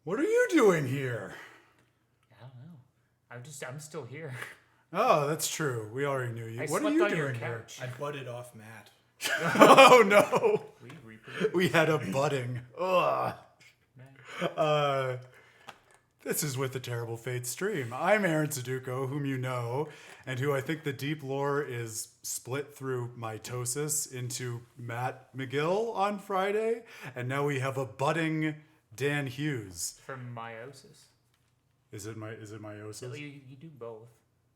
What are you doing here? I don't know. I'm still here. Oh, that's true. We already knew you. I What are slept you on your doing here? couch. I butted off Matt. Oh no! We reproduced. We had a budding. Ugh. Right. This is With the Terrible Fate stream. I'm Aaron Suduiko, whom you know, and who I think the deep lore is split through mitosis into Matt McGill on Friday, and now we have a budding Dan Hughes. From meiosis. Is it meiosis? So you do both.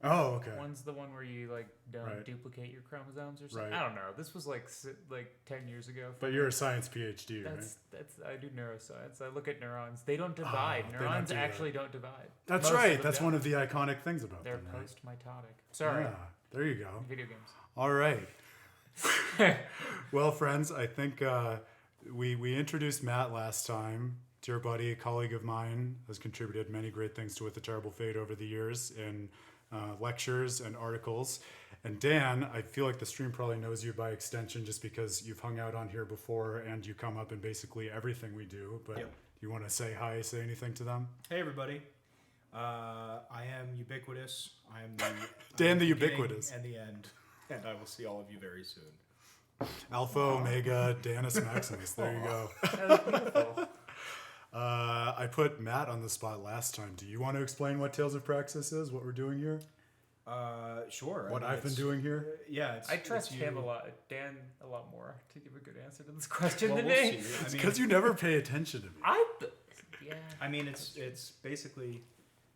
Oh, okay. One's the one where you don't Right. duplicate your chromosomes or something. Right. I don't know. This was like 10 years ago. But you're a science PhD, right? That's I do neuroscience. I look at neurons. They don't divide. they don't Neurons do that. actually don't divide. That's Most of right. them That's don't. one of the iconic things about They're them. Right? post-mitotic. Sorry. Yeah, there you go. Video games. All right. Well, friends, I think we introduced Matt last time. Dear buddy, a colleague of mine, has contributed many great things to With the Terrible Fate over the years in lectures and articles. And Dan, I feel like the stream probably knows you by extension just because you've hung out on here before and you come up in basically everything we do. But Yep. you want to say hi, say anything to them? Hey, everybody. I am ubiquitous. I am the Dan the beginning ubiquitous. and the end, and I will see all of you very soon. Alpha, Omega, Danus Maximus. There you go. That was beautiful. I put Matt on the spot last time. Do you want to explain what Tales of Praxis is, what we're doing here? Sure. What I've been doing here? Yeah, I trust it's him you. a lot, Dan, a lot more to give a good answer to this question Well, than we'll me. see. I It's mean, because you never pay attention to me. Yeah. I mean, it's basically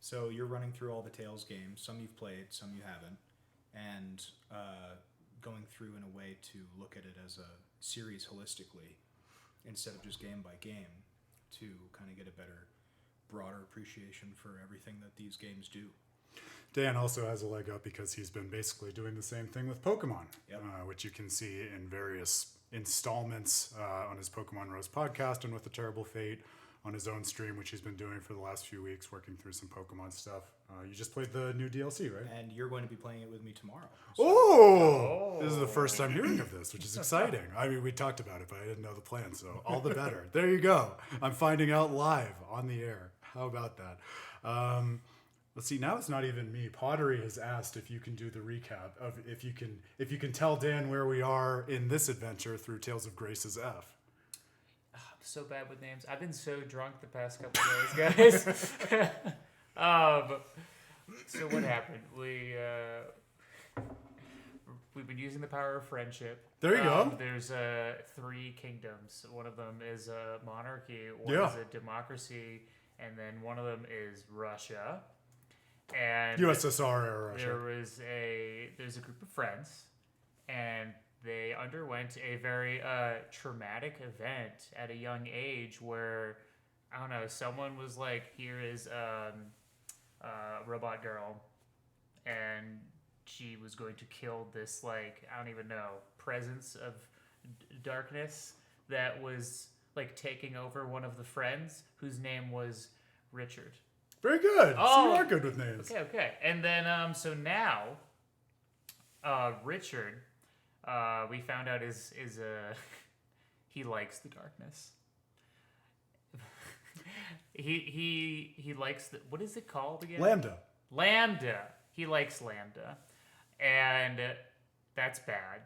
so you're running through all the Tales games. Some you've played, some you haven't, and going through in a way to look at it as a series holistically instead of just game by game to kind of get a better, broader appreciation for everything that these games do. Dan also has a leg up because he's been basically doing the same thing with Pokemon, Yep. which you can see in various installments on his Pokemon Rose podcast and With the Terrible Fate on his own stream, which he's been doing for the last few weeks, working through some Pokemon stuff. You just played the new DLC, right? And you're going to be playing it with me tomorrow. So Oh! This is the first time hearing of this, which is exciting. I mean, we talked about it, but I didn't know the plan, so all the better. There you go. I'm finding out live on the air. How about that? Let's see. Now it's not even me. Pottery has asked if you can do the recap of if you can tell Dan where we are in this adventure through Tales of Grace's F. I'm so bad with names. I've been so drunk the past couple of days, guys. So what happened? We've been using the power of friendship. There you go. There's 3 kingdoms. One of them is a monarchy. One Yeah. is a democracy, and then one of them is Russia. And USSR era Russia. there's a group of friends, and they underwent a very traumatic event at a young age where, I don't know, someone was like, here is robot girl, and she was going to kill this, like, I don't even know, presence of darkness that was like taking over one of the friends whose name was Richard. Very good. So Oh. you are good with names. Okay. And then, so now, Richard, we found out is he likes the darkness. he likes the, what is it called again? Lambda. He likes Lambda, and that's bad.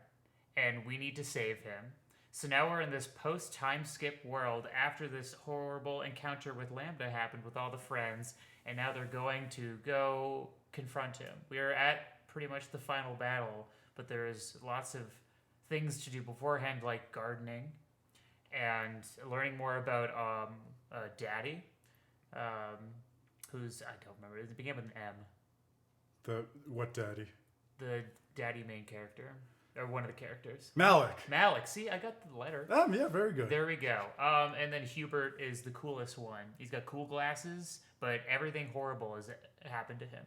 And we need to save him. So now we're in this post-time skip world after this horrible encounter with Lambda happened with all the friends, and now they're going to go confront him. We are at pretty much the final battle, but there's lots of things to do beforehand, like gardening and learning more about Daddy, who's, I don't remember, it began with an M. What daddy? The Daddy main character. Or one of the characters. Malik. See, I got the letter. Yeah, very good. There we go. And then Hubert is the coolest one. He's got cool glasses, but everything horrible has happened to him.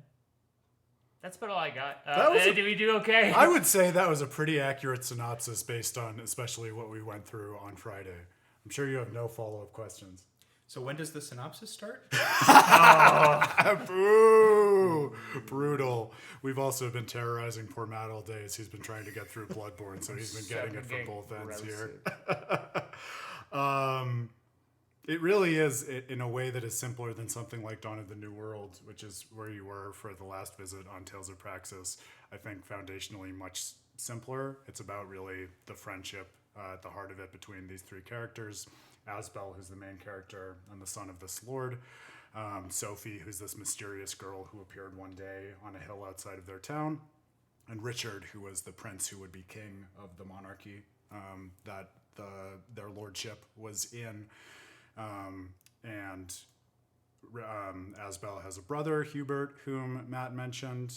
That's about all I got. Did we do okay? I would say that was a pretty accurate synopsis based on especially what we went through on Friday. I'm sure you have no follow-up questions. So when does the synopsis start? Boo! Brutal. We've also been terrorizing poor Matt all day as he's been trying to get through Bloodborne, so he's been getting it from both ends here. It really is in a way that is simpler than something like Dawn of the New World, which is where you were for the last visit on Tales of Praxis. I think foundationally much simpler. It's about really the friendship at the heart of it between these three characters. Asbel, who's the main character and the son of this lord. Sophie, who's this mysterious girl who appeared one day on a hill outside of their town. And Richard, who was the prince who would be king of the monarchy that their lordship was in. And Asbel has a brother, Hubert, whom Matt mentioned.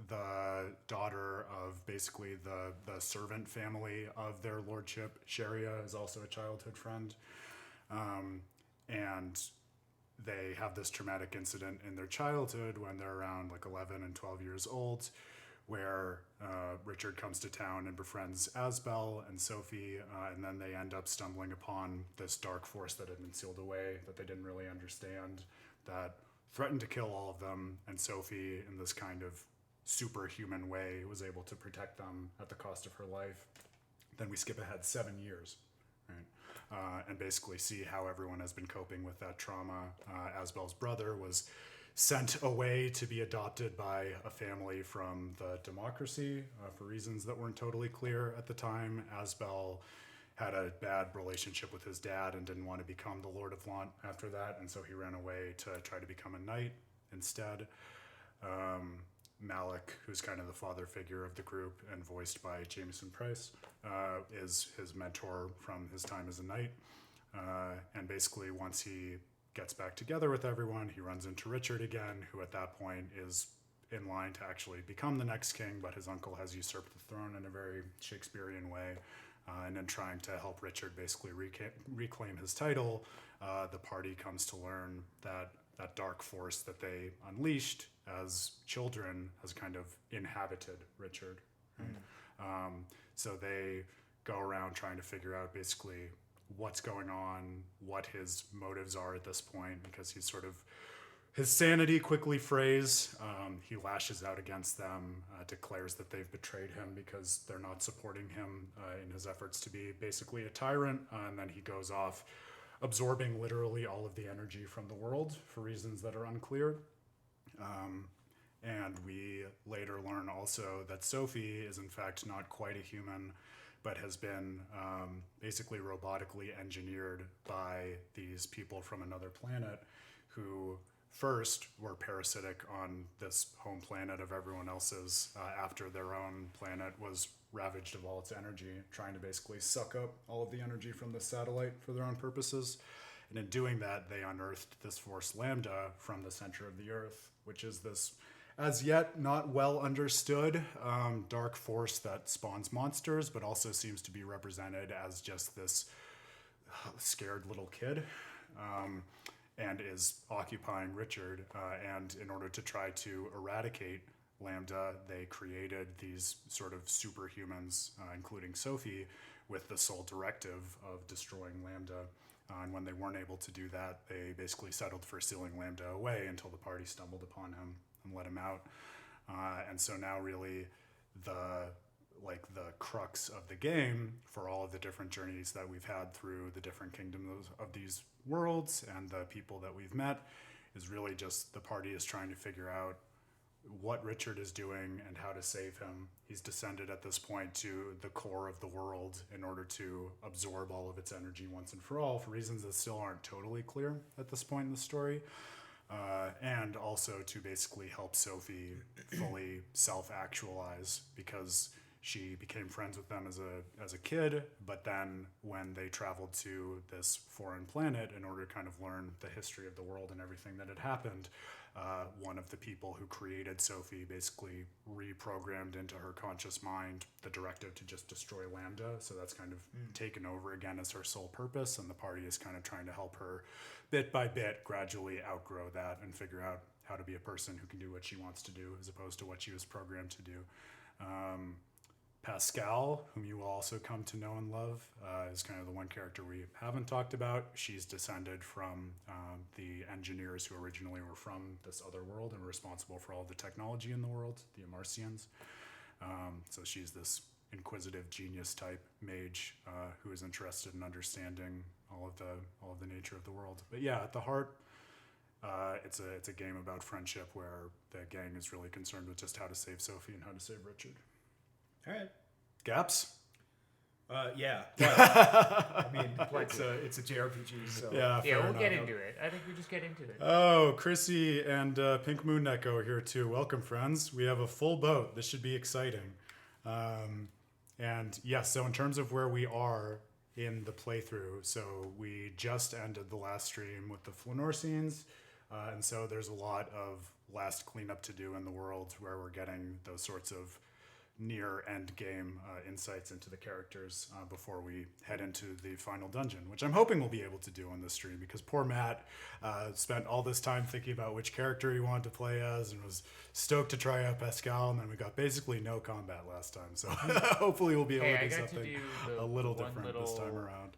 The daughter of basically the servant family of their lordship, Sharia, is also a childhood friend. And they have this traumatic incident in their childhood when they're around like 11 and 12 years old, where Richard comes to town and befriends Asbel and Sophie, and then they end up stumbling upon this dark force that had been sealed away, that they didn't really understand, that threatened to kill all of them, and Sophie, in this kind of superhuman way, was able to protect them at the cost of her life. Then we skip ahead 7 years, right? And basically see how everyone has been coping with that trauma. Asbel's brother was sent away to be adopted by a family from the democracy for reasons that weren't totally clear at the time. Asbel had a bad relationship with his dad and didn't want to become the Lord of Lant after that, and so he ran away to try to become a knight instead. Malik, who's kind of the father figure of the group and voiced by Jameson Price, is his mentor from his time as a knight. And basically, once he gets back together with everyone, he runs into Richard again, who at that point is in line to actually become the next king, but his uncle has usurped the throne in a very Shakespearean way. And in trying to help Richard basically reclaim his title, the party comes to learn that that dark force that they unleashed as children has kind of inhabited Richard. Right? So they go around trying to figure out basically what's going on, what his motives are at this point, because he's sort of, his sanity quickly frays. He lashes out against them, declares that they've betrayed him because they're not supporting him in his efforts to be basically a tyrant, and then he goes off absorbing literally all of the energy from the world for reasons that are unclear. And we later learn also that Sophie is in fact not quite a human, but has been basically robotically engineered by these people from another planet who first were parasitic on this home planet of everyone else's after their own planet was ravaged of all its energy, trying to basically suck up all of the energy from the satellite for their own purposes. And in doing that, they unearthed this force Lambda from the center of the Earth, which is this as yet not well understood dark force that spawns monsters, but also seems to be represented as just this scared little kid, and is occupying Richard. And in order to try to eradicate Lambda, they created these sort of superhumans, including Sophie, with the sole directive of destroying Lambda. And when they weren't able to do that, they basically settled for sealing Lambda away until the party stumbled upon him and let him out. And so now really the crux of the game for all of the different journeys that we've had through the different kingdoms of these worlds and the people that we've met is really just the party is trying to figure out what Richard is doing and how to save him. He's descended at this point to the core of the world in order to absorb all of its energy once and for all, for reasons that still aren't totally clear at this point in the story. And also to basically help Sophie fully self-actualize, because she became friends with them as a kid, but then when they traveled to this foreign planet in order to kind of learn the history of the world and everything that had happened, one of the people who created Sophie basically reprogrammed into her conscious mind the directive to just destroy Lambda. So that's kind of taken over again as her sole purpose, and the party is kind of trying to help her bit by bit gradually outgrow that and figure out how to be a person who can do what she wants to do as opposed to what she was programmed to do. Pascal, whom you will also come to know and love, is kind of the one character we haven't talked about. She's descended from the engineers who originally were from this other world and were responsible for all the technology in the world, the Amarcians. So she's this inquisitive genius type mage who is interested in understanding all of the nature of the world. But yeah, at the heart, it's a game about friendship where the gang is really concerned with just how to save Sophie and how to save Richard. All right. Gaps? Yeah. But, I mean, it's a JRPG, so Yeah, fair we'll get enough. into it. I think we just get into it. Oh, Chrissy and Pink Moon Neko are here too. Welcome, friends. We have a full boat. This should be exciting. And yes, so in terms of where we are in the playthrough, so we just ended the last stream with the Flanor scenes, and so there's a lot of last cleanup to do in the world where we're getting those sorts of near end game insights into the characters before we head into the final dungeon, which I'm hoping we'll be able to do on this stream, because poor Matt spent all this time thinking about which character he wanted to play as and was stoked to try out Pascal, and then we got basically no combat last time, so hopefully we'll be able to do something a little different this time around.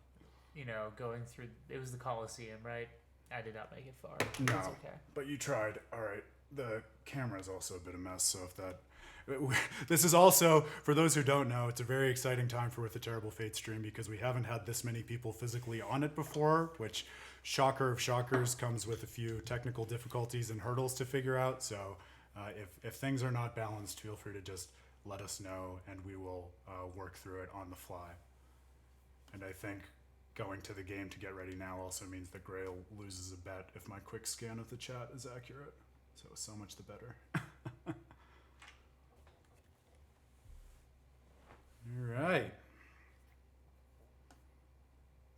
Going through, it was the Colosseum, right? I did not make it far. No, That's okay. but you tried. All right, the camera's also a bit of a mess, so if that... This is also, for those who don't know, it's a very exciting time for With the Terrible Fate stream because we haven't had this many people physically on it before, which, shocker of shockers, comes with a few technical difficulties and hurdles to figure out. So if things are not balanced, feel free to just let us know and we will work through it on the fly. And I think going to the game to get ready now also means that Grail loses a bet if my quick scan of the chat is accurate. So much the better. All right.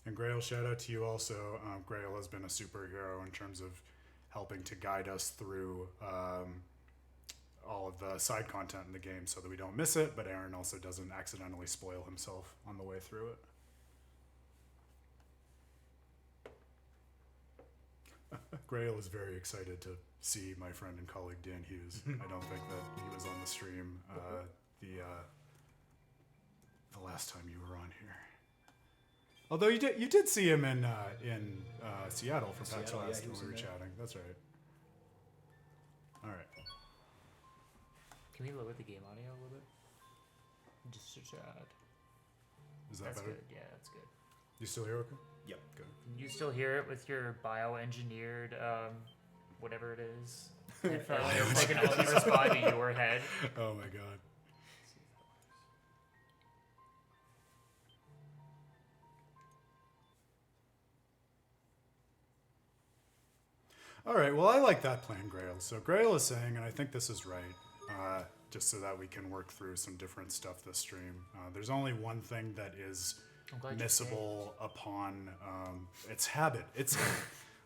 And Grail, shout out to you also. Grail has been a superhero in terms of helping to guide us through all of the side content in the game so that we don't miss it, but Aaron also doesn't accidentally spoil himself on the way through it. Grail is very excited to see my friend and colleague Dan Hughes. I don't think that he was on the stream the last time you were on here. Although you did see him in Seattle for PAX West when we were chatting. That's right. All right. Can we lower the game audio a little bit? Just to chat. Is that That's better? good. Yeah, that's good. You still here, okay? Yep. Good. Can you still hear it with your bioengineered, whatever it is? Headphones? They can only respond to your head. Oh my god. All right, well, I like that plan, Grail. So Grail is saying, and I think this is right, just so that we can work through some different stuff this stream. There's only one thing that is missable upon its habit.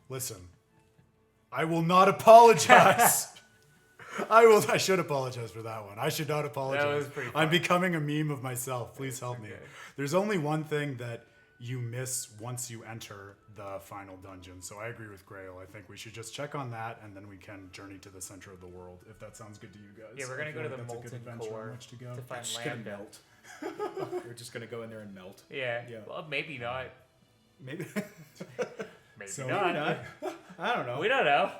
Listen, I will not apologize. I should apologize for that one. I should not apologize. That was pretty fun. I'm becoming a meme of myself. Please help me. There's only one thing that you miss once you enter the final dungeon. So I agree with Grail. I think we should just check on that, and then we can journey to the center of the world, if that sounds good to you guys. Yeah, we're going to go to the that's a good molten adventure on core which to go. to find Just gonna Lambda. melt. We're just gonna go in there and melt. Yeah. Yeah. Well, maybe not. Maybe. Maybe So- not. I don't know. We don't know.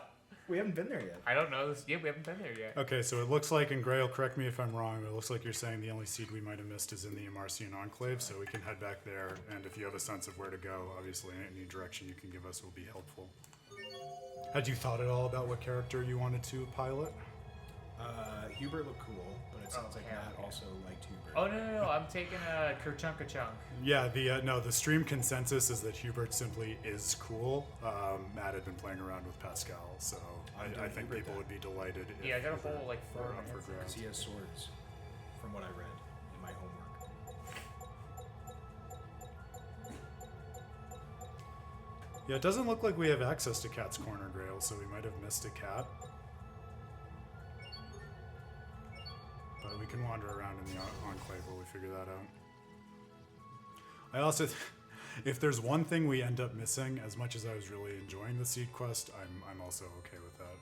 We haven't been there yet. I don't know this. Yeah, we haven't been there yet. Okay, so it looks like, and Grail, correct me if I'm wrong, but it looks like you're saying the only seed we might have missed is in the Emarcian Enclave, so we can head back there, and if you have a sense of where to go, obviously any direction you can give us will be helpful. Had you thought at all about what character you wanted to pilot? Hubert looked cool, but it sounds like hell Matt yeah. also liked Hubert. Oh, no. I'm taking a Kerchunka-chunk. Yeah, the stream consensus is that Hubert simply is cool. Matt had been playing around with Pascal, so I think Hubert people then. would be delighted if Yeah, I got a Hubert whole, like, 4 were up for minutes. grabs. Because he has swords, from what I read in my homework. Yeah, it doesn't look like we have access to Cat's Corner, Grail, so we might have missed a cat. But we can wander around in the Enclave while we figure that out. I also, if there's one thing we end up missing, as much as I was really enjoying the seed quest, I'm also okay with that.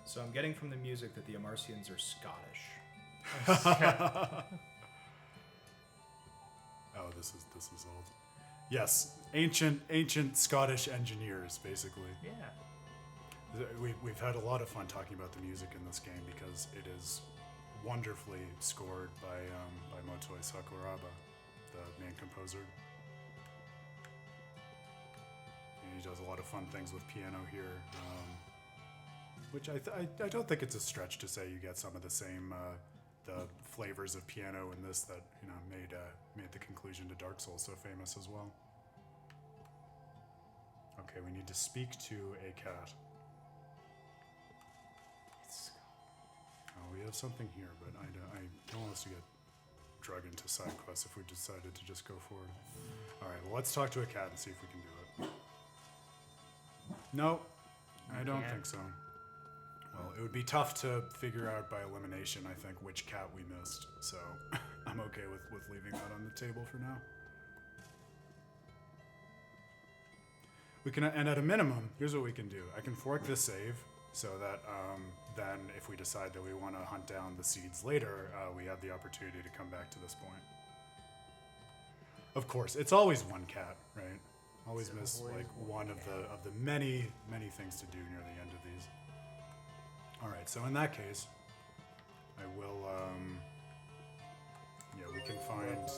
So I'm getting from the music that the Emarcians are Scottish. Oh, this is old. Yes, ancient Scottish engineers, basically. Yeah. We've had a lot of fun talking about the music in this game because it is wonderfully scored by Motoi Sakuraba, the main composer. And he does a lot of fun things with piano here, which I don't think it's a stretch to say you get some of the same the flavors of piano in this that made the conclusion to Dark Souls so famous as well. Okay, we need to speak to a cat. We have something here, but I don't want us to get drug into side quests if we decided to just go forward. All right, well, let's talk to a cat and see if we can do it. No, I don't think so. Well, it would be tough to figure out by elimination, I think, which cat we missed. So I'm okay with leaving that on the table for now. We can, and at a minimum, here's what we can do. I can fork this save so that then if we decide that we want to hunt down the seeds later, we have the opportunity to come back to this point. Of course, it's always one cat, right? Always miss like one of the many things to do near the end of these. All right, so in that case, I will. We can find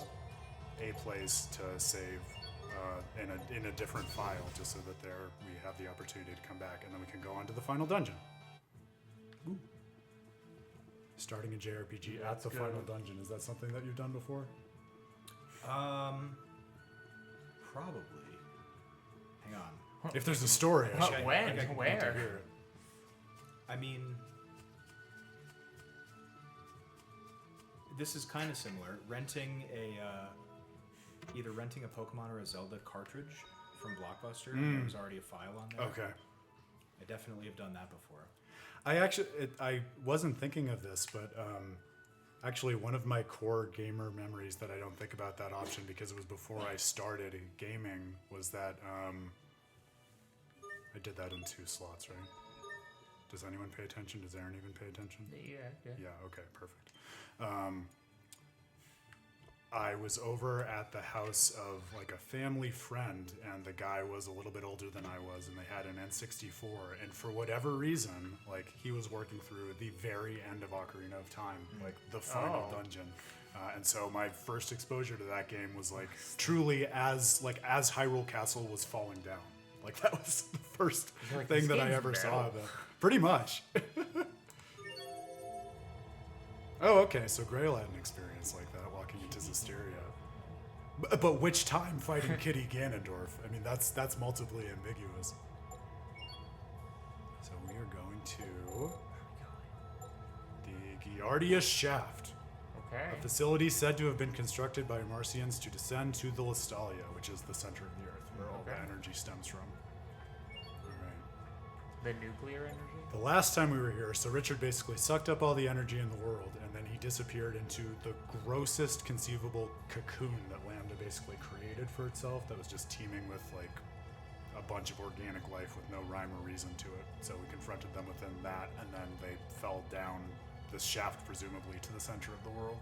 a place to save in a different file, just so that we have the opportunity to come back, and then we can go on to the final dungeon. Ooh. Starting a JRPG at the final dungeon, is that something that you've done before? Probably. Hang on. If there's a story, I should. When? I can Where? hear it. I mean, this is kind of similar. Either renting a Pokemon or a Zelda cartridge from Blockbuster, and there was already a file on there. Okay. I definitely have done that before. I wasn't thinking of this, but actually one of my core gamer memories that I don't think about that option because it was before I started gaming was that I did that in 2 slots, right? Does anyone pay attention? Does Aaron even pay attention? Yeah. Yeah, okay, perfect. I was over at the house of like a family friend, and the guy was a little bit older than I was, and they had an N64, and for whatever reason, like he was working through the very end of Ocarina of Time, like the final dungeon. And so my first exposure to that game was like truly as Hyrule Castle was falling down. Like that was the first thing that I ever saw of it. Pretty much. Oh, okay. So Grail had an experience like that, walking into Zestiria. But which time fighting Kitty Ganondorf? I mean, that's multiply ambiguous. So we are going to the Giardia Shaft. Okay. A facility said to have been constructed by Marcians to descend to the Lastalia, which is the center of the Earth, where all the energy stems from. All right. The nuclear energy? The last time we were here, so Richard basically sucked up all the energy in the world, and then he disappeared into the grossest conceivable cocoon that Lambda basically created for itself that was just teeming with like a bunch of organic life with no rhyme or reason to it. So we confronted them within that, and then they fell down this shaft, presumably, to the center of the world.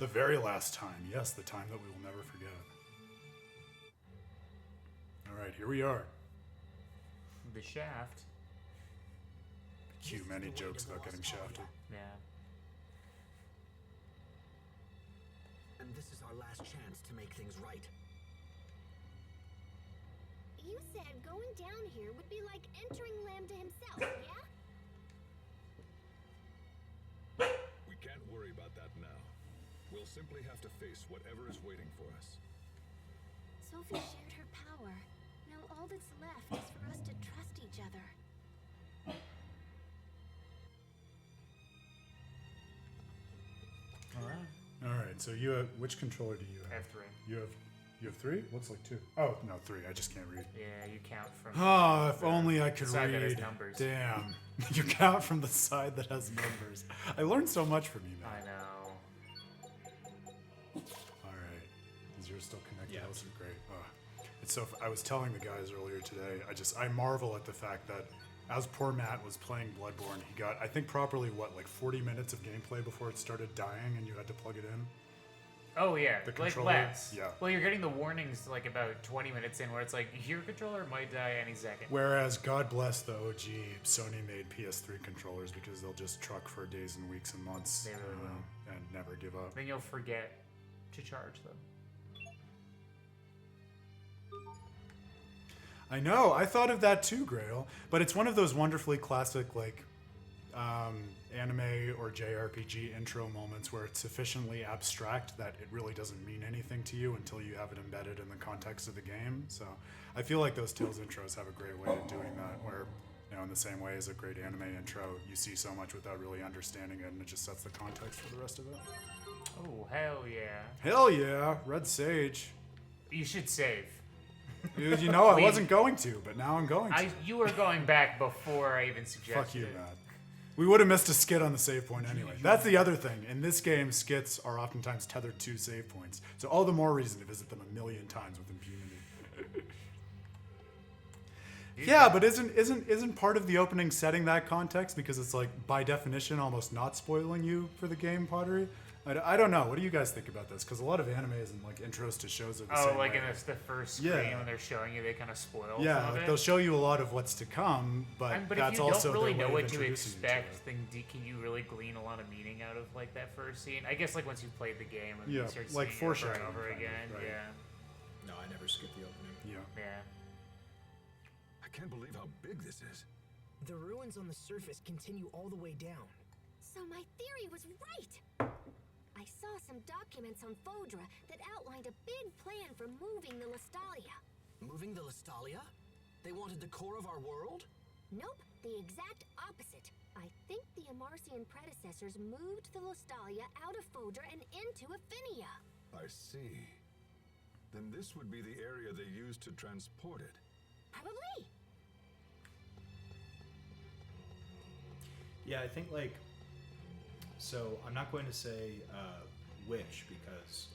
The very last time. Yes, the time that we will never forget. All right, here we are. The shaft. Cue many jokes about getting shafted. Yeah. And this is our last chance to make things right. You said going down here would be like entering Lambda himself, yeah? We can't worry about that now. We'll simply have to face whatever is waiting for us. Sophie shared her power. Now all that's left is for us to trust each other. All right, so you have, which controller do you have? F3. You have 3? Looks like 2. Oh, no, 3. I just can't read. Yeah, you count from. Oh, if only I could side that has read. numbers. Damn. You count from the side that has numbers. I learned so much from you, man. I know. All right. Is yours still connected? Yeah. Those are great. It's so. I was telling the guys earlier today. I marvel at the fact that as poor Matt was playing Bloodborne, he got, I think, properly like 40 minutes of gameplay before it started dying, and you had to plug it in. Oh yeah, The like controller? less. Yeah. Well, you're getting the warnings like about 20 minutes in, where it's like your controller might die any second. Whereas, God bless the OG Sony made PS3 controllers because they'll just truck for days and weeks and months They really will. and never give up. Then you'll forget to charge them. I know. I thought of that too, Grail. But it's one of those wonderfully classic, like, anime or JRPG intro moments where it's sufficiently abstract that it really doesn't mean anything to you until you have it embedded in the context of the game. So I feel like those Tales intros have a great way of doing that, where, you know, in the same way as a great anime intro, you see so much without really understanding it, and it just sets the context for the rest of it. Oh hell yeah! Hell yeah, Red Sage. You should save. You know, I wasn't going to, but now I'm going to. You were going back before I even suggested Fuck you, it. Matt. We would have missed a skit on the save point anyway. That's the other thing. In this game, skits are oftentimes tethered to save points. So all the more reason to visit them a million times with impunity. Yeah, but isn't part of the opening setting that context? Because it's like, by definition, almost not spoiling you for the game, Pottery? I don't know. What do you guys think about this? Because a lot of animes and like intros to shows are the same like way. in the first screen Yeah. when they're showing you, they kind of spoil Yeah, some of like it. they'll show you a lot of what's to come, but But that's if you also don't really their know way of what to introducing you expect, it. then can you really glean a lot of meaning out of like that first scene? I guess like once you've played the game and Yeah, you start like seeing it over and foreshadowing over kind of, again. right. Yeah, No, I never skip the opening. Yeah. yeah. I can't believe how big this is. The ruins on the surface continue all the way down. So my theory was right. I saw some documents on Fodra that outlined a big plan for moving the Lastalia. Moving the Lastalia? They wanted the core of our world? Nope, the exact opposite. I think the Amarcian predecessors moved the Lastalia out of Fodra and into Ephinea. I see. Then this would be the area they used to transport it. Probably. Yeah, I think like. So I'm not going to say which because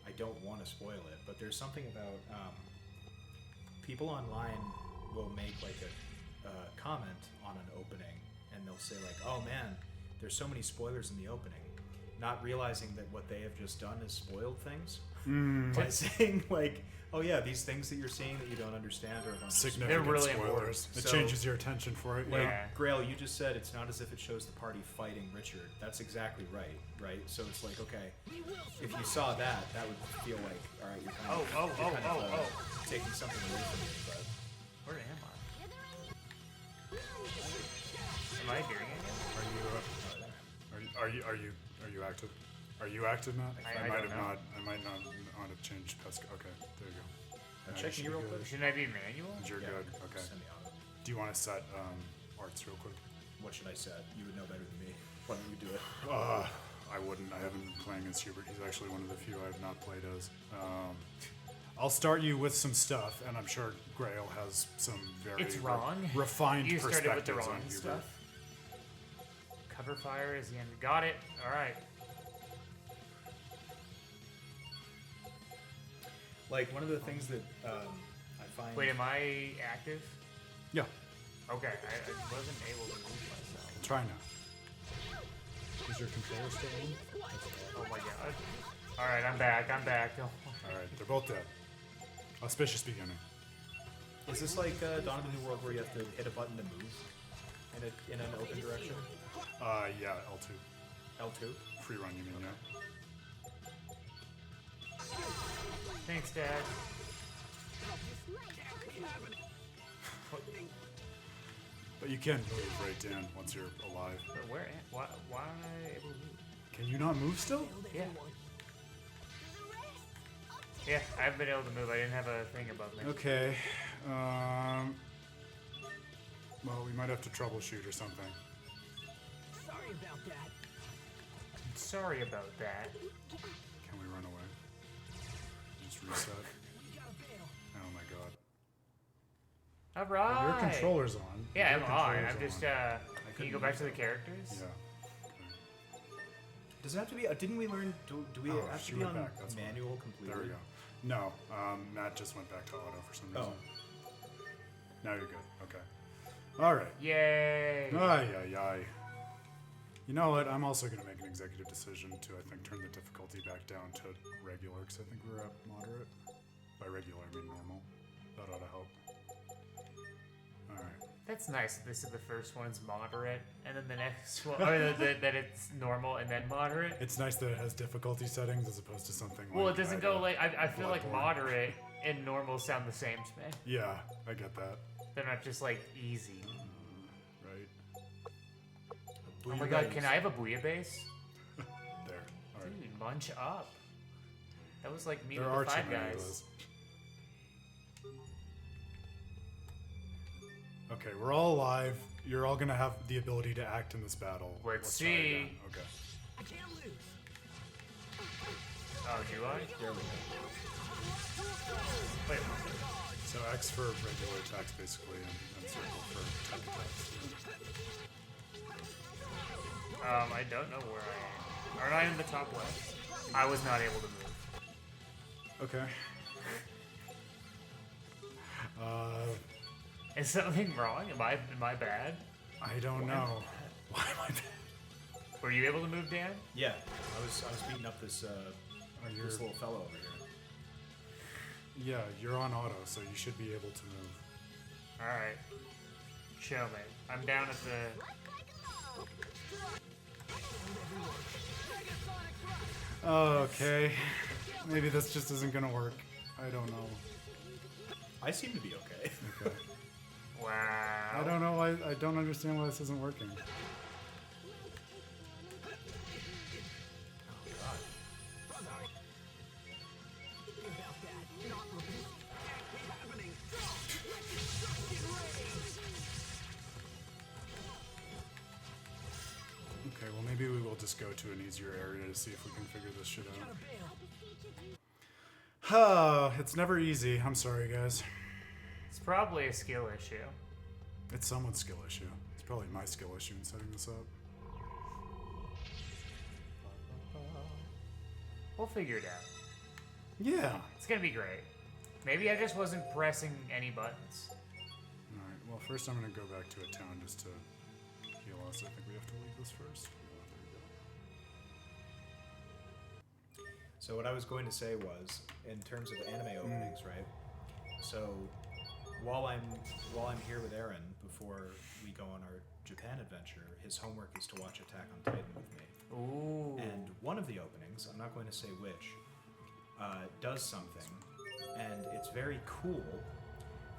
I don't want to spoil it, but there's something about people online will make like a comment on an opening and they'll say like, "Oh man, there's so many spoilers in the opening," not realizing that what they have just done is spoiled things by saying like, "Oh yeah, these things that you're seeing that you don't understand are a bunch of Significant They're really spoilers. important. It So- changes your attention for it. Like, Yeah. Grail, you just said it's not as if it shows the party fighting Richard. That's exactly right, right? So it's like, okay, if you saw that, that would feel like, all right, you're kind of taking something away from me. But Where am I? Am I hearing it? Are you active? Are you active, Matt? I might don't have know. not. I might not have changed Pesca. Okay, there you go. Now check you me should real be quick. good. Shouldn't I be manual? You're yeah, good. Okay. send me out. Do you want to set arts real quick? What should I set? You would know better than me. Why don't you do it? I wouldn't. I haven't been playing as Hubert. He's actually one of the few I have not played as. I'll start you with some stuff, and I'm sure Grail has some very It's wrong. refined You started with the perspectives wrong on Hubert. stuff. Cover fire is the end. Got it. All right. Like one of the things that I find. Wait, am I active? Yeah, Okay, I wasn't able to move myself. try now. Is your controller still on? Oh my god. All right, I'm back. Don't worry. All right, they're both dead. Auspicious beginning. Is this like Dawn of the New World where you have to hit a button to move in an open direction? Yeah, L2. L2. Free run, you mean, yeah? Thanks, Dad. But you can move right, Dan, once you're alive. But where? Why aren't I able to move? Can you not move still? Yeah. Yeah, I haven't been able to move. I didn't have a thing above me. Okay. Well, we might have to troubleshoot or something. Sorry about that. Sorry about that. Can we run away? Just reset. We gotta bail. Oh my god. All right. Your controller's on. Yeah, Your I'm on. controller's I'm just. on. Can you go back to the characters? Yeah. Does it have to be? Didn't we learn? Do we Oh, have she to be went on back, that's fine. manual completely? There we go. No, Matt just went back to auto for some reason. Oh, Now you're good. Okay. All right. Yay. Ay, ay, ay. You know what? I'm also going to make an executive decision to, I think, turn the difficulty back down to regular, because I think we're at moderate. By regular, I mean normal. That ought to help. Alright. That's nice. This is the first one's moderate, and then the next one, or that it's normal and then moderate. It's nice that it has difficulty settings as opposed to something like... Well, it doesn't go like... I feel like Bloodborne. moderate and normal sound the same to me. Yeah, I get that. They're not just like easy. Right. Oh my god, can I have a bouillabaisse? There. Alright. Dude, munch up. That was like me There with are the too Five many of Guys. those. Okay, we're all alive. You're all gonna have the ability to act in this battle. Let's try see. again. Okay. I can't lose. Oh, do I? There we Wait. So X for regular attacks, basically, and circle for type attacks. I don't know where I am. Aren't I in the top left? I was not able to move. Okay. Is something wrong? Am I bad? I don't know. Why am I bad? Were you able to move, Dan? Yeah, I was beating up this you're- this little fellow over here. Yeah, you're on auto, so you should be able to move. Alright. Show me. I'm down at the... Okay. Maybe this just isn't gonna work. I don't know. I seem to be okay. Okay. Wow. I don't know why. I don't understand why this isn't working. Okay, well maybe we will just go to an easier area to see if we can figure this shit out. It's never easy. I'm sorry, guys. It's probably a skill issue. It's someone's skill issue. It's probably my skill issue in setting this up. We'll figure it out. Yeah. It's gonna be great. Maybe I just wasn't pressing any buttons. Alright, well first I'm gonna go back to a town just to heal us. I think we have to leave this first. So what I was going to say was, in terms of anime openings, right? So while I'm here with Aaron before we go on our Japan adventure, his homework is to watch Attack on Titan with me. Ooh. And one of the openings, I'm not going to say which, does something, and it's very cool.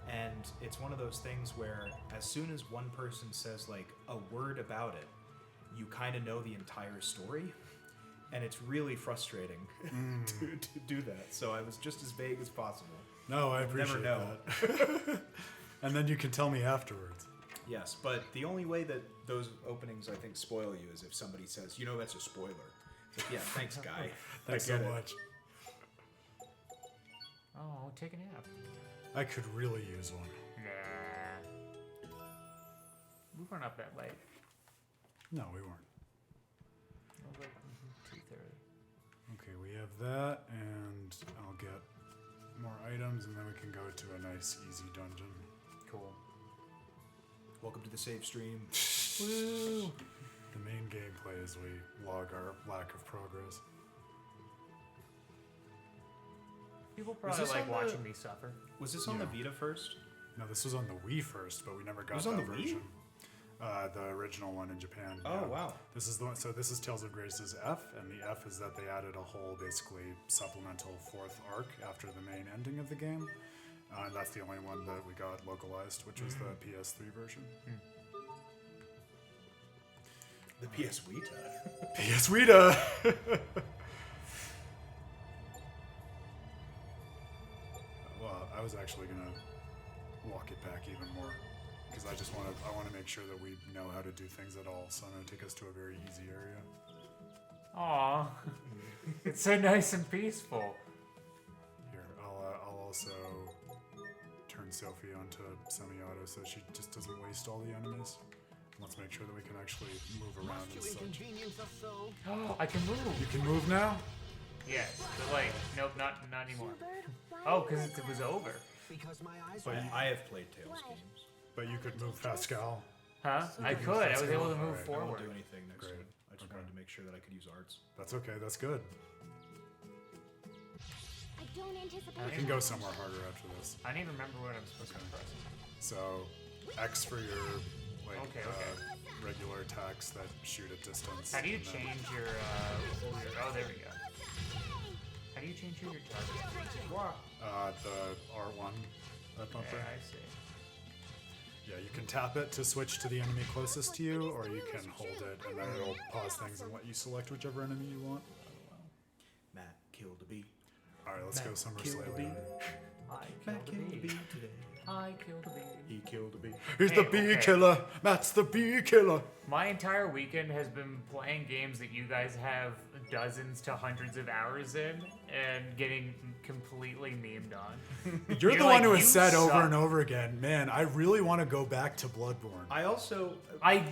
And it's one of those things where as soon as one person says like a word about it, you kind of know the entire story. And it's really frustrating to do that. So I was just as vague as possible. No, I You'll appreciate never know. that. And then you can tell me afterwards. Yes, but the only way that those openings, I think, spoil you is if somebody says, you know, that's a spoiler. It's like, yeah, thanks, guy. Thanks I so get it. much. Oh, take a nap. I could really use one. Nah. We weren't up that late. No, we weren't. It was like 2:30. Okay, we have that, and I'll get more items, and then we can go to a nice, easy dungeon. Cool. Welcome to the save stream. Woo! The main gameplay is we log our lack of progress. People Was probably this like on the- watching me suffer. Was this on the Vita first? No, this was on the Wii first, but we never got was on that the Wii? version. The original one in Japan. Oh, yeah. wow. This is the one. So this is Tales of Grace's F, and the F is that they added a whole, basically supplemental fourth arc after the main ending of the game, and that's the only one that we got localized, which was the PS3 version. The PS Vita. PS Vita. Well, I was actually gonna walk it back even more because I want to make sure that we know how to do things at all. So I'm gonna take us to a very easy area. Aw. It's so nice and peaceful. Here, I'll also turn Sophie onto semi-auto so she just doesn't waste all the enemies. Let's make sure that we can actually move around and Must you such. inconvenience us so? Oh, I can move. You can move now? Yes, but like, nope, not anymore. Hubert, why Oh, are because you it was alive? over. Because my eyes But are... I have played Tales Why? games. But you could move Pascal. Huh? I could. I was able to move I won't forward. do anything next Great. one. I just wanted to make sure that I could use arts. That's okay. That's good. I don't anticipate. You can go somewhere harder after this. I don't even remember what I'm supposed to press. So, X for your Okay. regular attacks that shoot at distance. How do you and then- change your, oh, there we go. How do you change your target? What? The R1 that bumper. Okay, I see. Yeah, you can tap it to switch to the enemy closest to you, or you can hold it and then it'll pause things and let you select whichever enemy you want. Matt killed a bee. All right, let's go somewhere killed a slightly bee. harder. I Matt killed a bee. today. I killed a bee. He killed a bee. He's Hey, the bee okay. killer. Matt's the bee killer. My entire weekend has been playing games that you guys have dozens to hundreds of hours in and getting completely memed on. You're the like, one who has "You said over suck." and over again, man, I really want to go back to Bloodborne. I also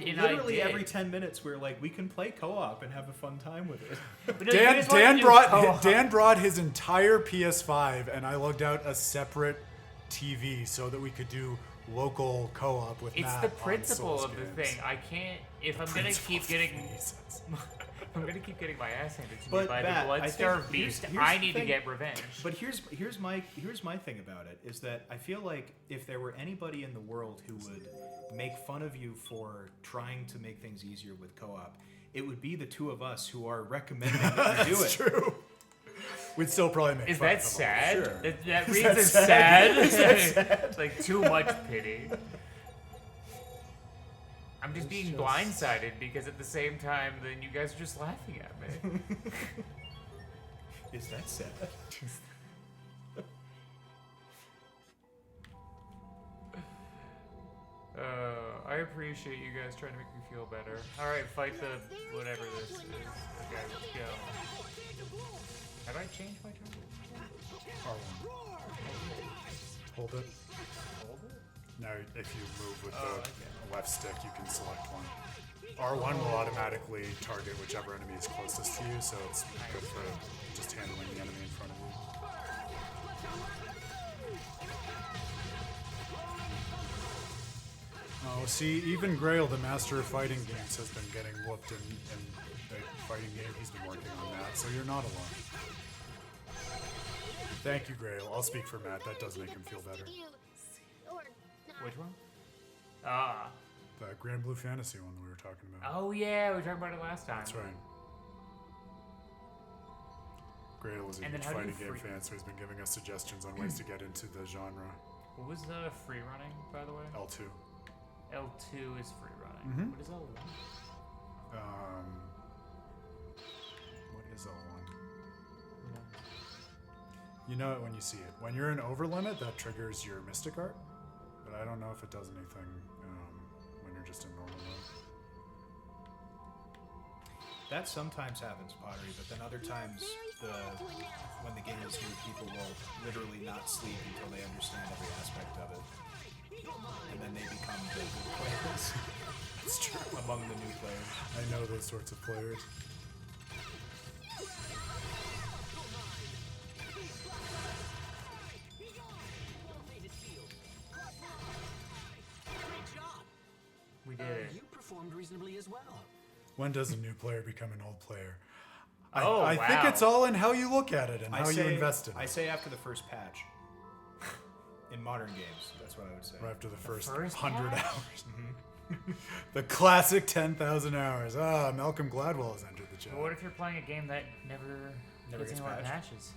did. literally every 10 minutes we're like, we can play co-op and have a fun time with it. But no, you just wanna Dan do brought co-op. Dan brought his entire PS5, and I lugged out a separate TV so that we could do local co-op with It's Matt the on principle Souls of the games. thing. I can't, if I'm gonna keep getting, I'm gonna keep getting my ass handed to me But by Matt, the I think Bloodstarved here's- Beast, here's I the need to thing. get revenge. But here's my thing about it is that I feel like if there were anybody in the world who would make fun of you for trying to make things easier with co-op, it would be the two of us who are recommending that you do it. That's true. We'd still probably make Is fun that of them. sad? Sure. That reads as sad. Is that sad? Like too much pity. I'm just being blindsided because at the same time, then you guys are just laughing at me. Is that sad? I appreciate you guys trying to make me feel better. All right, fight the whatever this is. Okay, let's go. Have I changed my turn? R1. Hold it. Hold it. Now, if you move with Oh, the okay. left stick, you can select one. R1 will automatically target whichever enemy is closest to you, so it's good for just handling the enemy in front of you. Oh, see, even Grail, the master of fighting games, has been getting whooped in the fighting game. He's been working on that, so you're not alone. Thank you, Grail. I'll speak for Matt. That does make him feel better. You, or not. Which one? Ah. The Grand Blue Fantasy one that we were talking about. Oh yeah, we were talking about it last time. That's right. Grail is a And then huge how do you fighting game free- fan, so he's been giving us suggestions on ways to get into the genre. What was the free running, by the way? L2. L2 is free running. Mhm. What is L1? What is L1? You know it when you see it. When you're in overlimit, that triggers your Mystic Art, but I don't know if it does anything when you're just in normal mode. That sometimes happens, Pottery, but then other times when the game is new, people will literally not sleep until they understand every aspect of it. And then they become the good players. That's true. Among the new players. I know those sorts of players. We did it. You performed reasonably as well. When does a new player become an old player? Oh, I think wow. it's all in how you look at it and I how you say- invest in it. I say after the first patch. In modern games, that's what I would say. Right after the first first 100 patch? hours. The classic 10,000 hours. Ah, Malcolm Gladwell has entered the chat. But what if you're playing a game that never Never gets gets anyone patched? patches?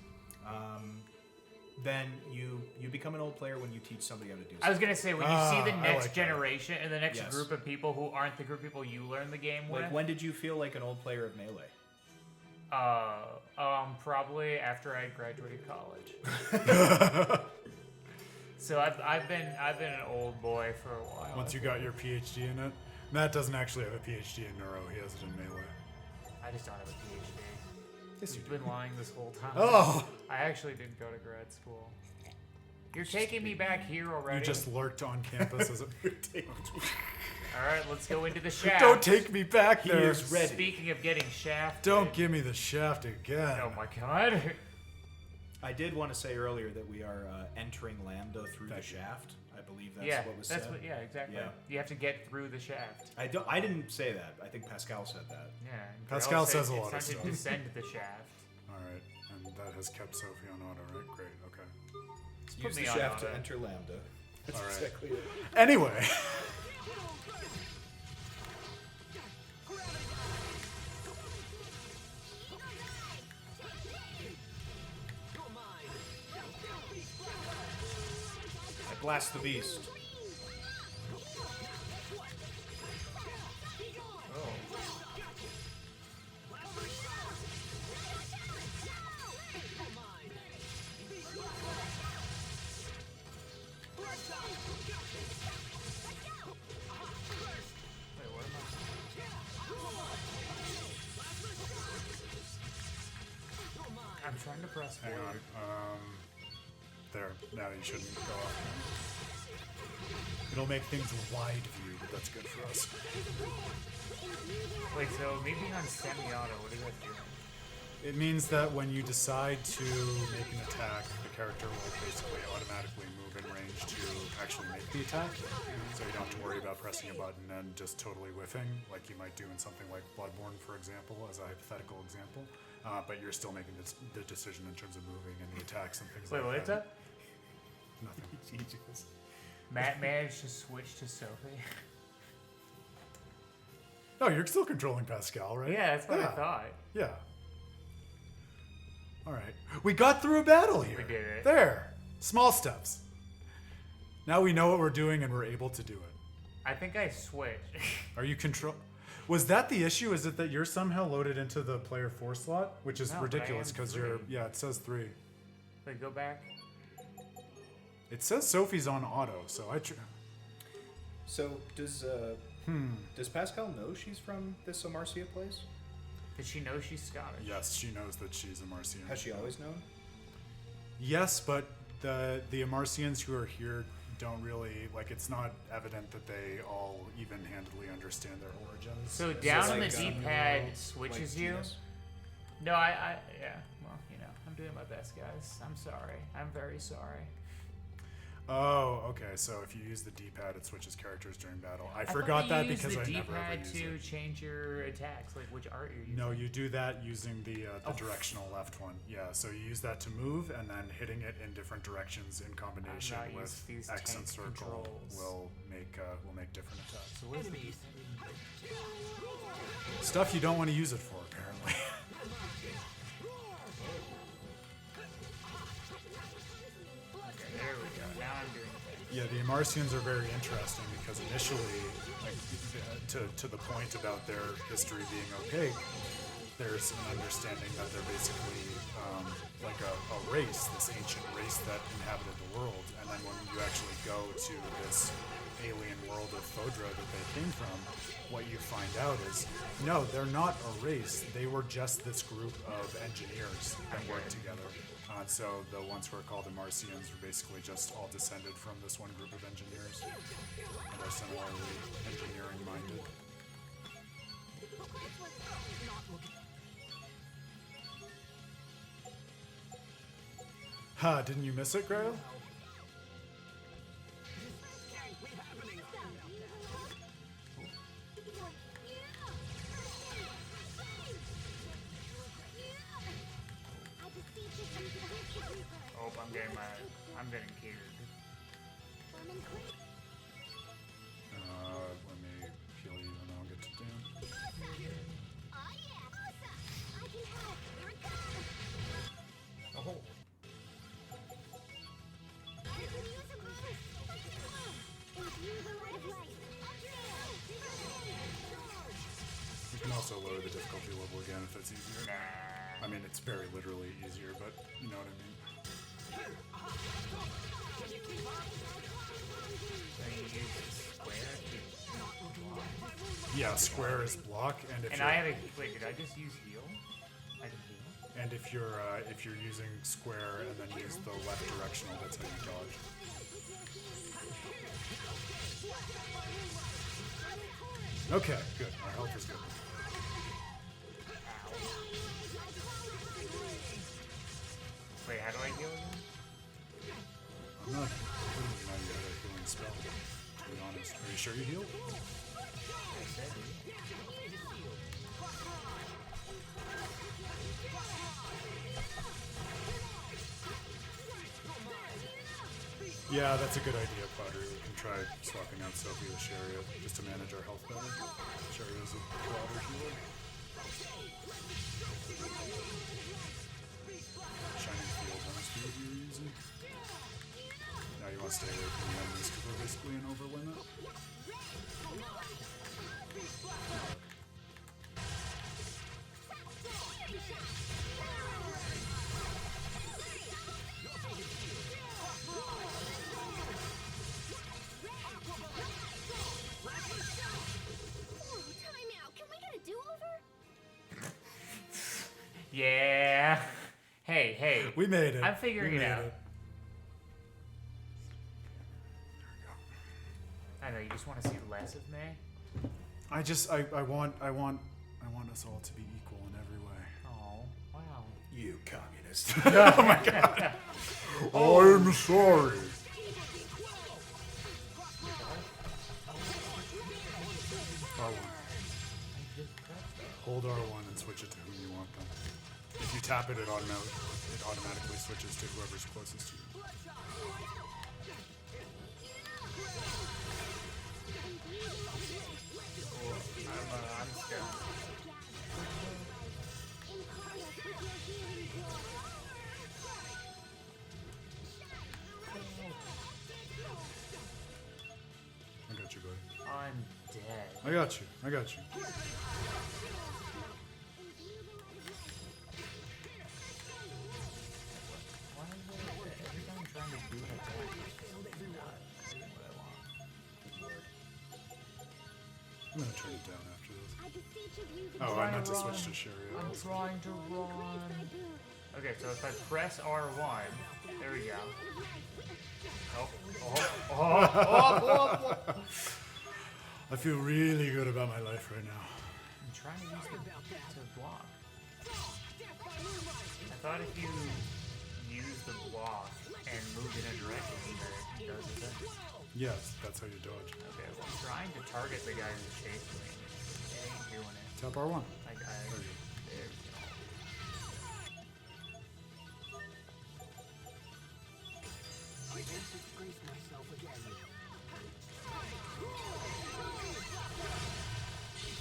Then you become an old player when you teach somebody how to do I was something. gonna say when you Ah, see the I next like that. generation and the next Yes. group of people who aren't the group of people you learn the game with. Like, when did you feel like an old player of Melee? Probably after I graduated college. So I've been an old boy for a while. Once you got your PhD in it. Matt doesn't actually have a PhD in neuro. He has it in melee. I just don't have a PhD. Yes, you You've been lying this whole time. Oh! I actually didn't go to grad school. You're taking me back here already. You just lurked on campus as a... All right, let's go into the shaft. Don't take me back there. is ready. Speaking of getting shafted. Don't give me the shaft again. Oh my god. I did want to say earlier that we are entering Lambda through the shaft. I believe that's what was said. Yeah, exactly. Yeah. You have to get through the shaft. I didn't say that. I think Pascal said that. Yeah. and Pascal Darrell says a lot of it's time stuff. to descend the shaft. All right, and that has kept Sophie on auto, right? Great. Okay. Put Use me the on shaft auto. to enter Lambda. That's All right. exactly it. Anyway. I blast the beast. Wait, what am I? I'm trying to press Hang forward. on. There. Now you shouldn't go off. It'll make things wide view, but that's good for us. Wait, so me being on semi-auto, what does that do? It means that when you decide to make an attack, the character will basically automatically move in range to actually make the attack. So you don't have to worry about pressing a button and just totally whiffing, like you might do in something like Bloodborne, for example, as a hypothetical example. But you're still making the decision in terms of moving and the attacks and things Wait, like what's that. up? Nothing. Matt managed to switch to Sophie. No, you're still controlling Pascal, right? Yeah, that's what I thought. Yeah. All right. We got through a battle here. We did it. There. Small steps. Now we know what we're doing and we're able to do it. I think I switched. Are you control? Was that the issue? Is it that you're somehow loaded into the player 4 slot? Which is No, but I ridiculous am because 3. you're. Yeah, it says 3. Wait, go back. It says Sophie's on auto, so So does Pascal know she's from this Amarcia place? Does she know she's Scottish? Yes, she knows that she's a Marcian. Has she always known? Yes, but the Amarcians who are here don't really, like, it's not evident that they all even-handedly understand their origins. So It's down just on the like, D-pad switches Like you? genus? No, yeah. Well, I'm doing my best, guys. I'm sorry. I'm very sorry. Oh, okay. So if you use the D-pad, it switches characters during battle. I thought forgot that use because the I never ever D-pad used to it. change your attacks, like which art you're using. No, you do that using the directional left one. Yeah, so you use that to move, and then hitting it in different directions in combination not with use these X and tank circle controls. will make different attacks. So what is the Stuff you don't want to use it for, apparently. Okay, there we go. Now I'm doing it. Yeah, the Amarcians are very interesting because initially, like, to the point about their history being opaque, there's an understanding that they're basically like a race, this ancient race that inhabited the world. And then when you actually go to this alien world of Fodra that they came from, what you find out is, no, they're not a race. They were just this group of engineers that worked together. So the ones who are called the Marcians were basically just all descended from this one group of engineers. And are similarly engineering minded. Ha, didn't you miss it, Grail? Oh, I'm getting catered. Let me heal you and I'll get to Dan. Oh, You can also lower the difficulty level again if it's easier. nah. I mean, it's very literally easier, but you know what I mean. So you use square. Yeah, square is block, and if And you're, I have a wait. Did I just use heal? I can heal. and if you're using square and then use the left directional, that's how you dodge. Okay, good. Our health is good. Wait, how do I you had a healing spell. To be honest, are you sure you healed? I said it. Yeah, that's a good idea, Pottery. We can try swapping out Sophie with Sharia just to manage our health better. Sharia's a broader healer. Shining Field last speed you were using. Now you want to stay away from the enemies because we're basically an overlimit. Yeah. Hey. We made it. I'm figuring We it made out. There I know you just want to see less of me. I want us all to be equal in every way. Oh, wow. You communist. Oh my god. I'm sorry. R1. Hold R1 and switch it to whom you want them. If you tap it, it automatically switches to whoever's closest to you. I'm scared. I got you, buddy. I'm dead. I got you. I got you. Why is it every time I'm trying to do it, I'm gonna turn it down after this. I beseech of you to Oh, I trying meant to to run. switch to Sharia. I'm trying to run. Okay, so if I press R1, there we go. Oh. I feel really good about my life right now. I'm trying to use it to block. I thought if you use the block and move in a direction that it does the thing. Yes, that's how you dodge. Okay, well, I'm trying to target the guy who's chasing me. It ain't doing it. Tap R1. There we go. I can't disgrace myself again.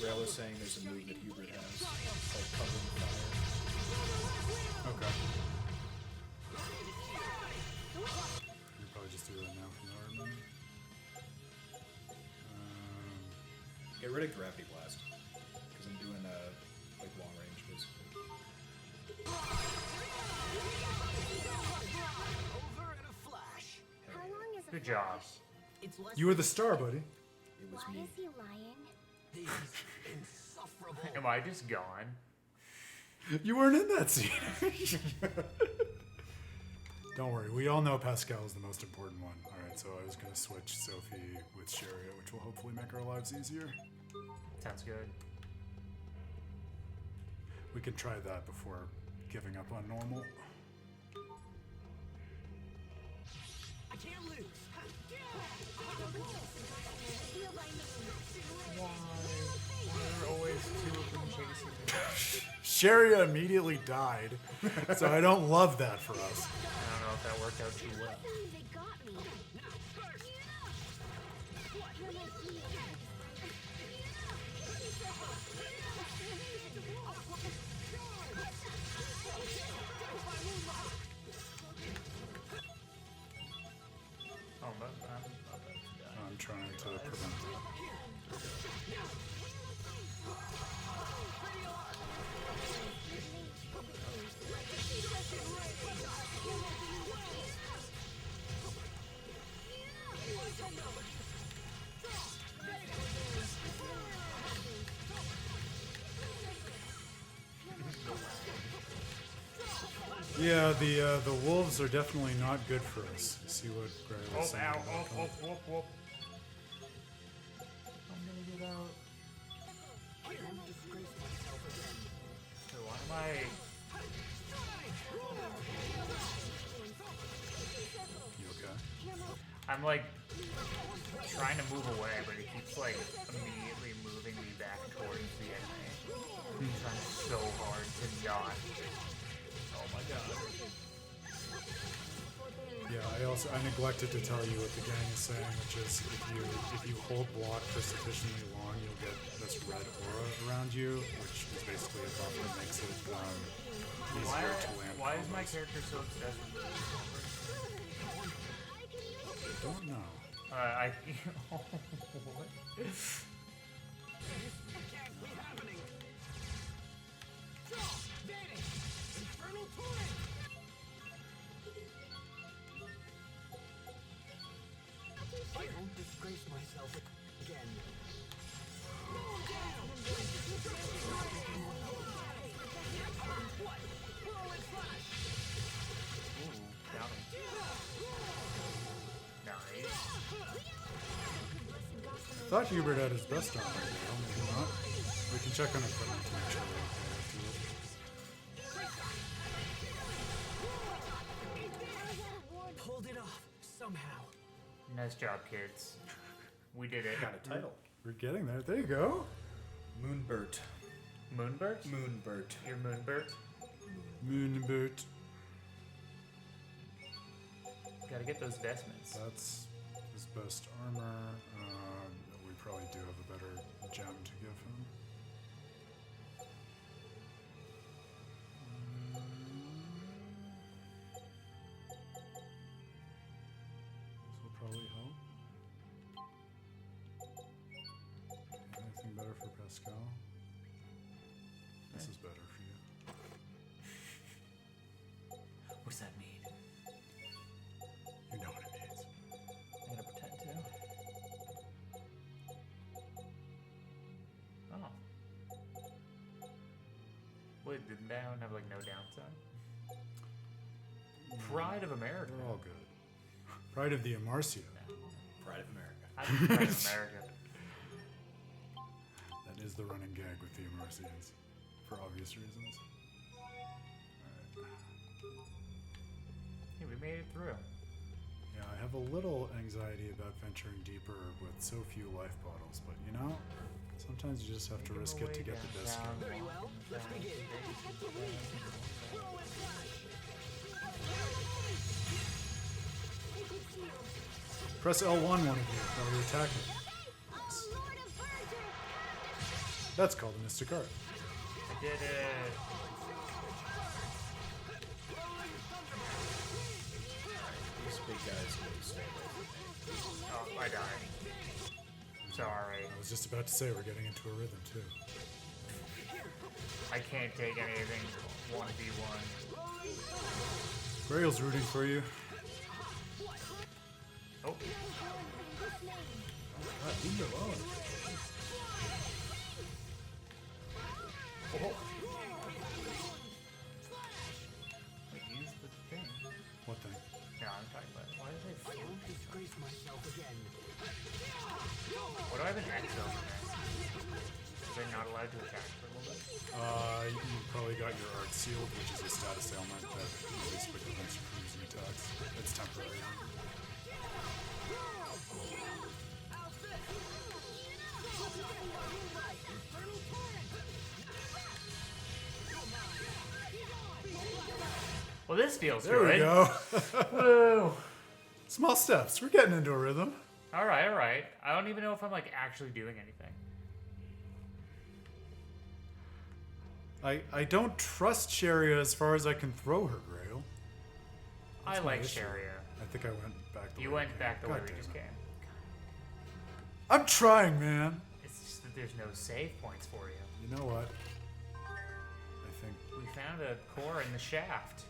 Rail is saying there's a move that Hubert has called covering fire. Okay. You probably just do that now from the art menu. Get rid of Gravity Blast. Because I'm doing like long range basically. Over in a flash. How long is a Good job. flash? It's less You were the star, buddy. It was Why me. is he lying? He's insufferable. Am I just gone? You weren't in that scene. Don't worry, we all know Pascal is the most important one. Alright, so I was going to switch Sophie with Sharia, which will hopefully make our lives easier. Sounds good. We can try that before giving up on normal. I can't lose. Why are there always two of them chasing me? Sharia immediately died, so I don't love that for us. I don't know if that worked out too well. They got me. Oh, I'm about to die. I'm trying to prevent that. Yeah, the wolves are definitely not good for us. See what Gray was Oh, saying ow, about oh, that. oh. I'm gonna get out. I won't disgrace myself again. So why am I... You okay? I'm like trying to move away, but it keeps like immediately moving me back towards the enemy. I'm trying so hard to not. Oh my god. Yeah, I neglected to tell you what the gang is saying, which is if you hold block for sufficiently long, you'll get this red aura around you, which is basically a buff that makes it easier to land. Why is my character so obsessed with this? I don't know. What? I won't disgrace myself again. Ooh, got him. Nice. I thought Hubert had his best on right now, maybe not. We can check on equipment to make sure we're okay afterwards. Pulled it off somehow. Nice job, kids. We did it. Got a title. We're getting there. There you go. Moonbert. Moonbert? Moonbert. You're Moonbert? Moonboot. Gotta get those vestments. That's his best armor. We probably do have a better gem to give him. This will probably help. Anything better for Pascal? This is better for you. What's that mean? You know what it means. I'm gonna pretend to. Oh. Wait, did Down have like no downside? Pride of America. They're all good. Pride of the Amarcia. Pride of America. I'm Pride of America. That is the running gag with the Amarcians, for obvious reasons. Alright. Hey, we made it through. Yeah, I have a little anxiety about venturing deeper with so few life bottles, but you know, sometimes you just have to risk it to get the biscuit. Very well, let's begin. Press L1, one of you, while you're attacking. Oh, Lord of Virgin! That's called a Mystic Art. I did it. These big guys will stay away from me. Oh, I died. Sorry. I was just about to say we're getting into a rhythm too. I can't take anything 1v1. Grail's rooting for you. Oh, Leave me alone. oh. Wait, use the thing. What thing? No, I'm talking about. Why did I won't disgrace myself again. What do I have an X over there? They're not allowed to attack for a little bit. You probably got your art sealed, which is a status ailment that basically prevents you from using attacks. It's temporary. Well, this feels There good. we go. Woo! Small steps. We're getting into a rhythm. All right, all right. I don't even know if I'm like actually doing anything. I don't trust Sharia as far as I can throw her, Grail. I That's my like issue. Sharia. I think I went back the You way went I came. back the way God we damn just it. came. I'm trying, man. It's just that there's no save points for you. You know what? I think We found a core in the shaft.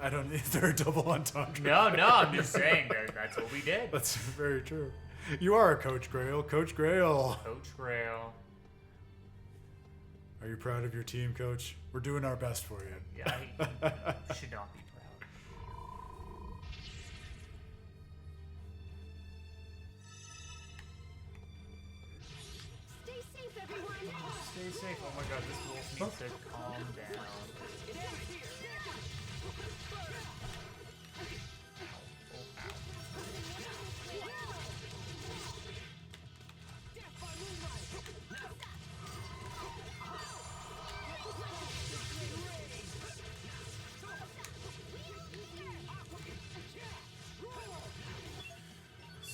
I don't. Is there a double entendre? No, I'm just saying that that's what we did. That's very true. You are a Coach Grail. Coach Grail. Coach Grail. Are you proud of your team, Coach? We're doing our best for you. Yeah, I should not be proud. Stay safe, everyone! Stay safe. Oh my god, this wolf needs to calm down.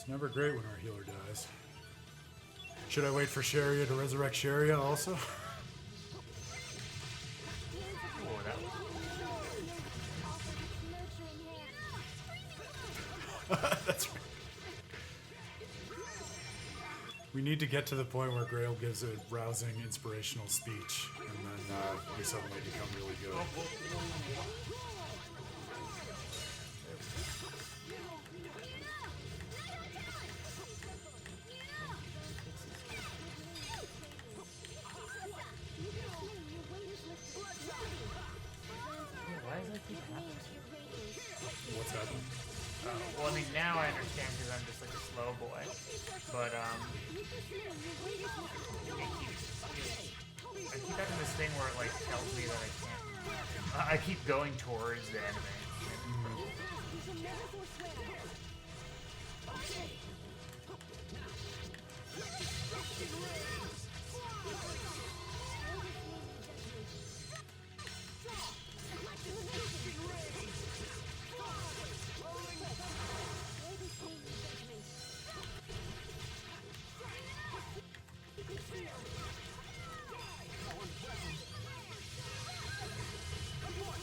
It's never great when our healer dies. Should I wait for Sharia to resurrect Sharia also? Oh, that That's right. We need to get to the point where Grail gives a rousing, inspirational speech, and then we suddenly become really good. why does that keep happening? What's happening? Well, I mean, now I understand because I'm just like a slow boy. But, I keep having this thing where it, like, tells me that I can't. I keep going towards the enemy.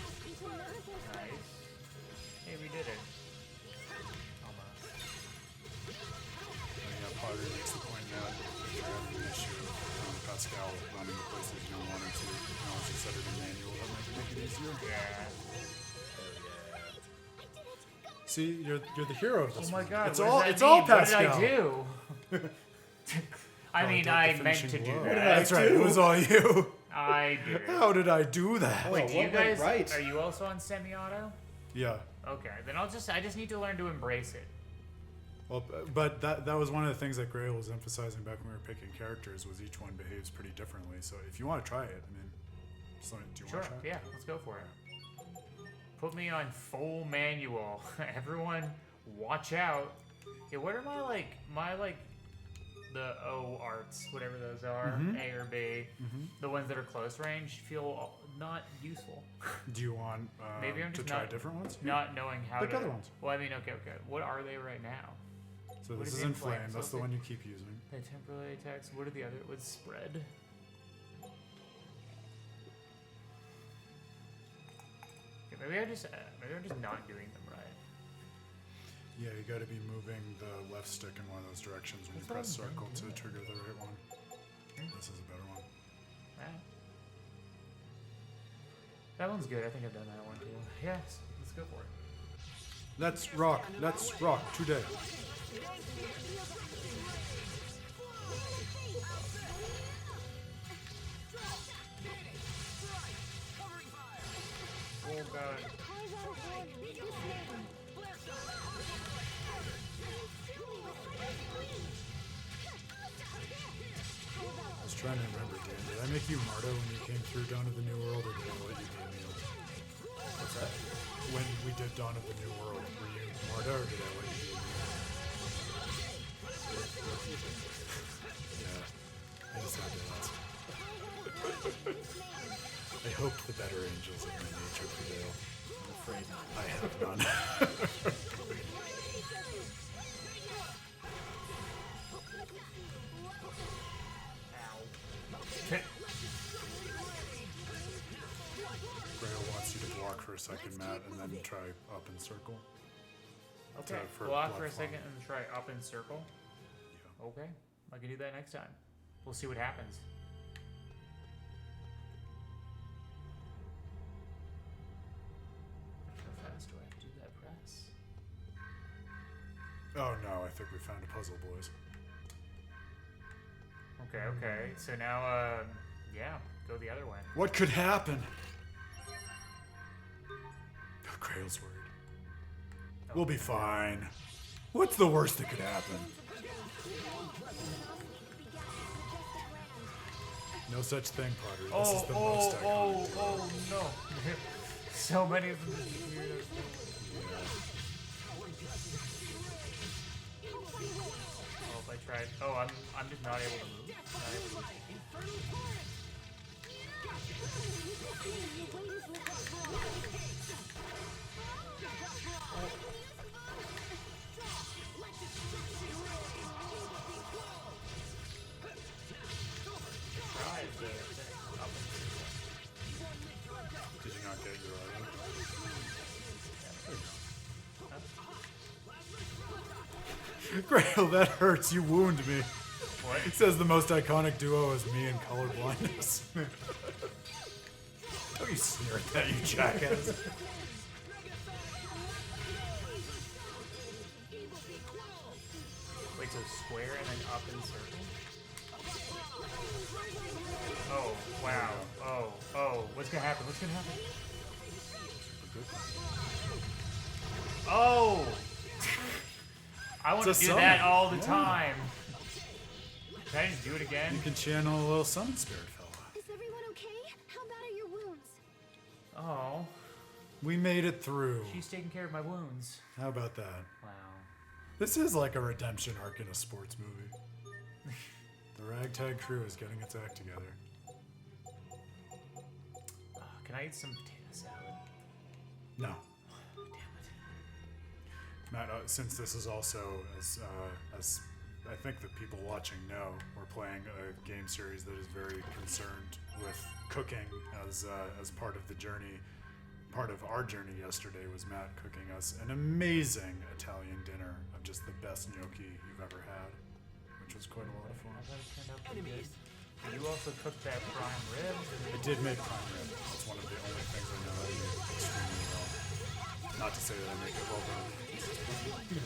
Nice. Hey, we did it. Almost. Yeah, Potter makes the point that if you're having an issue, Pascal running the places you don't want him to, you know, if you set it in manual, that might make it easier. Yeah. See, you're the hero of this. Oh my one. god, It's what all does that it's all mean? Pascal. What did I do? I mean, Got I the meant finishing to do blow. that. That's right. It was all you. I did it. How did I do that? Wait, do you what went guys? right? Are you also on semi-auto? Yeah. Okay, then I just need to learn to embrace it. Well, but that was one of the things that Grail was emphasizing back when we were picking characters was each one behaves pretty differently. So if you want to try it, I mean, just let me, do you Sure, want to try it? yeah, let's go for it. Put me on full manual. Everyone, watch out. Yeah, what are my the O arts, whatever those are, A or B, the ones that are close range, feel not useful. Do you want Maybe I'm to just try not different ones? Not knowing how Pick to. other ones. Well, I mean, okay. What are they right now? So What this is is Inflame. Inflame? That's So the one you keep using. They temporarily attacks. What are the other? What's spread? Okay, maybe I'm just not doing them right. Yeah, you got to be moving the left stick in one of those directions when you press circle to trigger the right one. This is a better one. That one's good. I think I've done that one too. Yes, let's go for it. Let's rock today. Oh god. I was trying to remember, Dan. Did I make you Marta when you came through Dawn of the New World, or did I let you be Emil? What's that? When we did Dawn of the New World, were you Marta, or did I let you be Emil? Yeah, I just had to ask. I hoped the better angels of my nature prevail. I'm afraid not. I have none. Grail wants you to block for a second, Matt, and then try up and circle. Okay, for block for a blood second and try up in circle. Yeah. Okay, I can do that next time. We'll see what happens. How fast do I have to do that press? Oh no, I think we found a puzzle, boys. Okay. So now, yeah, go the other way. What could happen? Grail's worried. We'll be fine. What's the worst that could happen? No such thing, Potter. This is the most iconic. Oh no! So many of them disappeared. Oh, if I tried. Oh, I'm just not able to move. Not able to. Grail, that hurts. You wound me. What? It says the most iconic duo is me and colorblindness. Don't you sneer at that, you jackass. Wait, so square and then up in circle? Oh, wow. Oh, what's gonna happen? What's gonna happen? Oh! I want to It's a do that summon. all the Yeah. time. Can I just do it again? You can channel a little summon spirit fella. Is everyone okay? How bad are your wounds? Oh, We made it through. she's taking care of my wounds. How about that? Wow. This is like a redemption arc in a sports movie. The ragtag crew is getting its act together. Can I eat some potato salad? No. Damn it. Matt, since this is also, as I think the people watching know, we're playing a game series that is very concerned with cooking as part of the journey. Part of our journey yesterday was Matt cooking us an amazing Italian dinner of just the best gnocchi you've ever had, which was quite a lot of I fun. thought it turned out pretty good. You also cooked that prime rib. I did make prime rib. It's one of the only things I know I make extremely well. Not to say that I make it well, but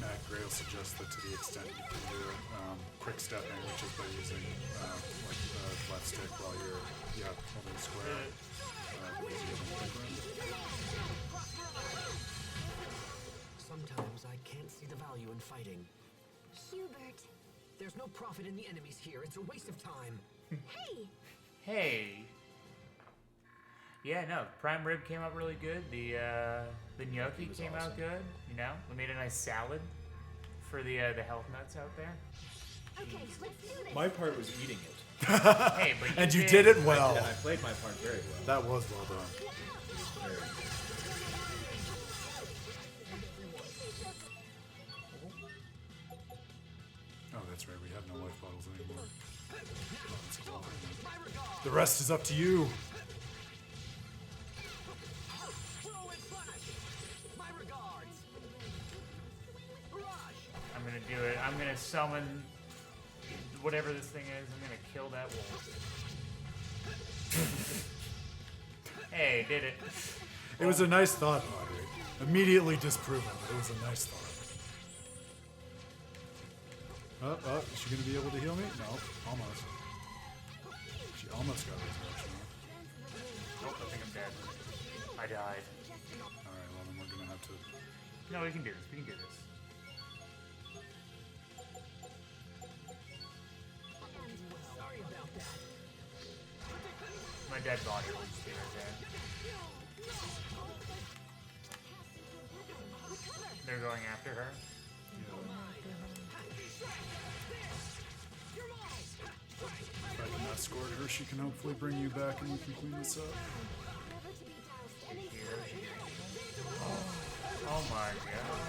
Matt Grail suggests that to the extent you can do it, quick stepping, which is by using like the left stick while you're holding square. Sometimes I can't see the value in fighting. Hubert. There's no profit in the enemies here. It's a waste of time. Hey! Hey. Yeah, no, prime rib came out really good. The gnocchi came out good. You know, we made a nice salad for the health nuts out there. Okay, let's do this. My part was eating it. Hey, but And you did it well. And I played my part very well. That was well done. Very. Oh, that's right. We have no life bottles anymore. Oh, that's cool. The rest is up to you. I'm gonna do it. I'm gonna summon whatever this thing is. I'm gonna kill that wolf. Hey, did it. It was a nice thought, Audrey. Immediately disproven, but it was a nice thought. Oh, is she gonna be able to heal me? No, almost. She almost got resurrection. Nope, I think I'm dead. I died. Alright, well then we're gonna have to... No, we can do this. We can do this. Sorry about that. My dead body will just be right there. They're going after her. If I can escort her, she can hopefully bring you back and we can clean this up. Never to be doused. And Oh my god.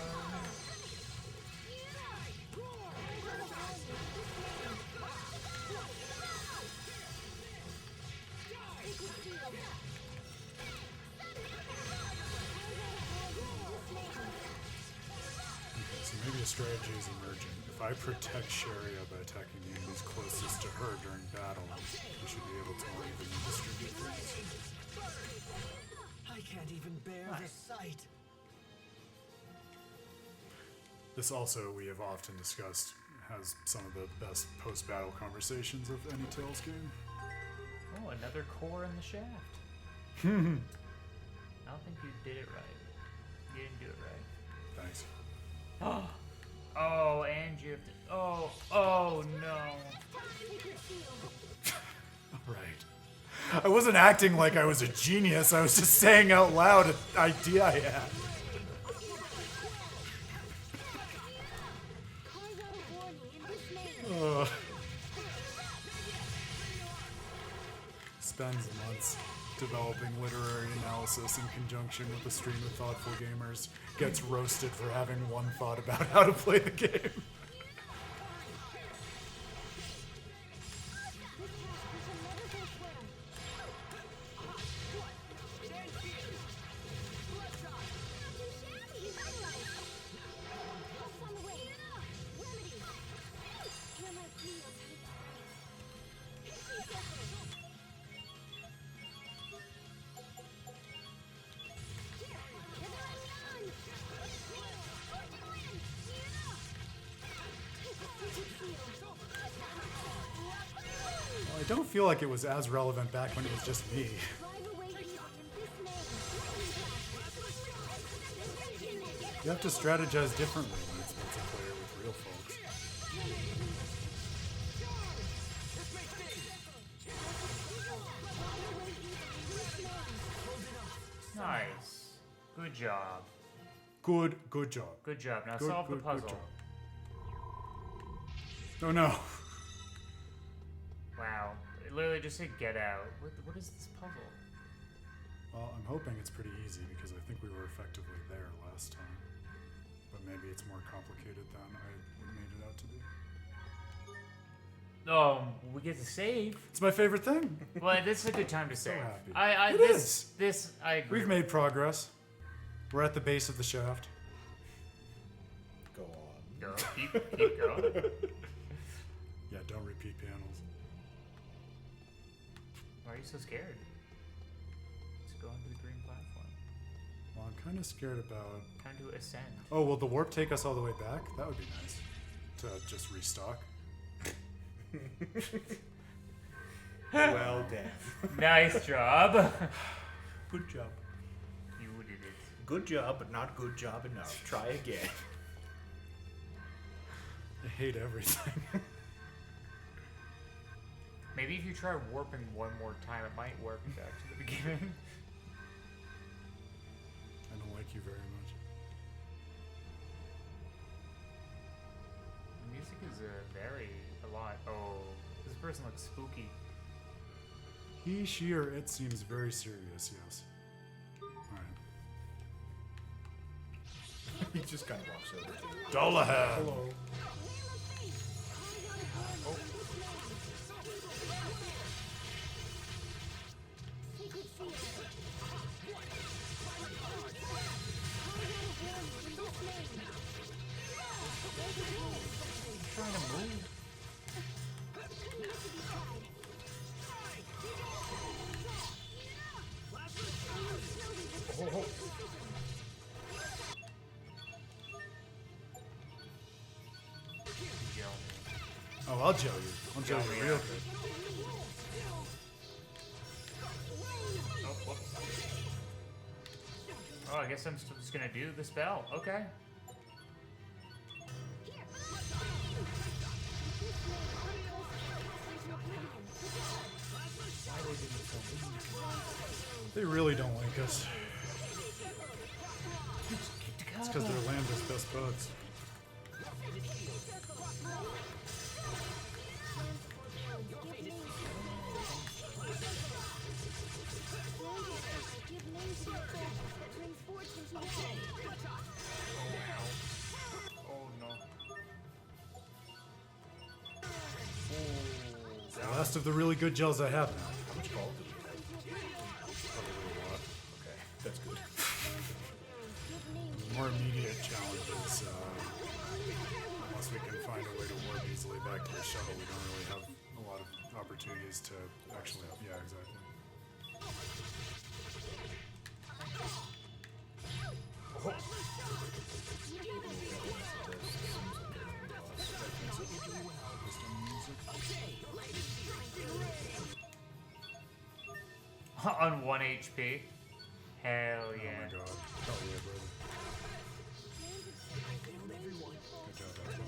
Okay, so maybe a strategy is emerging. If I protect Sharia by attacking the enemies closest to her during battle, we should be able to more evenly distribute things. I can't even bear the sight. This also, we have often discussed, has some of the best post-battle conversations of any Tales game. Oh, another core in the shaft. I don't think you did it right. You didn't do it right. Thanks. Oh, and you have to. Oh no. Right. I wasn't acting like I was a genius. I was just saying out loud an idea I had. Spends months developing literary analysis in conjunction with a stream of thoughtful gamers gets roasted for having one thought about how to play the game. I don't feel like it was as relevant back when it was just me. You have to strategize differently when it's multiplayer with real folks. Nice. Good job. Good job. Good job. Now Good, solve the good puzzle. job. Oh no. Wow. It literally just said get out. What is this puzzle? Well, I'm hoping it's pretty easy because I think we were effectively there last time. But maybe it's more complicated than I made it out to be. We get to save. It's my favorite thing. Well, this is a good time to So save. happy. This I agree. We've made progress. We're at the base of the shaft. Go on. Go. Keep going. Yeah, don't repeat panels. Why are you so scared? Let's go onto the green platform. Well, I'm kind of scared about... Time to ascend. Oh, will the warp take us all the way back? That would be nice. To just restock. Well done. Nice job. Good job. You did it. Good job, but not good job enough. Try again. I hate everything. Maybe if you try warping one more time, it might warp you back to the beginning. I don't like you very much. The music is a lot. Oh, this person looks spooky. He, she, or it seems very serious, yes. Alright. He just kind of walks over to you. Dullahan! Hello. Trying to move. Oh, I'll jail you. I'll jail you real good. Oh, whoops. Oh, I guess I'm still just gonna do the spell. Okay. They really don't like us. It's because they're Lambda's best buds. Oh no. The last of the really good gels I have now. How much gold do we have? Okay, that's good. More immediate challenges. Unless we can find a way to warp easily back to the shuttle, we don't really have a lot of opportunities to actually help. Yeah, exactly. On 1 HP. Hell Oh yeah. my god. Hell yeah, brother. Good job, Asbel.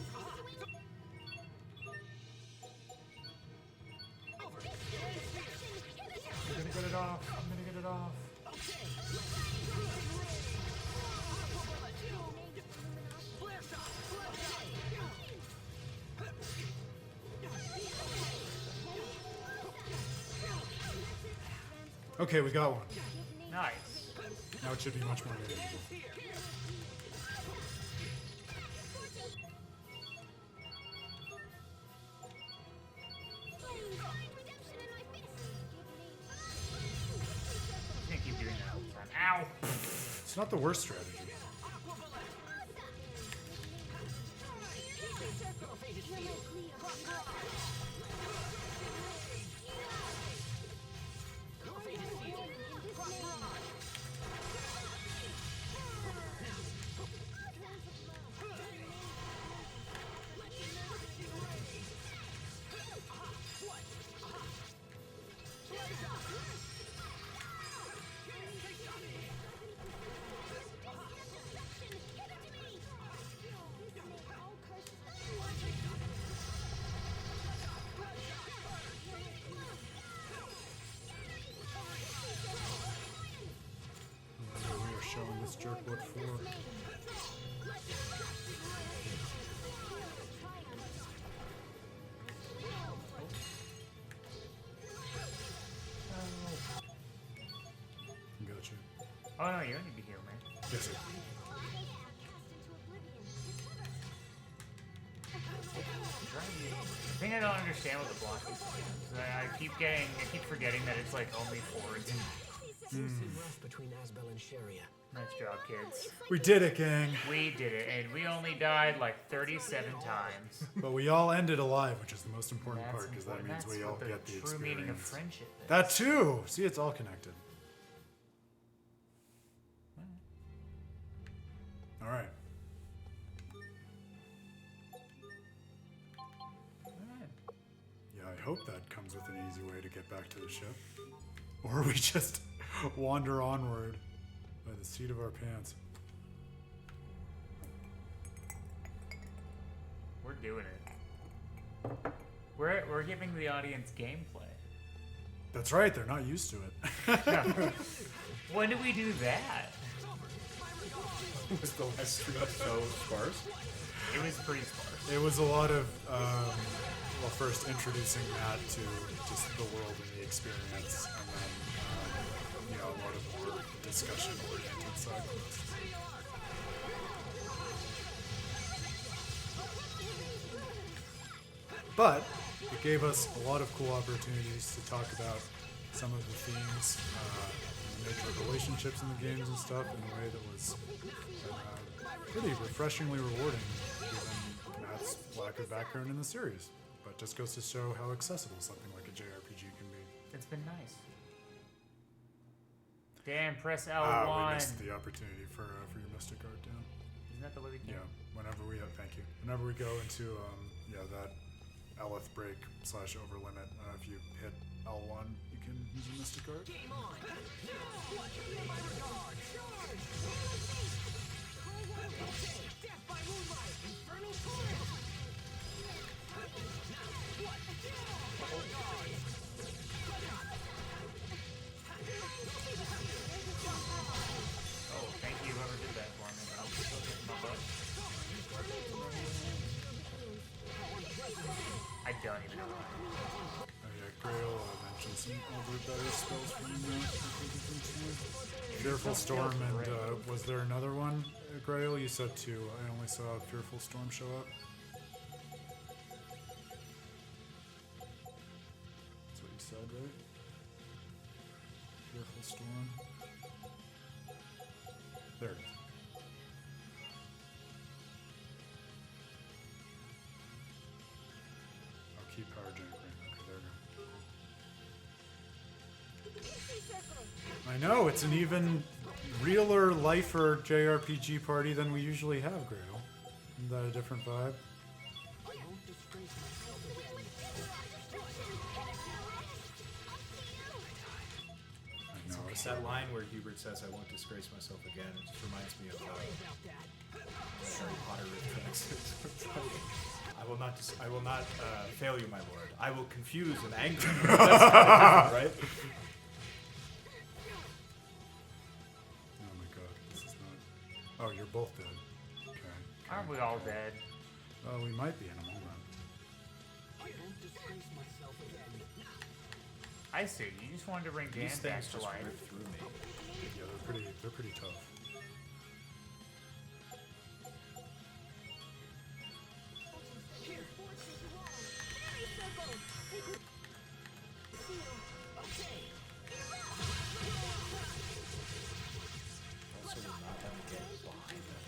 I'm gonna get it off. I'm gonna get it off. Okay, we got one. Nice. Now it should be much more manageable. I'm gonna keep doing that all the time. Ow! It's not the worst strategy. We are showing this jerk what for. Gotcha. Oh no, you don't need to heal me. Yes, sir. The thing I don't understand with the blocking is that I keep forgetting that it's like only forwards. Rough between Asbel and Sharia. Nice job, kids. We did it, gang. We did it, and we only died like 37 times. But we all ended alive, which is the most important That's part, because that important. means That's we all what get the true meaning of experience. friendship is. That too! See, it's all connected. Alright. Alright. Yeah, I hope that comes with an easy way to get back to the ship. Or we just wander onward by the seat of our pants. We're doing it. We're giving the audience gameplay. That's right, they're not used to it. When did we do that? Was the last stream so sparse? It was pretty sparse. It was a lot of, well, first introducing Matt to just the world and the experience, and then, you know, a lot of more discussion-oriented side quests. But it gave us a lot of cool opportunities to talk about some of the themes, the nature of relationships in the games and stuff in a way that was pretty refreshingly rewarding given Matt's lack of background in the series. But just goes to show how accessible something like a JRPG can be. It's been nice. Dan, press L1. We missed the opportunity for your Mystic Art, Dan. Isn't that the way we do Yeah, it? whenever we thank you. Whenever we go into that Eleth break / over limit, if you hit L1, you can use a Mystic Art. Oh, thank you whoever did that for me. I'm still kicking my butt. I don't even know why. Oh yeah, Grail mentioned some other better spells for you. Fearful Storm, and was there another one, Grail? You said two. I only saw Fearful Storm show up. That's what you said, right? Fearful Storm. There it is. Oh, keep power generating. Okay, there we go. I know, it's an even realer, lifer JRPG party than we usually have, Grail. Isn't that a different vibe? I know, It's that line where Hubert says, "I won't disgrace myself again." It just reminds me of Harry Potter reflex. I will not fail you, my lord. I will confuse and anger you. That's right? Oh my god, this is not... Oh, you're both dead. Okay. Aren't we all dead? We might be in a moment. I see. You just wanted to bring Dan These back things to just life. rip through me. Yeah, they're pretty tough. Also, will not have to get behind them.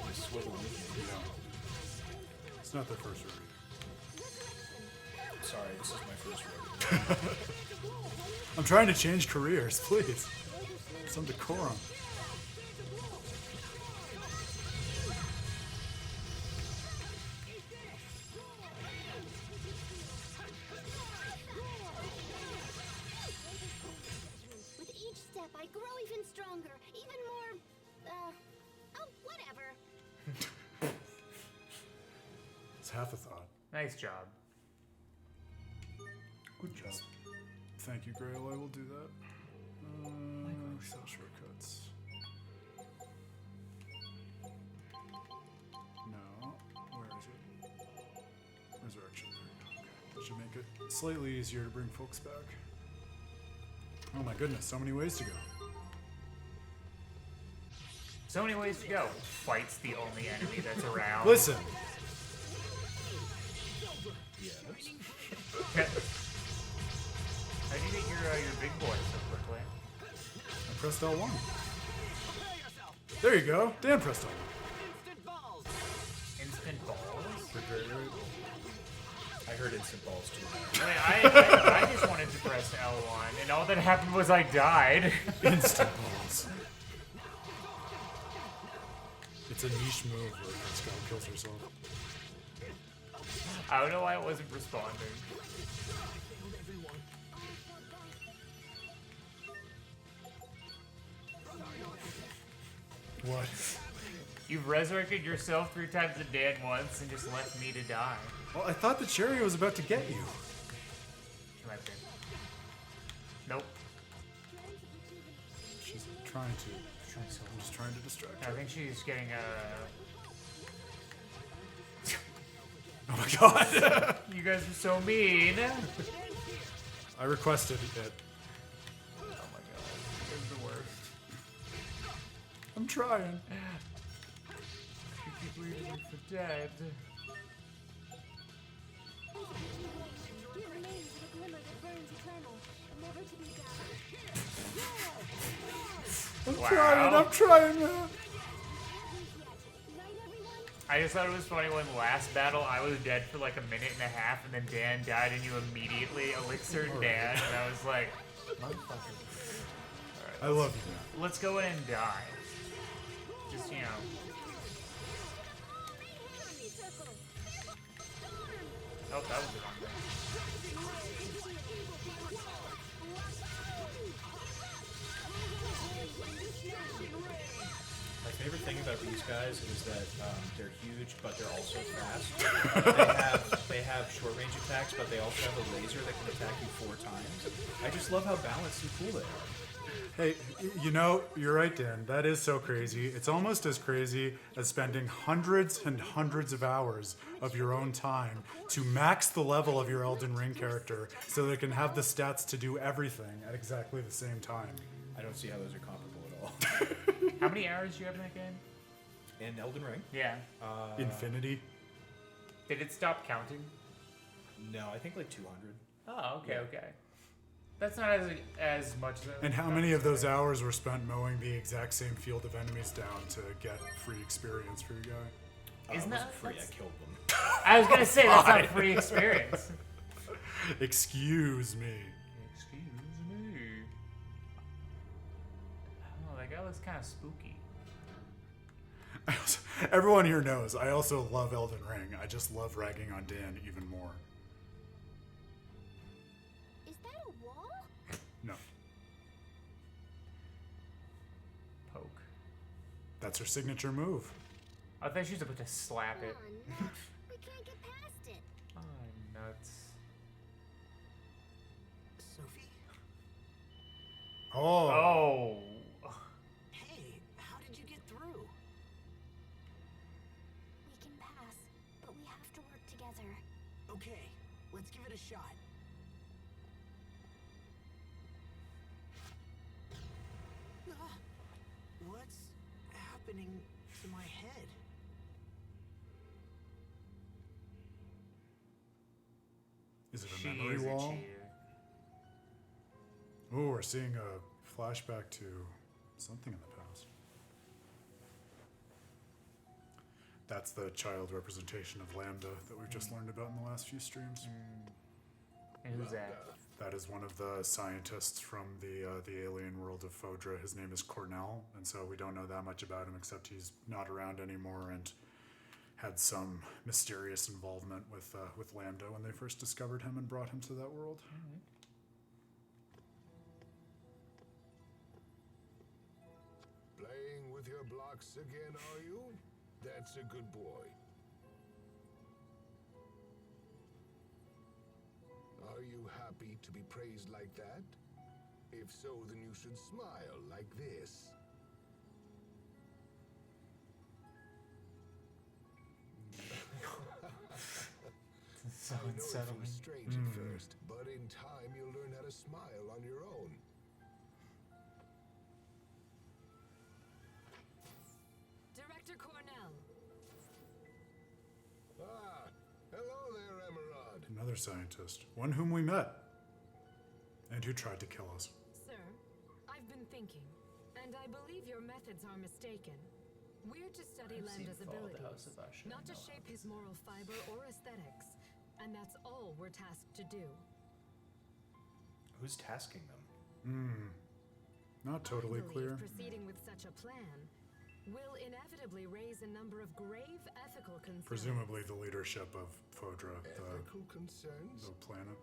This swivel with me. It's not their first rodeo. Sorry, this is my first rodeo. I'm trying to change careers, please. Some decorum. With each step, I grow even stronger, even more, oh, whatever. It's half a thought. Nice job. Good job. Thank you, Grail. I will do that. Excel shortcuts. No. Where is it? Resurrection. Okay. That should make it slightly easier to bring folks back. Oh my goodness, so many ways to go. So many ways to go. Fight's the only enemy that's around. Listen. Yes. How'd you get your big boy so quickly? I pressed L1. There you go. Dan pressed L1. Instant balls? I heard instant balls too. I just wanted to press L1, and all that happened was I died. Instant balls. It's a niche move where Asbel kills herself. I don't know why it wasn't responding. What? You've resurrected yourself 3 times a day at once and just left me to die. Well, I thought the chariot was about to get you. She might be. Nope. She's trying to. I'm just trying to distract I her. think she's getting Oh my god! You guys are so mean. I requested it. Oh my god. You guys are the worst. I'm trying. You keep leaving me for dead. It remains a glimmer that burns eternal, never to be gathered. I'm trying, man. Right, everyone? I just thought it was funny when last battle I was dead for like a minute and a half and then Dan died and you immediately elixired Dan and I was like, motherfucker. I love you, man. Let's go in and die. Just, you know. Oh, that was the wrong thing. My favorite thing about these guys is that they're huge, but they're also fast. They have short range attacks, but they also have a laser that can attack you 4 times. I just love how balanced and cool they are. Hey, you know, you're right, Dan. That is so crazy. It's almost as crazy as spending hundreds and hundreds of hours of your own time to max the level of your Elden Ring character so they can have the stats to do everything at exactly the same time. I don't see how those are comparable at all. How many hours do you have in that game? In Elden Ring? Yeah. Infinity. Did it stop counting? No, I think like 200. Oh, okay, Yeah. okay. That's not as much as... And how many of those hours were spent mowing the exact same field of enemies down to get free experience for your guy? Isn't it that... wasn't free, I that's- killed them. I was gonna say, that's not a free experience. Excuse me. Excuse me. Oh, that guy looks kind of spooky. Everyone here knows I also love Elden Ring. I just love ragging on Dan even more. Is that a wall? No, Poke. that's her signature move. I thought she was about to slap it. Oh, no. We can't get past it. Oh, nuts. Sophie? Oh. Oh. Hey, how did you get through? We can pass, but we have to work together. Okay, let's give it a shot. happening to my head? Is it a She memory is a wall? cheater. Oh, we're seeing a flashback to something in the past. That's the child representation of Lambda that we've just learned about in the last few streams. And who's that? That is one of the scientists from the alien world of Fodra. His name is Cornell, and so we don't know that much about him except he's not around anymore and had some mysterious involvement with Lambda when they first discovered him and brought him to that world. Playing with your blocks again, are you? That's a good boy. Are you happy to be praised like that? If so, then you should smile like this. So I know it unsettling. feels strange at first, but in time you'll learn how to smile on your own. Director Cornell. Ah, hello there, Emeraude. Another scientist, one whom we met, and who tried to kill us. Sir, I've been thinking, and I believe your methods are mistaken. We're to study I've seen Lambda's Fall of the House abilities, of Usher, not to no shape others. his moral fiber or aesthetics, and that's all we're tasked to do. Who's tasking them? Not totally I believe clear. proceeding with such a plan will inevitably raise a number of grave ethical concerns. Presumably the leadership of Fodra, Ethical concerns? the planet.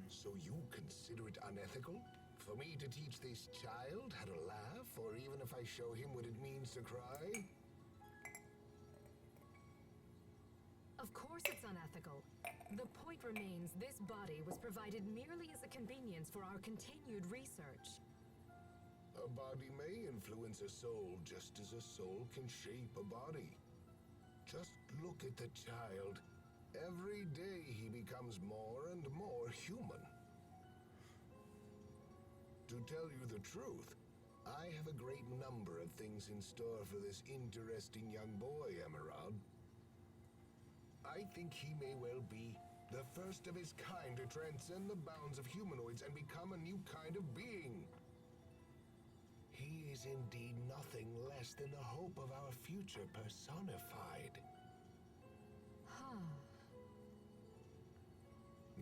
So you consider it unethical? For me to teach this child how to laugh, or even if I show him what it means to cry? Of course it's unethical. The point remains this body was provided merely as a convenience for our continued research. A body may influence a soul just as a soul can shape a body. Just look at the child. Every day he becomes more and more human. To tell you the truth, I have a great number of things in store for this interesting young boy, Emeraude. I think he may well be the first of his kind to transcend the bounds of humanoids and become a new kind of being. He is indeed nothing less than the hope of our future personified.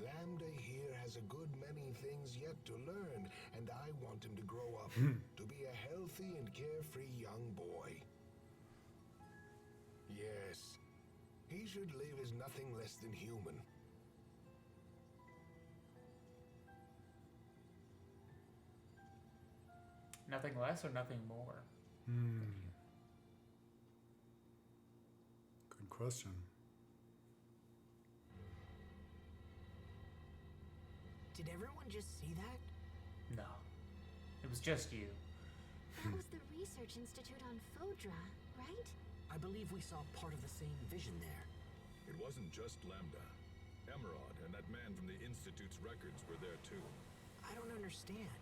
Lambda here has a good many things yet to learn, and I want him to grow up to be a healthy and carefree young boy. Yes, he should live as nothing less than human. Nothing less or nothing more? Good question. Did everyone just see that? No. It was just you. That was the Research Institute on Fodra, right? I believe we saw part of the same vision there. It wasn't just Lambda. Emeraude and that man from the Institute's records were there too. I don't understand.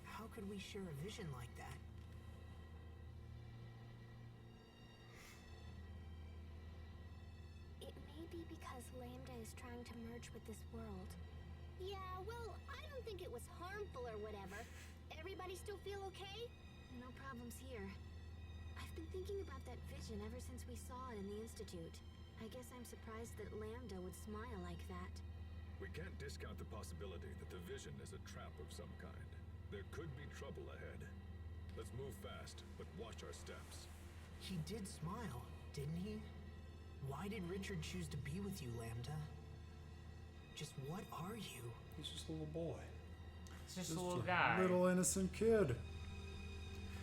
How could we share a vision like that? It may be because Lambda is trying to merge with this world. Yeah, well, I don't think it was harmful or whatever. Everybody still feel okay? No problems here. I've been thinking about that vision ever since we saw it in the Institute. I guess I'm surprised that Lambda would smile like that. We can't discount the possibility that the vision is a trap of some kind. There could be trouble ahead. Let's move fast, but watch our steps. He did smile, didn't he? Why did Richard choose to be with you, Lambda? Just what are you? He's just a little boy. It's just a little guy. Little innocent kid.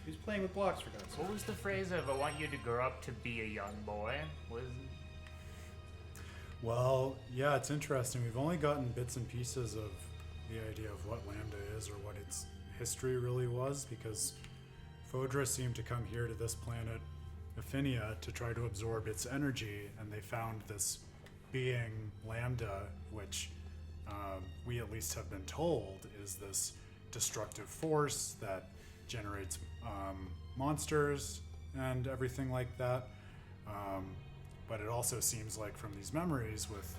He's playing with blocks for God's sake. What was the phrase of "I want you to grow up to be a young boy"? Well, yeah, it's interesting. We've only gotten bits and pieces of the idea of what Lambda is or what its history really was, because Fodra seemed to come here to this planet, Ephinea, to try to absorb its energy, and they found this being, Lambda, which we at least have been told is this destructive force that generates monsters and everything like that. But it also seems like from these memories with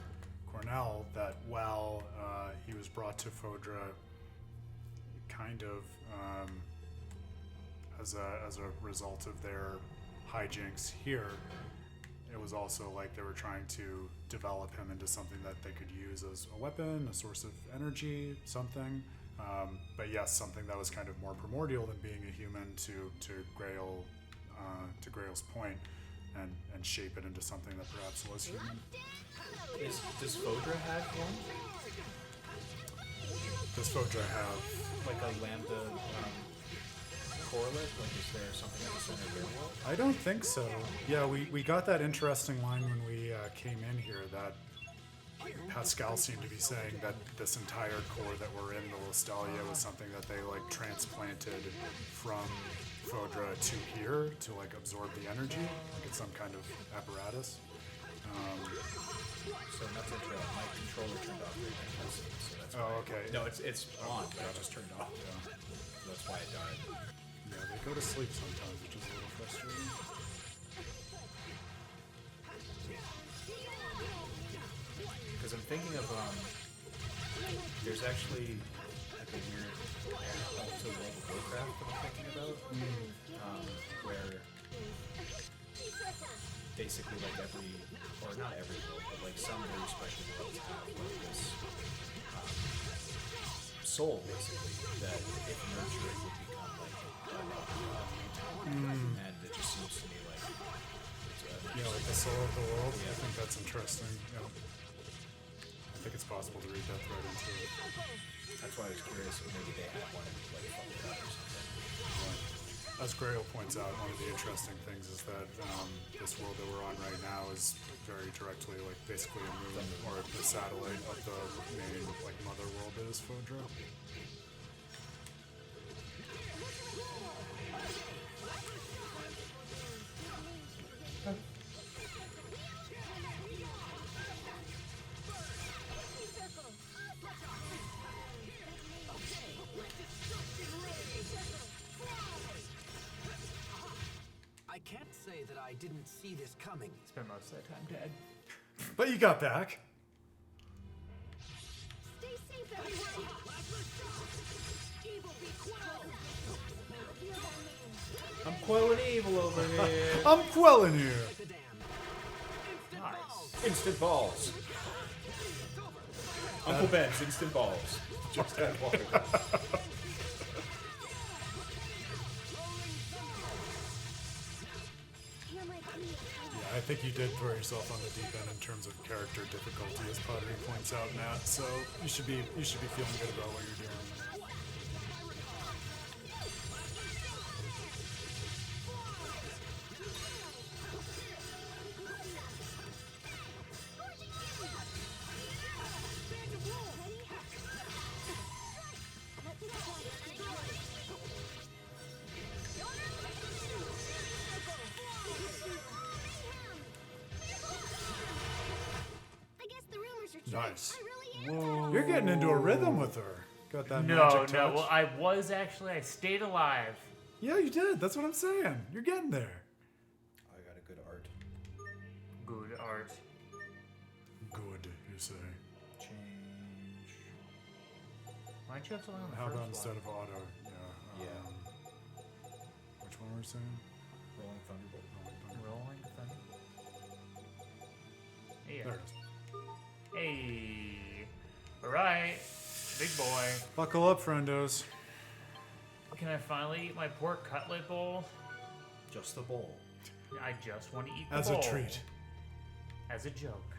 Cornell that while he was brought to Fodra kind of as a result of their hijinks here, it was also like they were trying to develop him into something that they could use as a weapon, a source of energy, something. But yes, something that was kind of more primordial than being a human to Grail's point, and shape it into something that perhaps was human. Does Fodra have one? Does Fodra have Like a Lambda correlate? Like, is there something at the center of their world? I don't think so. Yeah, we got that interesting line when we came in here that Pascal seemed to be saying that this entire core that we're in, the Lastalia, was something that they like transplanted from Fodra to here to like absorb the energy. Like it's some kind of apparatus. So not to interrupt, my controller turned off right now. So that's Oh, why. okay. No, it's on, but it just turned off. Yeah. So that's why it died. Yeah, they go to sleep sometimes, which is a little frustrating. Because I'm thinking of there's actually like a weird also World of Warcraft that I'm thinking about, where basically like every, or not every world, but like some very special worlds have like this soul basically that if nurtured would become like a mutant, and it just seems to me like it's Yeah, like the soul of the world. Yeah. I think that's interesting. Yeah. I think it's possible to read that thread into it. that's why I was curious if maybe they had one like fucked up or something. As Grail points out, one of the interesting things is that this world that we're on right now is very directly, like, basically a moon or the satellite of the main, like, mother world that is Fodra. I can't say that I didn't see this coming. Spent most of that time dead. But you got back. Stay safe, everyone. Evil be quelled. I'm quelling evil over here. I'm quelling here. The dam. Nice. Instant balls. Uncle Ben's instant balls. Just had water. I think you did throw yourself on the deep end in terms of character difficulty, as Pottery points out, Matt. So you should be feeling good about what you're doing. I guess the rumors are true. Nice. I really am. You're getting into a rhythm with her. Got that No, magic touch. no. Well, I stayed alive. Yeah, you did. That's what I'm saying. You're getting there. I got a good art. Good art. Good, you say. Change. Why don't you have something on the How first about one? instead of auto? Yeah. Yeah. Which one were we saying? Rolling Thunderbolt. Rolling thunder. Hey, There it is. hey. All right, big boy. Buckle up, friendos. Can I finally eat my pork cutlet bowl? Just the bowl. I just want to eat the As bowl. a treat. As a joke.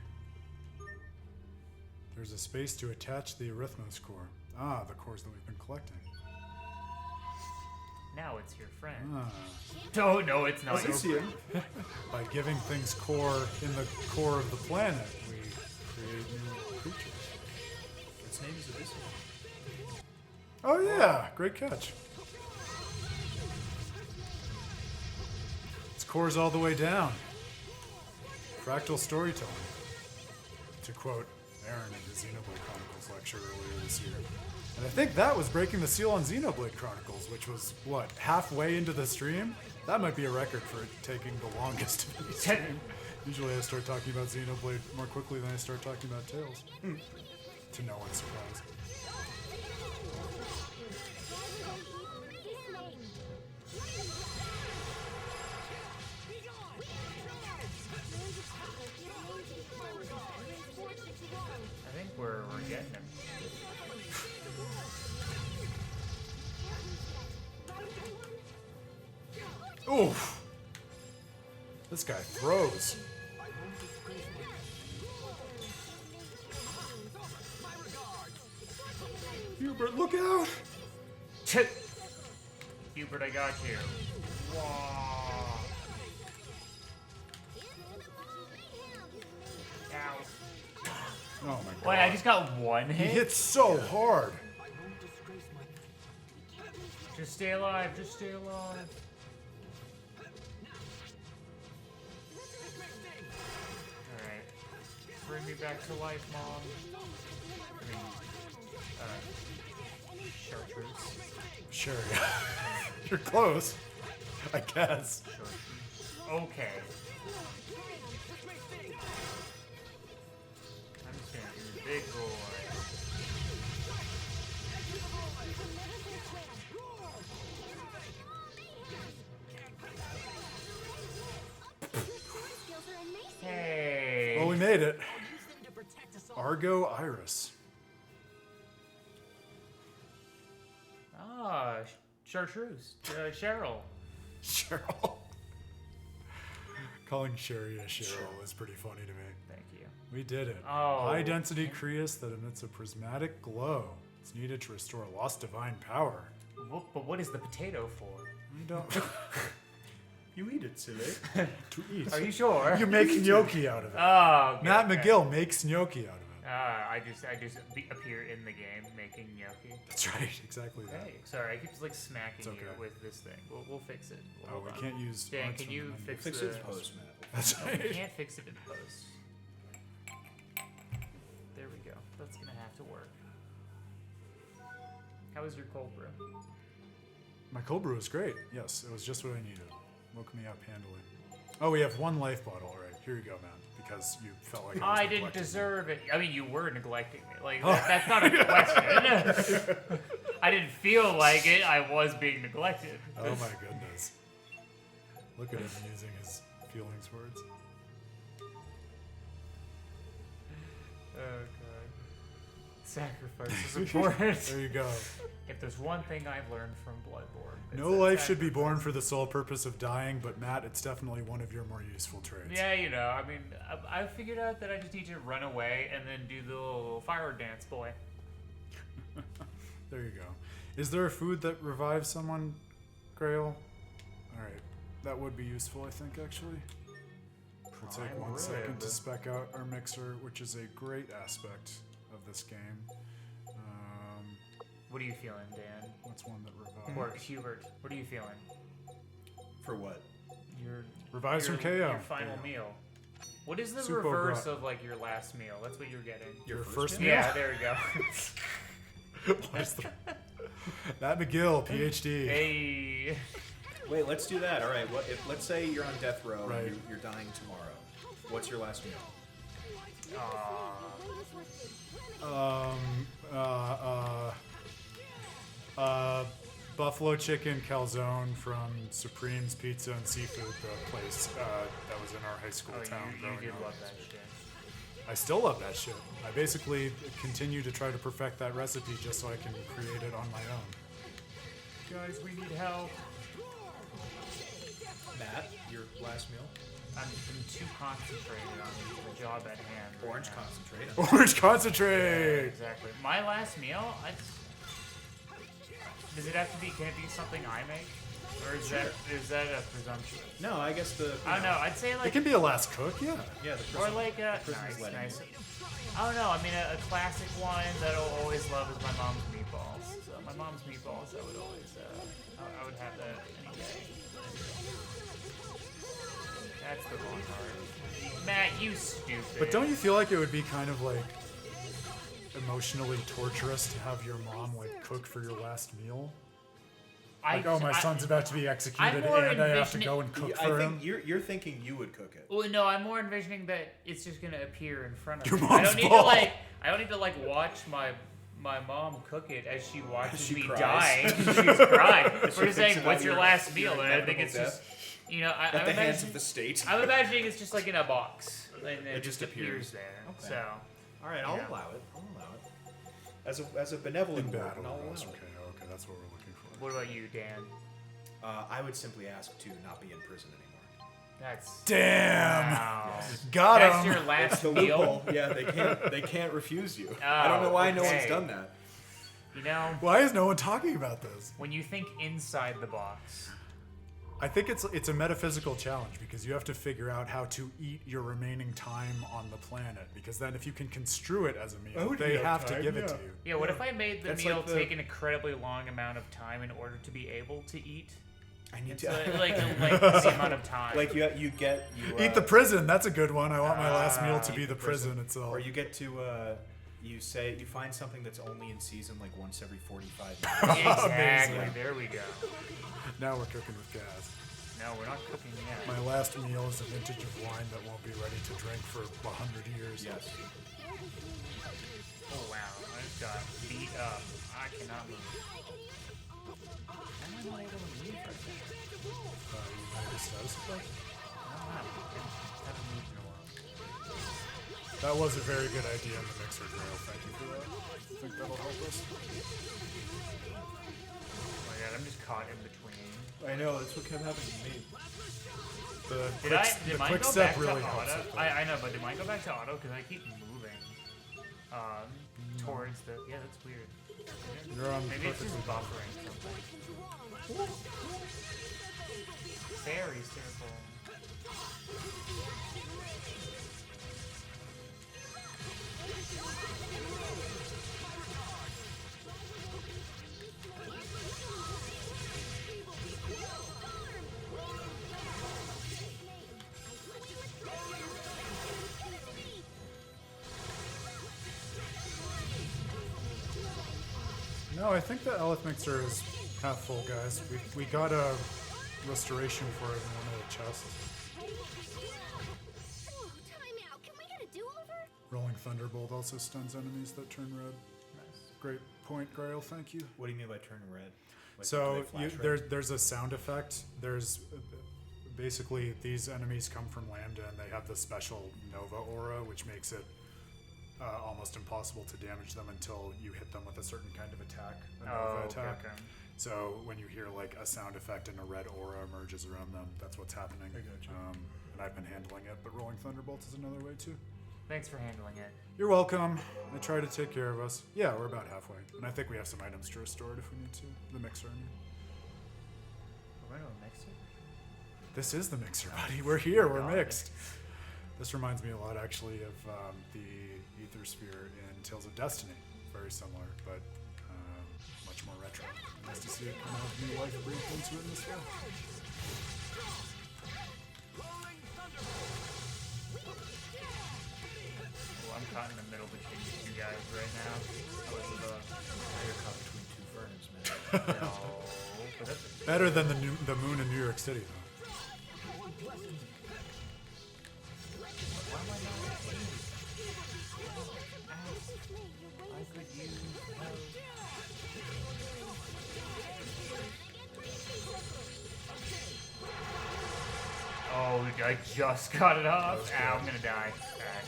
There's a space to attach the Arithmos core. Ah, the cores that we've been collecting. Now it's your friend. Ah. Oh, no, it's not your see friend. him. By giving things core in the core of the planet, we create new creatures. Its name is Abyssal. Oh yeah, great catch. Its core's all the way down. Fractal storytelling. To quote Aaron in his Xenoblade Chronicles lecture earlier this year. And I think that was breaking the seal on Xenoblade Chronicles, which was, what, halfway into the stream? That might be a record for it taking the longest of any stream. Usually I start talking about Xenoblade more quickly than I start talking about Tales. To no one's surprise. I think we're getting him. Oof! This guy throws. Hubert, look out! Hubert, I got you. Whoa. Ow. Oh my god. Wait, I just got one He hit? hits so hard. Just stay alive, just stay alive. Alright. Bring me back to life, Mom. I mean, chartreuse. Sure. You're close. I guess. Okay. I'm just gonna do the big boy. Hey. Well, we made it. Argo Iris. Ah, chartreuse. Cheryl. Cheryl. Calling Sherry a Cheryl was pretty funny to me. Thank you. We did it. Oh. High density Creus that emits a prismatic glow. It's needed to restore lost divine power. But what is the potato for? We don't. You eat it, silly. To eat. Are you sure? You make gnocchi out of it. Oh, okay, Matt okay. McGill makes gnocchi out of it. I just appear in the game making gnocchi. That's right, exactly that. Hey, sorry, I keep like smacking It's okay. you with this thing. We'll fix it. Oh, Hold we on. can't use. Dan, arts can from you the menu. fix Fix the it post, Matt. That's No, we right. can't fix it in post. There we go. That's gonna have to work. How was your cold brew? My cold brew was great. Yes, it was just what I needed. Woke me up handily. Oh, we have one life bottle. All right, here you go, man. Because you felt like I was didn't neglecting deserve it. I mean, you were neglecting me. Like Oh. that's not a question. I didn't feel like it. I was being neglected. me. Oh my goodness! Look at him using his feelings words. Oh god. Sacrifice is important. There you go. If there's one thing I've learned from Bloodborne, it's No that life should be sacrifice- born for the sole purpose of dying, but Matt, it's definitely one of your more useful traits. Yeah, you know, I mean, I figured out that I just need to run away and then do the little fire dance, boy. There you go. Is there a food that revives someone, Grail? Alright. That would be useful, I think, actually. We'll take Prime 1 second rib. to spec out our mixer, which is a great aspect of this game. What are you feeling, Dan? What's one that revives? Or Hubert, what are you feeling? For what? Your Revives your, from KO. Your final There you meal. What is the Super reverse bra- of like your last meal? That's what you're getting. Your first meal? Yeah, there we go. What's the... Matt McGill, PhD. Hey. Wait, let's do that. All right. What if? Let's say you're on death row Right. and you're dying tomorrow. What's your last meal? Buffalo chicken calzone from Supreme's Pizza and Seafood, the place that was in our high school Oh, town. you growing did up. love that shit. I still love that shit. I basically continue to try to perfect that recipe just so I can create it on my own. Guys, we need help. Matt, your last meal? I'm too concentrated on the job at hand. right Orange now. concentrate. Orange concentrate! Exactly. My last meal, does it have to be, can it be something I make? Or is that a presumption? No, I guess the. I don't know, I'd say It like, can be a last cook, yeah. Yeah, the or person. like a, person's letting nice. you. I don't know, I mean a classic one that I'll always love is my mom's meatballs. So my mom's meatballs, I would always, I would have that any day. That's the wrong part. Matt, you stupid. But don't you feel like it would be kind of like emotionally torturous to have your mom like cook for your last meal? I, Like, oh, my son's about to be executed, more and I have to envisioning- go and cook I for think him. you're thinking you would cook it. Well, no, I'm more envisioning that it's just gonna appear in front of Your me. mom's ball. I don't need to like watch my mom cook it as she watches she me cries. die. She's crying. We're just thinks saying, about what's your your- last meal? your And I think inevitable it's just, I'm At the hands imagining, of the state. I'm imagining it's just like in a box, and it just just appears appears. there. Okay. So, All right, I'll Yeah. allow it. As a benevolent In warden, battle, I'll allow Ross. it. Okay, that's what we're looking for. what about you, Dan? I would simply ask to not be in prison anymore. That's Damn! wow. Got That's him! your last The meal. loophole. Yeah, they can't refuse you. I don't know why no one's okay. done that. You know, Why is no one talking about this? when you think inside the box, I think it's a metaphysical challenge because you have to figure out how to eat your remaining time on the planet. Because then, if you can construe it as a meal, they have to give it to you. yeah. What if I made the That's meal like the- take an incredibly long amount of time in order to be able to eat? I need It's to like the amount of time. like you Eat the prison. That's a good one. I want my last meal to eat be the the prison itself. or you get to you find something that's only in season like once every 45 minutes. Exactly. Amazing. There we go. Now we're cooking with gas. No, we're not cooking yet. My last meal is a vintage of wine that won't be ready to drink for 100 years. Yes. Oh wow, I just got beat up. I cannot move. I'm not able to move right now. You made a status effect? I don't know. I haven't moved in a while. That was a very good idea in the mixer, Grail. Thank you for that. I think that'll help us. Oh my god, I'm just caught in between. I know, that's what kept happening to me. Did mine quick go step back really to helps auto? with that. I know, but did mine go back to auto? Because I keep moving towards the. Yeah, that's weird. You're on Maybe it's just perfectly buffering something. Fairy circle. No, I think the Elith mixer is half full, guys. We got a restoration for it in one of the chests. Whoa, time out. Can we get a do-over? Rolling Thunderbolt also stuns enemies that turn red. Nice. Great point, Grail. Thank you. What do you mean by turning red? Like, So do they flash red? there's a sound effect. There's basically these enemies come from Lambda and they have the special Nova aura, which makes it almost impossible to damage them until you hit them with a certain kind of attack, a Nova attack. Okay. So when you hear like a sound effect and a red aura emerges around them, that's what's happening. I gotcha. And I've been handling it, but Rolling Thunderbolt is another way too. Thanks for handling it. You're welcome. I try to take care of us. Yeah, we're about halfway. And I think we have some items to restore it if we need to. The mixer, I mean. We're going to a mixer? This is the mixer, buddy. We're here. We're God. mixed. This reminds me a lot, actually, of the Ether Sphere in Tales of Destiny. Very similar, but much more retro. Nice to see it come out with new life breathed into it in this way. Well, I'm caught in the middle between you two guys right now. You're caught between two ferns, man. No, but that's Better than the moon in New York City, though. why am I not seeing? I could use help. Oh, I just got it off. Ow, I'm gonna die. Alright.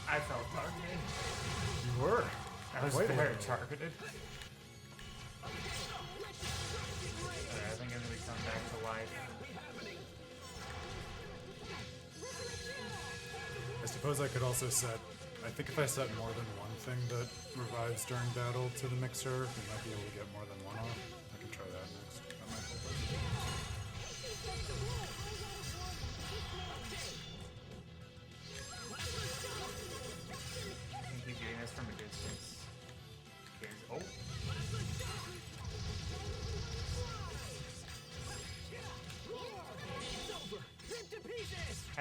I felt targeted. You were. I was Wait a very minute. targeted. Alright, I think I'm gonna come back to life. I suppose I could also set. I think if I set more than one thing that revives during battle to the mixer, we might be able to get more than one off. I can try that next. That might help us. I can keep doing this from a distance. Oh.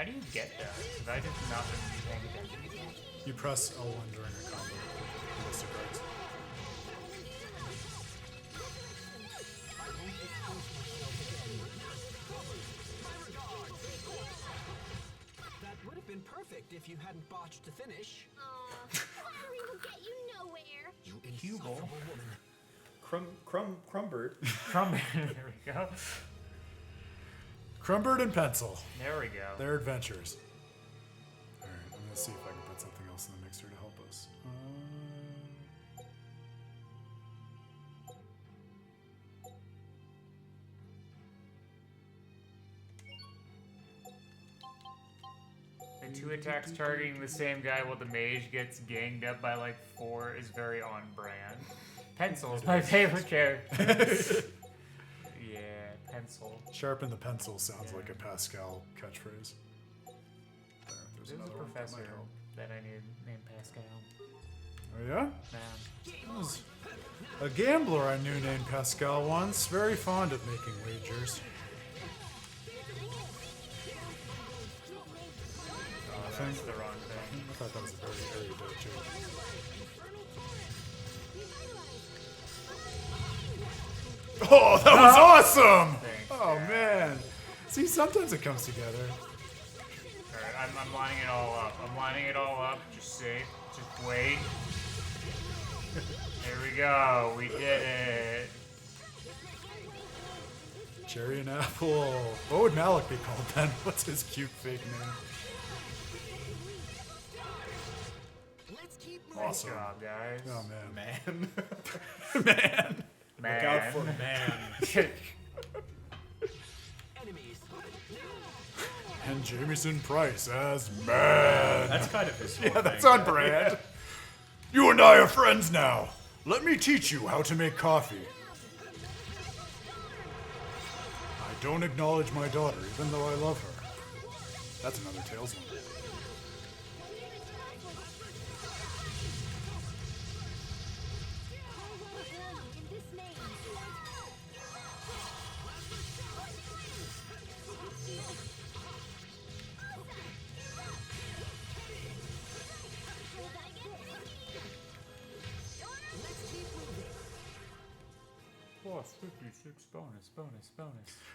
How do you get those? Have I just not been paying attention? You press L1 during a combo with ballistic arts. That would have been perfect if you hadn't botched the finish. Aw, flattery will get you nowhere. You Hubel. insufferable woman. Crumbert. There we go. Crumbird and Pencil. There we go. Their adventures. Alright, I'm gonna see if I can put something else in the mixer to help us. The 2 attacks targeting the same guy while the mage gets ganged up by like 4 is very on brand. Pencil is my favorite character. Yeah, Pencil. Sharpen the pencil sounds like a Pascal catchphrase. There's There's a another one that professor might help. that I knew named Pascal. Oh yeah? Man. A gambler I knew named Pascal once, very fond of making wagers. Oh, that's the wrong thing. I thought that was a very erudite joke. Oh, that was awesome! Thanks, Oh Dad. man. See, sometimes it comes together. Alright, I'm lining it all up. I'm lining it all up. Just safe. Just wait. There we go. We did it. Cherry and apple. What would Malik be called then? What's his cute fake name? Let's keep moving. Awesome. Good job, guys. Oh man. Man. Man. Man. Look out for man. Enemies. And Jamieson Price as man. That's kind of his whole Yeah, that's thing. on brand. You and I are friends now. Let me teach you how to make coffee. I don't acknowledge my daughter, even though I love her. That's another Tales one. Plus 56 bonus.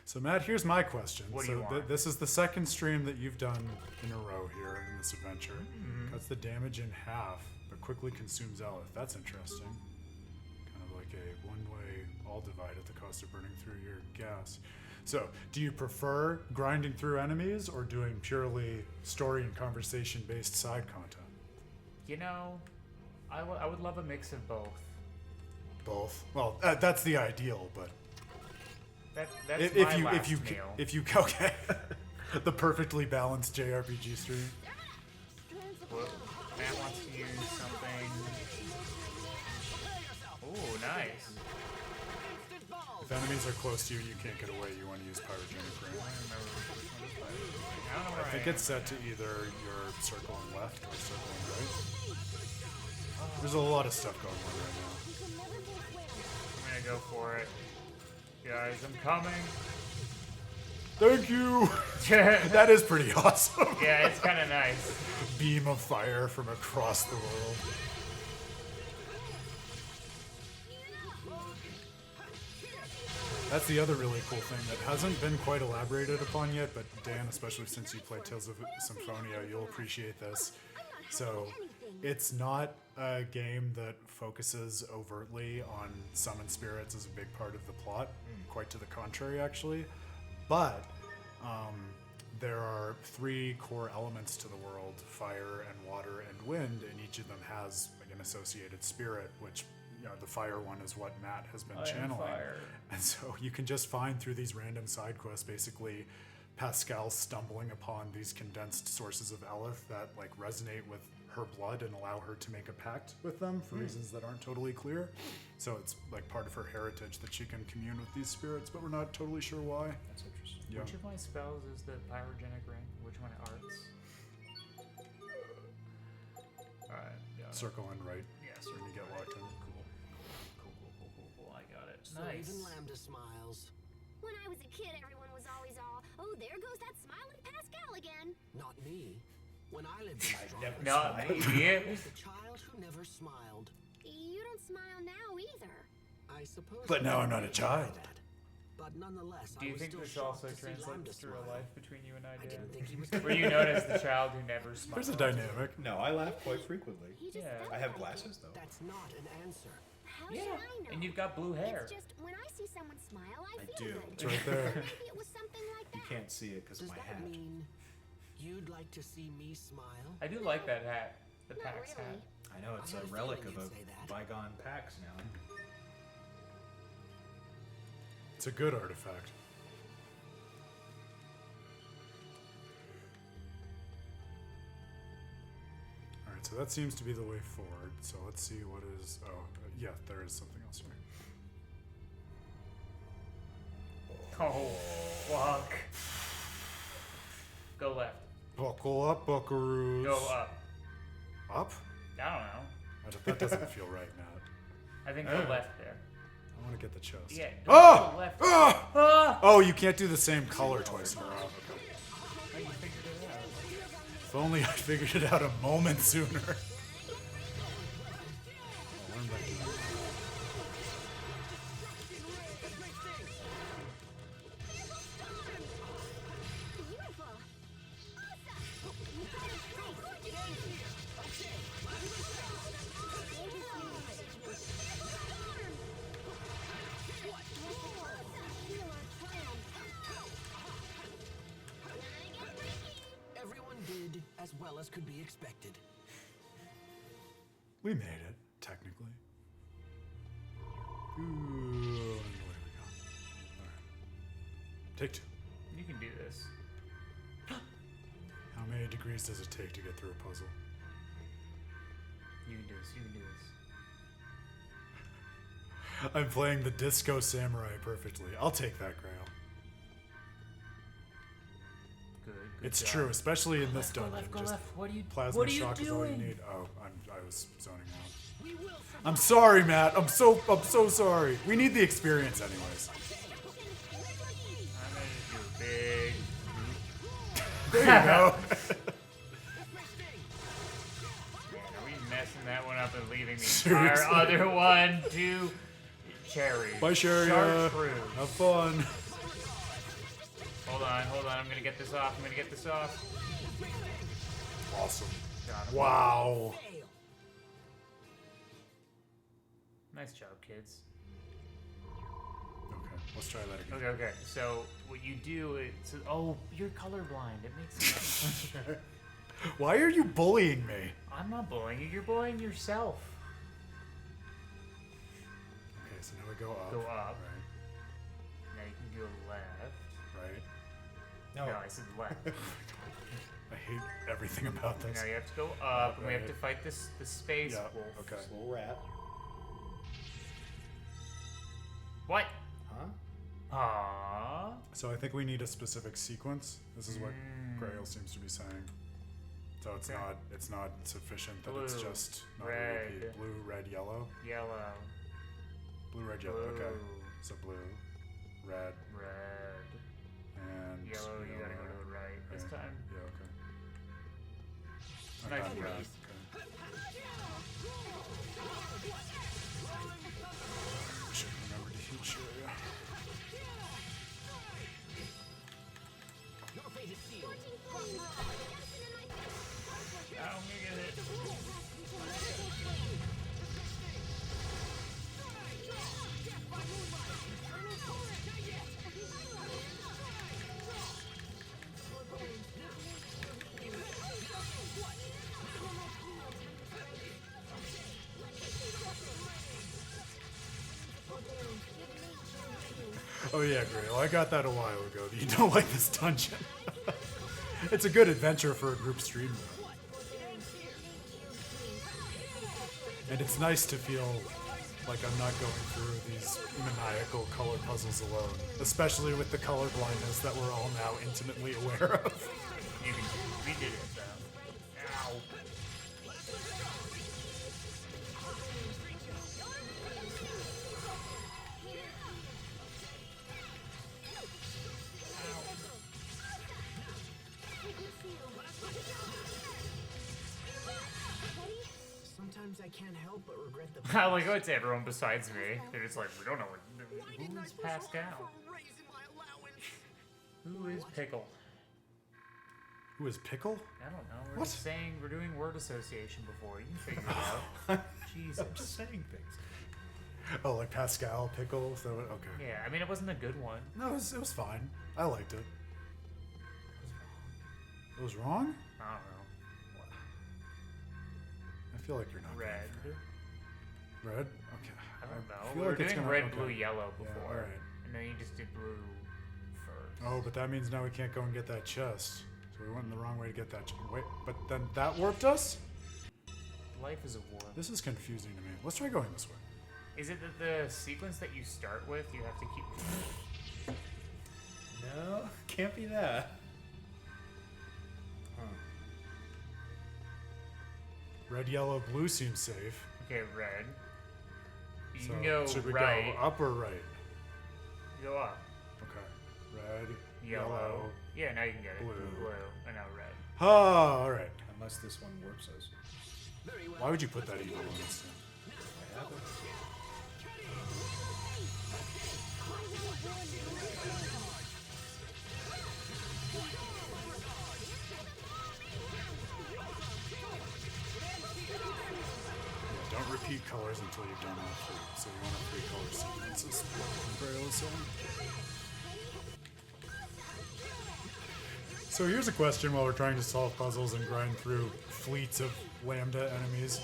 So Matt, here's my question. What do you want? This is the second stream that you've done in a row here in this adventure. Mm-hmm. Cuts the damage in half, but quickly consumes Elith. That's interesting. Kind of like a one-way all divide at the cost of burning through your gas. So, do you prefer grinding through enemies or doing purely story and conversation-based side content? You know, I would love a mix of both. Both. Well, that's the ideal, but That's if my you last if you meal. if you okay, the perfectly balanced JRPG stream. Well, Matt wants to use something. Ooh, nice. If enemies are close to you, you can't get away. You want to use pyrogenic I ring. don't remember which one this was. I don't know where I think am. it's set to either your circling left or circling right. There's a lot of stuff going on right now. I'm gonna go for it. Guys, I'm coming. Thank you. Yeah, That is pretty awesome. it's kind of nice. Beam of fire from across the world. That's the other really cool thing that hasn't been quite elaborated upon yet, but Dan, especially since you played Tales of Symphonia, you'll appreciate this. So, it's not a game that focuses overtly on summon spirits as a big part of the plot, quite to the contrary, actually. But there are 3 core elements to the world: fire and water and wind, and each of them has like an associated spirit, which, you know, the fire one is what Matt has been channeling. And so you can just find through these random side quests basically Pascal stumbling upon these condensed sources of Elith that like resonate with her blood and allow her to make a pact with them for reasons that aren't totally clear. So it's like part of her heritage that she can commune with these spirits, but we're not totally sure why. That's interesting. Yeah. Which of my spells is the pyrogenic ring? Which one arts? Alright, got it. Circle and right. Yes, When you get locked in. Cool. I got it. So Nice. even Lambda smiles. When I was a kid, everyone was always all, oh, there goes that smiling Pascal again. Not me. When I lived in Strahd, Not me, dear. I was the child who never smiled. You don't smile now either. I suppose. But now I'm not a child. But nonetheless, Do I you was think still this shocked also to see Lambda translates to real smile. life between you and I, I Dan? didn't think he was. Were you known as the child who never smiled? There's a dynamic. No, I laugh quite frequently. He just Yeah. felt I have like glasses though. That's not an answer. How Yeah, should I know? and you've got blue hair. It's just when I see someone smile, I I feel do. good. It's right there. Maybe it was something like You that. can't see it because of Does my that hat. mean you'd like to see me smile? I do like that hat. The Not PAX really. hat. I know it's I a had a relic feeling of you'd a say that. bygone PAX now. It's a good artifact. Alright, so that seems to be the way forward. So let's see what is... Oh, yeah, there is something else here. Oh, fuck. Go left. Buckle up, buckaroos. Go up. Up? I don't know. That doesn't feel right, Matt. I think go left there. I want to get the chest. Yeah. Oh! Go left. Ah! Ah! Oh, you can't do the same color twice in a row. Okay. How you figured it out? If only I figured it out a moment sooner. Oh, what am I doing? Beautiful. Everyone did as well as could be expected. We made it, technically. Ooh, and away we go. Alright. Take two. You can do this. How many degrees does it take to get through a puzzle? You can do this. You can do this. I'm playing the Disco Samurai perfectly. I'll take that, Grail. Good. It's job. true, especially in this Go dungeon. left. Go Just left. What are you? plasma what are you shock is all you doing? need. Oh, I was zoning out. I'm sorry, Matt. I'm so sorry. We need the experience anyways. I'm gonna just do a big. There you go. Man, are we messing that one up and leaving the Seriously. entire other one to cherry? Bye, Sherry. Chartreuse. Have fun. Hold on. I'm gonna get this off. Awesome. Got him. Wow. Nice job, kids. Okay, let's try that again. Okay. So what you do is, oh, you're colorblind. It makes sense. Why are you bullying me? I'm not bullying you. You're bullying yourself. Okay, so now we go up. Go up. Right. Now you can go left. Right. No, I said left. I hate everything about this. Now you have to go up, and we have Right. to fight the space Yeah, wolf. okay. Little rat. What? Huh? Aww. So I think we need a specific sequence. This is what Grail seems to be saying. So it's Okay. not sufficient that it's Blue, just not a red. repeat. Blue, red, yellow. Yellow. Blue, red, yellow. Okay. Blue. So blue, red, Red. and Yellow, you gotta go to the right this Right. time. Yeah. Okay. Nice got try. red. Okay. Should remember to heal Sharia. Your fate is sealed. I'm gonna get it. Oh yeah, Grail. I got that a while ago. You don't like this dungeon. It's a good adventure for a group stream, though. And it's nice to feel like I'm not going through these maniacal color puzzles alone, especially with the color blindness that we're all now intimately aware of. You can do it. We did it, though. Ow. can't help but regret the I like how it's everyone besides me. They're just like, we don't know who is Pascal. Who is Pickle? Who is Pickle? I don't know. We're What? just saying we're doing word association before. You can figure it out. Jesus. I'm just saying things. Oh, like Pascal Pickle. So okay. Yeah, I mean it wasn't a good one. No, it was fine. I liked it. It was wrong? I don't know. I feel like you're not being Red. fair. Red? Okay. I don't know. feel We were like it's doing gonna- red, okay. blue, yellow Yeah, before. alright. And then you just did blue first. Oh, but that means now we can't go and get that chest. So we went in the wrong way to get that. Wait, but then that warped us? Life is a war. This is confusing to me. Let's try going this way. Is it that the sequence that you start with, you have to keep... No, can't be that. Huh. Red, yellow, blue seems safe. Okay, red. You So can go should we right. go up or right? Go up. Okay. Red, Yellow. Yeah, now you can get it. Blue. And now red. Oh, all right. Unless this one warps us. Why would you put that evil on this thing? I have it. Yeah, don't repeat colors until you've done all three. So you want a 3-color sequences. Braille is saying. So here's a question while we're trying to solve puzzles and grind through fleets of Lambda enemies.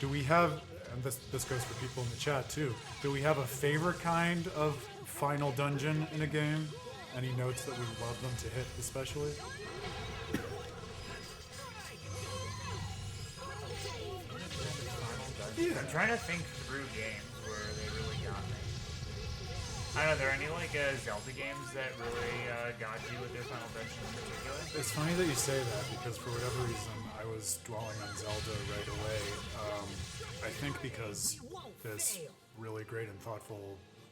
Do we have, and this goes for people in the chat too, do we have a favorite kind of final dungeon in a game? Any notes that we would love them to hit especially? I'm trying to think through games where they really got me. I don't know, are there any like Zelda games that really got you with their final dungeon in particular? It's funny that you say that because for whatever reason I was dwelling on Zelda right away. I think because this really great and thoughtful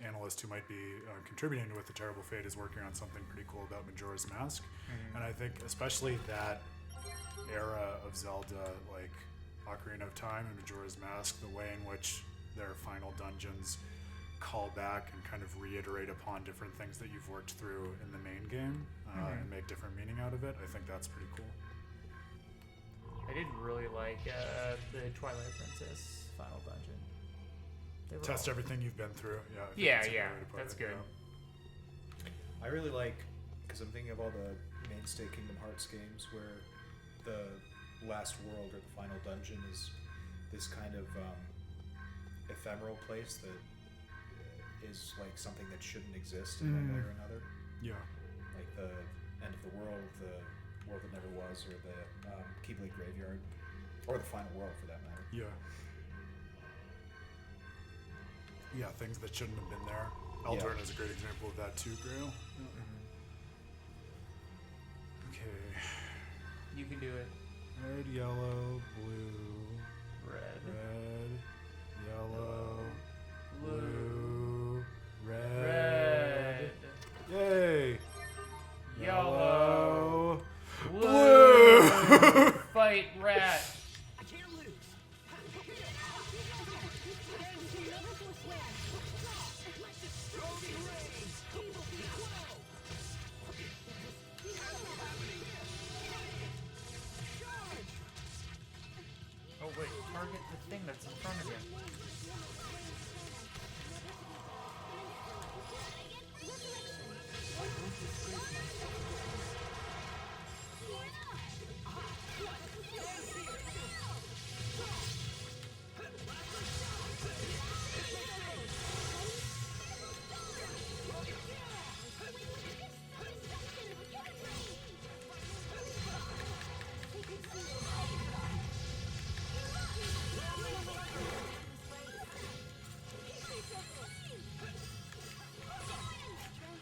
analyst who might be contributing to With the Terrible Fate is working on something pretty cool about Majora's Mask. And I think especially that era of Zelda, like Ocarina of Time and Majora's Mask, the way in which their final dungeons call back and kind of reiterate upon different things that you've worked through in the main game and make different meaning out of it. I think that's pretty cool. I did really like the Twilight Princess final dungeon. They were Test all- everything you've been through. Yeah. I think Yeah, that's a good yeah, way to put that's it, good. yeah. I really like, because I'm thinking of all the mainstay Kingdom Hearts games where the last world or the final dungeon is this kind of ephemeral place that is like something that shouldn't exist in one way or another. Yeah. Like the end of the world that never was, or the Keyblade Graveyard, or the final world for that matter. Yeah. Yeah, things that shouldn't have been there. Eldrin is a great example of that too, Grail. Yeah. Okay. You can do it. Red, yellow, blue, Red. yellow, Blue. red. Red. Yay! Yellow. Blue. Fight rat. I can't lose. Oh wait, target the thing that's in front of him.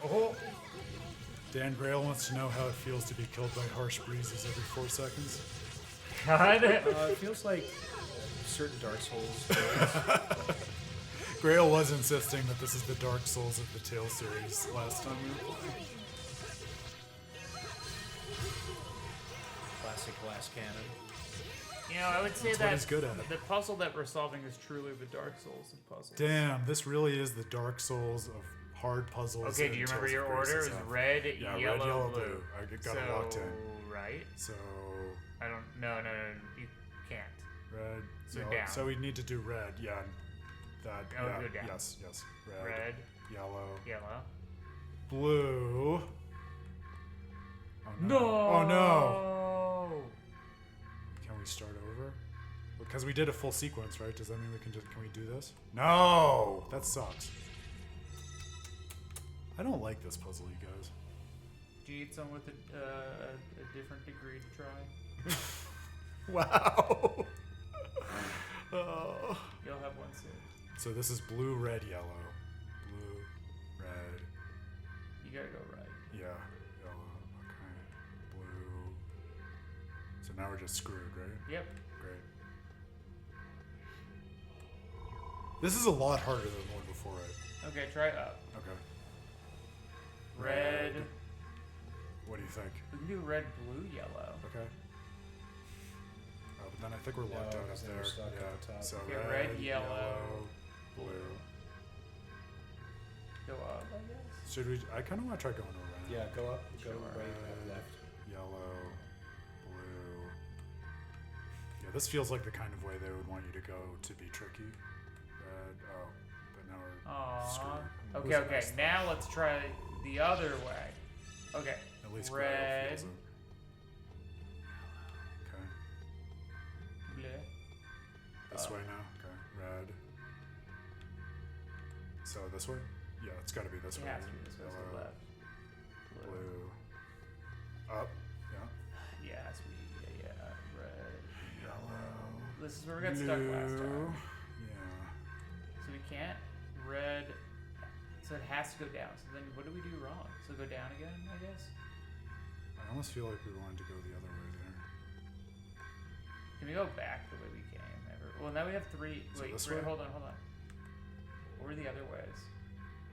Oh! Dan Grail wants to know how it feels to be killed by harsh breezes every 4 seconds. God. It feels like certain Dark Souls games. Grail was insisting that this is the Dark Souls of the Tales series last time we were playing. Classic glass cannon. You know, I would say That's what he's good at. the puzzle that we're solving is truly the Dark Souls of puzzles. Damn, this really is the Dark Souls of hard puzzles. Okay, do you remember your order? It was red, Yeah, yellow, red, yellow, blue. I got it locked in. Right? So I don't. No, you can't. red. So yellow. down. So we need to do red. Yeah. That. Oh, yeah. go down. Yes. Red. Red, Yellow. blue. Blue. Oh No. Oh no. Can we start over? Because we did a full sequence, right? Does that mean we can we do this? No! That sucks. I don't like this puzzle, you guys. Do you need someone with a different degree to try? Wow. Oh. You'll have one soon. So this is blue, red, yellow. Blue, red. You gotta go right. Yeah. Yellow. Okay. Blue. So now we're just screwed, right? Yep. Great. This is a lot harder than the one before it. Okay, try up. Okay. Red. What do you think? We can do red, blue, yellow. Okay. Oh, but then I think we're locked out up because then there. we're stuck Yeah. at the top. So Okay, red, yellow, blue. Go up, I guess. Should we? I kind of want to try going around. Yeah, go up, go Sure. right, up, left. Yellow, blue. Yeah, this feels like the kind of way they would want you to go to be tricky. Red. Oh, but now we're Aww. screwed. Okay, okay. Now let's try the other way. Okay. At least red. feels it. Okay. Bleu. This way now. Okay. Red. So this way? Yeah, it's got to be this It way. has to be this way, so Yellow, left. blue. Up. Yeah. Yeah, it has to be, yeah. Red. Yellow. This is where we got stuck last Blue. time. Yeah. So we can't. Red. So it has to go down. So then what do we do wrong? So go down again, I guess? I almost feel like we wanted to go the other way there. Can we go back the way we came? Ever? Well, now we have three. So Wait, this wait, way? hold on. What were the other ways?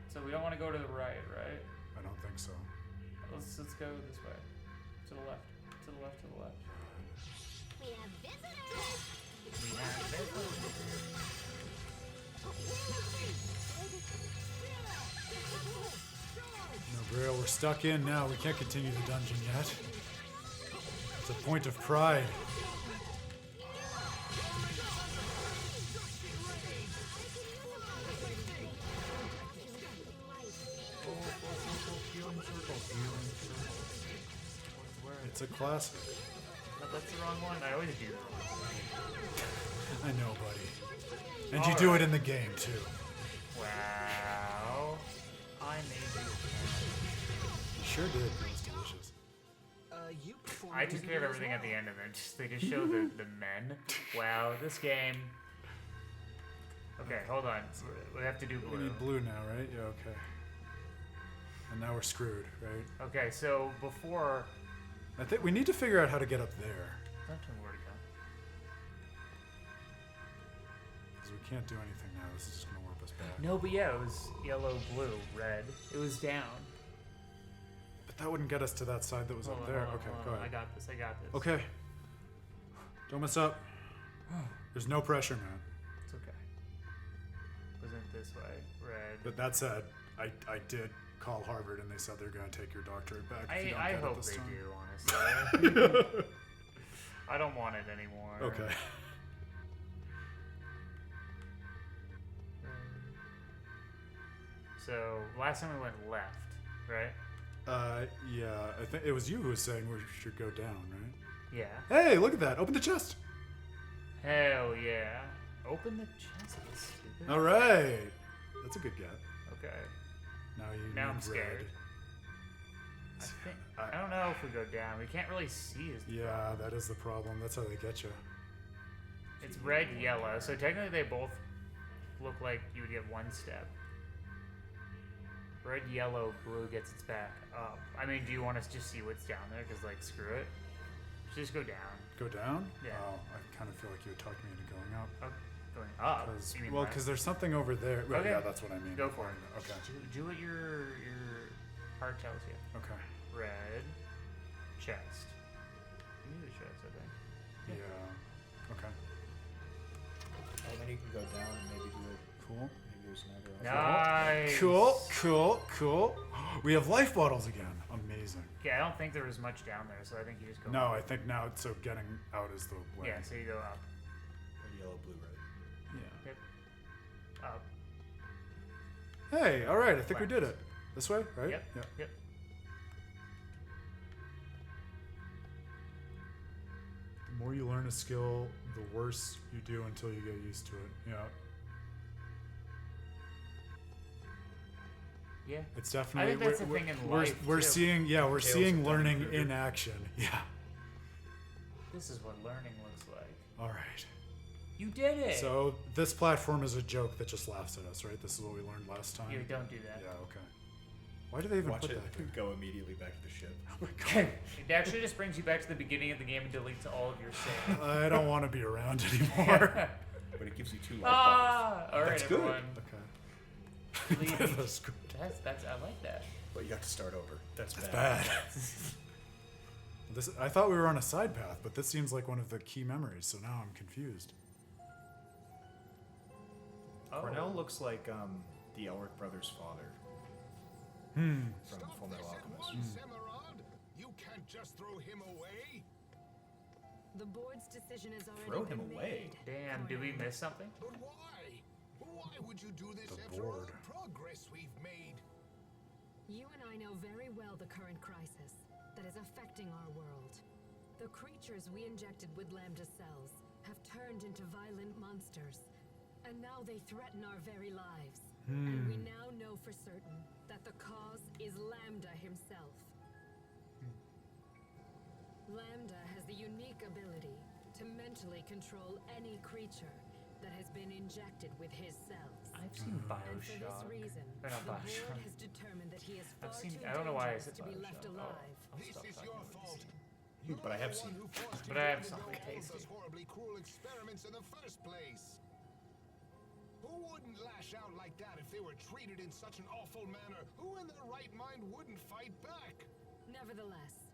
So we don't want to go to the right, right? I don't think so. Let's go this way. To the left. To the left, to the left. We have visitors! We have No, Grail, we're stuck in now. We can't continue the dungeon yet. It's a point of pride. It's a classic. No, that's the wrong one. I always do. I know, buddy. And you do it in the game, too. Wow. I made you. You sure did. It was delicious. You performed I took care of everything at the end of it. They just show the men. Wow, this game. Okay, hold on. We have to do We blue. need blue now, right? Yeah, okay. And now we're screwed, right? Okay, so before. I think we need to figure out how to get up there. Don't tell me where to go. Because we can't do anything now. This is just going to warp us back. No, but yeah, it was yellow, blue, red. It was down. But that wouldn't get us to that side that was Hold up on, there. hold on, Okay, hold go on. ahead. I got this. Okay. Don't mess up. There's no pressure, man. It's okay. Wasn't this way? Red. But that said, I did call Harvard and they said they're going to take your doctorate back if you don't I get it hope this they time. do, honestly. I don't want it anymore. Okay. So last time we went left, right? Yeah, I think it was you who was saying we should go down, right? Yeah. Hey, look at that. Open the chest. Hell yeah. Open the chest, you stupid. All right. That's a good get. Okay. Now you Now I'm need scared. red. I don't know if we go down. We can't really see. Is the Yeah, problem. that is the problem. That's how they get you. It's red, yellow. So technically they both look like you would get one step. Red, yellow, blue gets its back up. I mean, do you want us to just see what's down there? Because, like, screw it. Just go down. Go down? Yeah. Oh, I kind of feel like you would talk me into going up. Oh, going up? Cause, You mean well, left? because there's something over there. Right, Okay. Yeah, that's what I mean. Go for it. Okay. Do what your heart tells you. Okay. Red, chest. You need a chest, I think. Yeah. then you can go down and maybe do it. Cool. Maybe there's another. Nice. Cool. We have life bottles again. Amazing. Yeah, I don't think there was much down there, so I think you just go. No, up. I think now, so getting out is the way. Yeah, so you go up. Red, yellow, blue, right? Yeah. Yep. Up. Hey, all right. I think we did it. This way, right? Yep. Yeah. Yep. The more you learn a skill, the worse you do until you get used to it. Yeah. Yeah. It's definitely. I think that's the thing in we're, life, we're too. seeing. Yeah, we're Tales seeing of learning Dunning-Kruger. in action. Yeah. This is what learning looks like. All right. You did it. So this platform is a joke that just laughs at us, right? This is what we learned last time. You don't do that. Yeah. Okay. Why do they even Watch put it that there? go immediately back to the ship. Oh my god. It actually just brings you back to the beginning of the game and deletes all of your save. I don't want to be around anymore. But it gives you 2 life bottles. All right, That's good. everyone. Okay. Leave. That's good. That's I like that. But you have to start over. That's That's bad. bad. I thought we were on a side path, but this seems like one of the key memories, so now I'm confused. Oh. Cornell looks like the Elric brothers' father Hmm. from Stop Full Metal this at Alchemist. once, Emeraude. You can't just throw him away. The board's decision is already Throw him been away. made. Damn, did we miss something? But why? Why would you do this The after all board. the progress we've made? You and I know very well the current crisis that is affecting our world. The creatures we injected with Lambda cells have turned into violent monsters, and now they threaten our very lives. And we now know for certain that the cause is Lambda himself. Lambda has the unique ability to mentally control any creature that has been injected with his cells. I've seen And for Bioshock. this reason, Or not the Bioshock. board has determined that he is far I've seen. too I don't know why I dangerous said to be left Bioshock. alive. I'll This stop is talking your about fault. this. You're But I have the one seen who forced But him I to have undergo something all tasty. those horribly cruel experiments in the first place. Who wouldn't lash out like that if they were treated in such an awful manner? Who in their right mind wouldn't fight back? Nevertheless,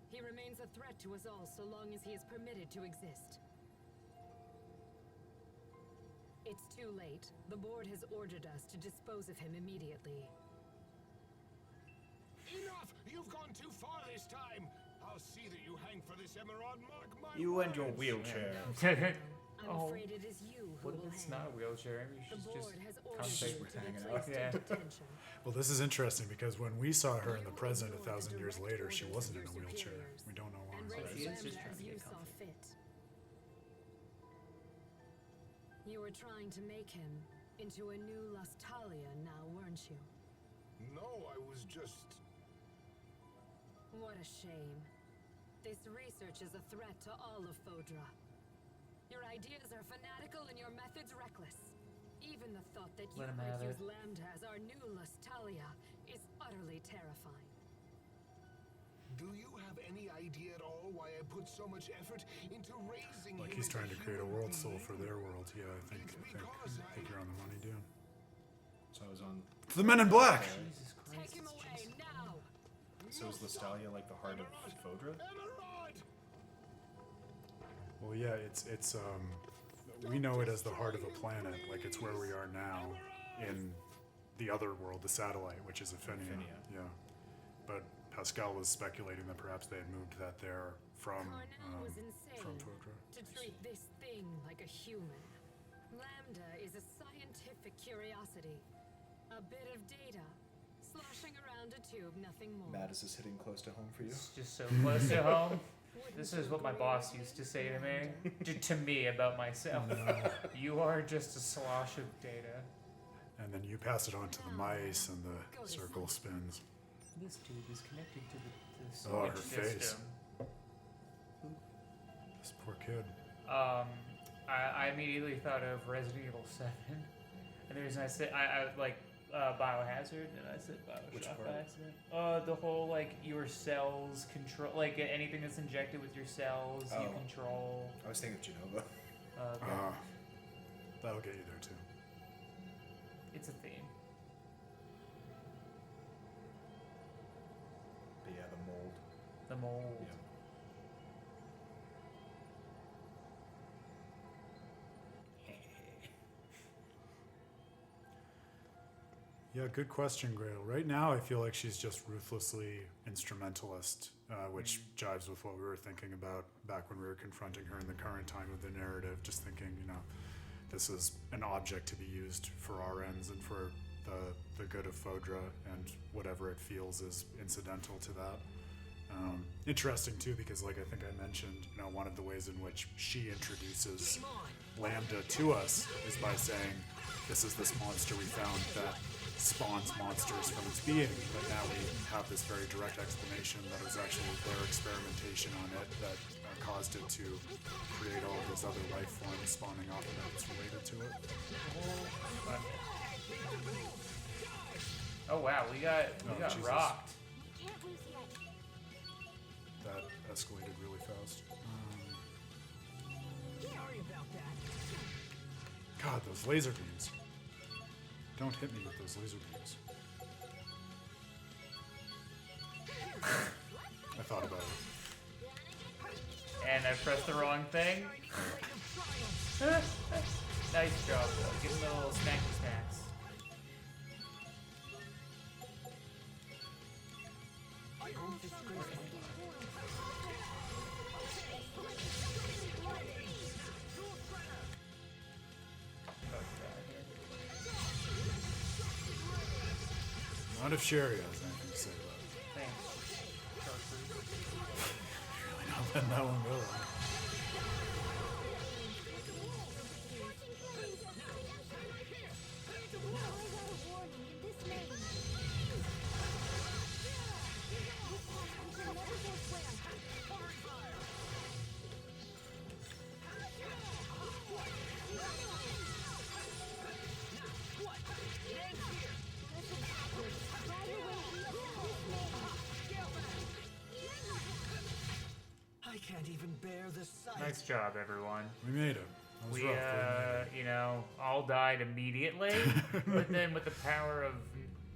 he remains a threat to us all so long as he is permitted to exist. It's too late. The board has ordered us to dispose of him immediately. Enough! You've gone too far this time. I'll see that you hang for this Emeraude. Mark my You and your words. wheelchair. I'm Oh. afraid it is you who What if will it's hang. not a wheelchair? Maybe The she's board just has ordered concentrating. you We're to be hanging out. placed Yeah. in detention. Well, this is interesting because when we saw her in the You present ignore the 1,000 years direct later, she orders wasn't of in a your wheelchair. superiors We don't know why. And So raise she is Lambda just trying as to you get saw comfy. fit. You were trying to make him into a new Lastalia now, weren't you? No, I was just... What a shame. This research is a threat to all of Fodra. Your ideas are fanatical and your methods reckless. Even the thought that you Let him might have use it. Lambda as our new Lastalia is utterly terrifying. Do you have any idea at all why I put so much effort into raising Like him he's as trying to create a human world soul being? for their world. Yeah, I think you're on the money, dude. So I was on. It's the Men in Black. Jesus Christ. Take him it's away Jason. now! So is Lastalia like the heart of Fodra? Emeraude! Well, yeah, it's we know it as the heart of a planet, like it's where we are now in the other world, the satellite, which is Ephinea. Ephinea. Yeah, but Pascal was speculating that perhaps they had moved that there from Cornell was insane Fodra. to treat this thing like a human. Lambda is a scientific curiosity. A bit of data. Sloshing around a tube, nothing more. Matt, is this hitting close to home for you? It's just so close to home. Wouldn't This you is what my agree boss with used to me, say to me, Lambda? to me about myself. You are just a slosh of data. And then you pass it on to the mice, and the circle spins. This tube is connected to the Oh, switch her face. system. This poor kid. I immediately thought of Resident Evil 7. And the reason I said, I like Biohazard, and I said Which Bioshock part? by accident. The whole, like, your cells control, like, anything that's injected with your cells, you Oh. control. I was thinking of Genova. Okay. That'll get you there too. It's a theme. But yeah, the mold. The mold. Yeah. Yeah, good question, Grail. Right now, I feel like she's just ruthlessly instrumentalist, which jives with what we were thinking about back when we were confronting her in the current time of the narrative. Just thinking, this is an object to be used for our ends and for the good of Fodra, and whatever it feels is incidental to that. Interesting too, because like I think I mentioned, one of the ways in which she introduces Lambda to us is by saying, this is this monster we found that spawns monsters from its being, but now we have this very direct explanation that it was actually their experimentation on it that caused it to create all of those other life forms spawning off of it that's related to it. Oh wow, we got Jesus. rocked. Can't lose yet. That escalated really fast. Sorry about that. God, those laser beams. Don't hit me with those laser beams. I thought about it. And I pressed the wrong thing. Nice job, though. Give him the little snacky snacks. Not if Sherry has anything to say about it. Thanks. Really not letting that one go. I can't even bear the sight. Nice job, everyone. We made it. That was We, rough. but we made it. all died immediately, but then with the power of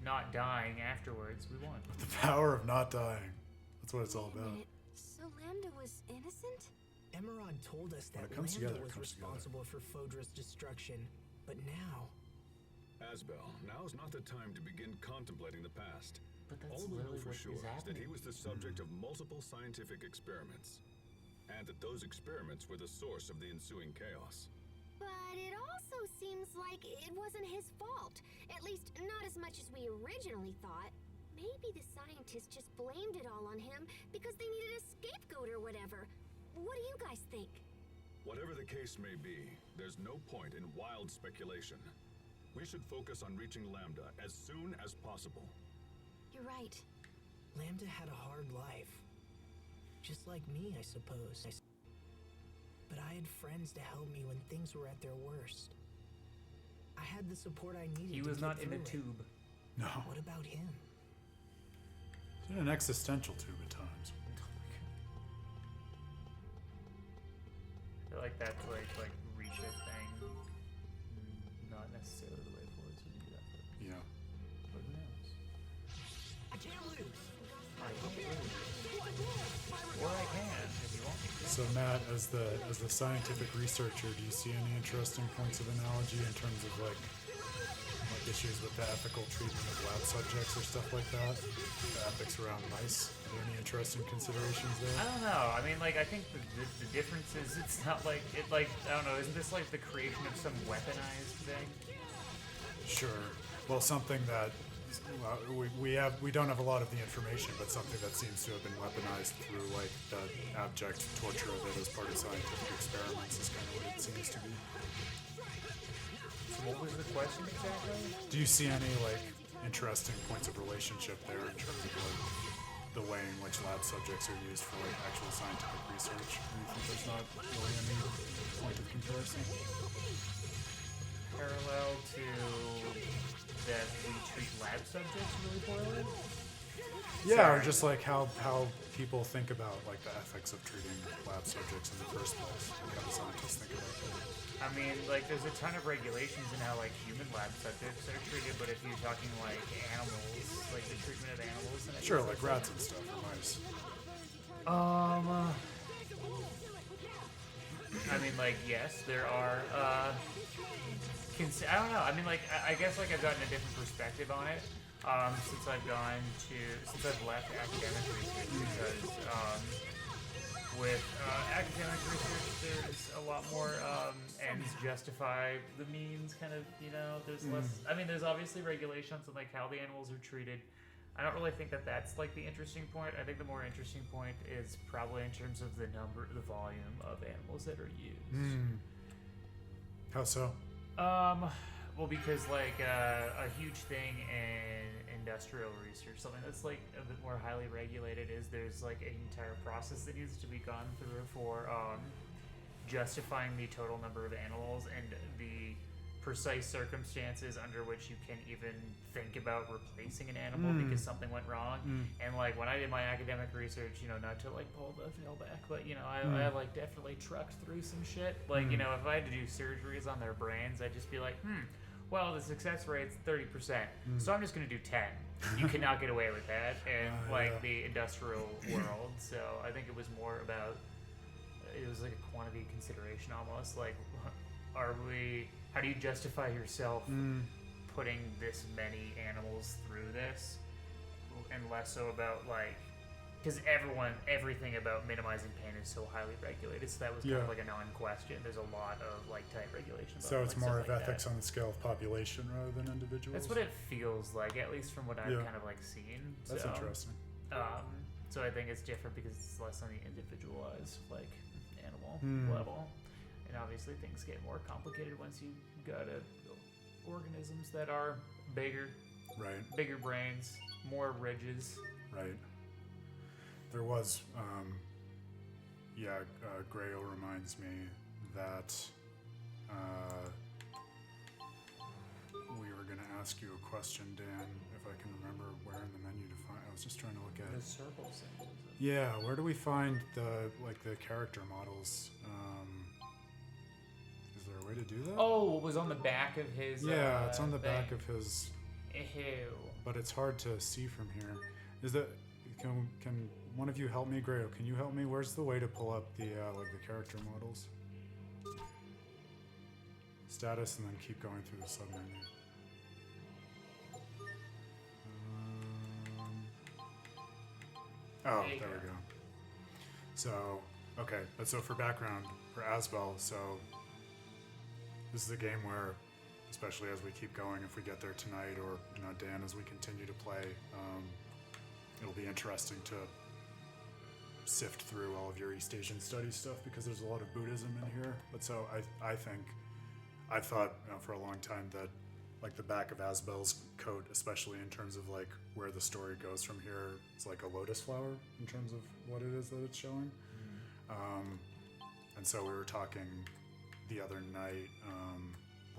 not dying afterwards, we won. With the power of not dying. That's what it's all about. So Lambda was innocent? Emeraude told us that When it comes Lambda together, it was comes together. responsible for Fodra's destruction, but now... Asbel, now's not the time to begin contemplating the past. But that's All we know literally for what sure is is that happening. he was the subject of multiple scientific experiments, and that those experiments were the source of the ensuing chaos. But it also seems like it wasn't his fault. At least, not as much as we originally thought. Maybe the scientists just blamed it all on him because they needed a scapegoat or whatever. What do you guys think? Whatever the case may be, there's no point in wild speculation. We should focus on reaching Lambda as soon as possible. You're right. Lambda had a hard life. Just like me, I suppose. But I had friends to help me when things were at their worst. I had the support I needed. He to was get not in a through it. tube. No. What about him? It's in an existential tube at times. I feel like that's like reach a thing. Not necessarily the way forward to do that, Yeah. but who knows? I can't lose. I can or I can if you want me to. So Matt, as the scientific researcher, do you see any interesting points of analogy in terms of like issues with the ethical treatment of lab subjects or stuff like that? The ethics around mice? Are there any interesting considerations I there? don't know. I mean, like, I think the difference is it's not like it. Like, I don't know. Isn't this like the creation of some weaponized thing? Sure. Well, something that we don't have a lot of the information, but something that seems to have been weaponized through like the abject torture of it as part of scientific experiments is kind of what it seems to be. So what was the question exactly? Do you see any like interesting points of relationship there in terms of like the way in which lab subjects are used for like actual scientific research? Do you think there's not really any point of comparison? Parallel to that we treat lab subjects really poorly? Yeah, or Sorry. just like how people think about like the ethics of treating lab subjects in the first place. Like how scientists think about that. I mean, like, there's a ton of regulations in how, like, human lab subjects are treated, but if you're talking, like, animals, like, the treatment of animals... And Sure, like rats and stuff, or mice. I mean, like, yes, there are, I don't know. I mean, like, I guess like I've gotten a different perspective on it since I've left academic research because with academic research, there's a lot more ends justify the means. Kind of, there's less. I mean, there's obviously regulations on like how the animals are treated. I don't really think that that's like the interesting point. I think the more interesting point is probably in terms of the volume of animals that are used. How so? Well, because like a huge thing in industrial research, something that's like a bit more highly regulated, is there's like an entire process that needs to be gone through for justifying the total number of animals and the precise circumstances under which you can even think about replacing an animal because something went wrong. And like when I did my academic research, not to like pull the veil back, but I like definitely trucked through some shit. Like if I had to do surgeries on their brains, I'd just be like, well, the success rate's 30%, so I'm just gonna do 10. You cannot get away with that in the industrial world. So I think it was more about, it was like a quantity consideration almost. Like, how do you justify yourself putting this many animals through this, and less so about like, because everything about minimizing pain is so highly regulated, so that was kind of like a non-question. There's a lot of like tight regulations. So it's like, more of like ethics that. on the scale of population rather than individuals? That's what it feels like, at least from what I've kind of like seen. That's interesting. So I think it's different because it's less on the individualized like animal level. And obviously things get more complicated once you got organisms that are bigger. Right. Bigger brains, more ridges. Right. There was, Grail reminds me that we were going to ask you a question, Dan, if I can remember where in the menu to find. I was just trying to look at The circle symbols. Yeah, where do we find the character models? Is there a way to do that? Oh, it was on the back of his. Yeah, it's on the thing. back of his. Ew. But it's hard to see from here. Is that? Can one of you help me, Grayo? Can you help me? Where's the way to pull up the the character models? Status, and then keep going through the submenu. Oh, there we go. So, okay, but so for background, for Asbel, so this is a game where, especially as we keep going, if we get there tonight, or Dan, as we continue to play, it'll be interesting to sift through all of your East Asian studies stuff because there's a lot of Buddhism in here. But so I've thought for a long time that like the back of Asbel's coat, especially in terms of like where the story goes from here, it's like a lotus flower in terms of what it is that it's showing. And so we were talking the other night,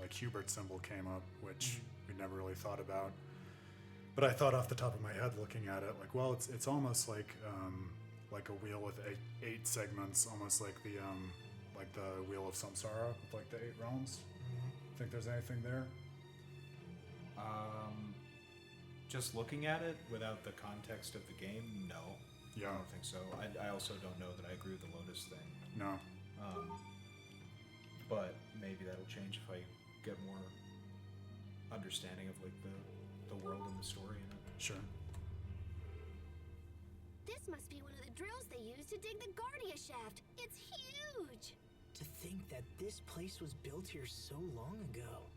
like Hubert's symbol came up, which we never really thought about. But I thought off the top of my head, looking at it, like, well, it's almost like a wheel with eight segments, almost like the wheel of samsara with like the 8 realms. Think there's anything there? Just looking at it without the context of the game, no. Yeah. I don't think so. I also don't know that I agree with the Lotus thing. No. But maybe that'll change if I get more understanding of like the world and the story in it. Sure. This must be one of the drills they use to dig the Guardia shaft. It's huge! To think that this place was built here so long ago.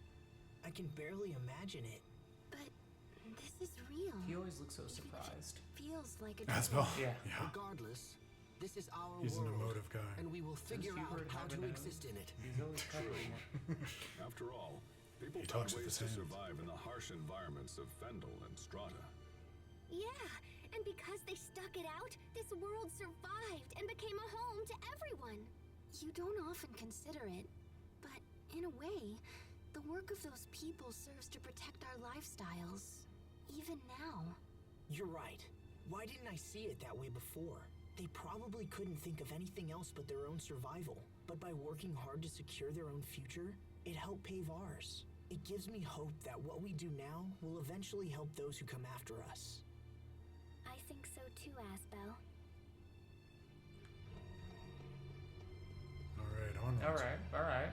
I can barely imagine it. But this is real. He always looks so surprised. Feels like a Asbel. Yeah. Regardless, this is our He's an world, emotive guy. and we will figure out Hubert how have to a nose? exist in it. He's always covering it. After all, people He found talks with ways his to hands. survive in the harsh environments of Fendel and Strata. Yeah, and because they stuck it out, this world survived and became a home to everyone. You don't often consider it, but in a way, the work of those people serves to protect our lifestyles, even now. You're right. Why didn't I see it that way before? They probably couldn't think of anything else but their own survival. But by working hard to secure their own future, it helped pave ours. It gives me hope that what we do now will eventually help those who come after us. I think so too, Asbel. All right, onwards. All right.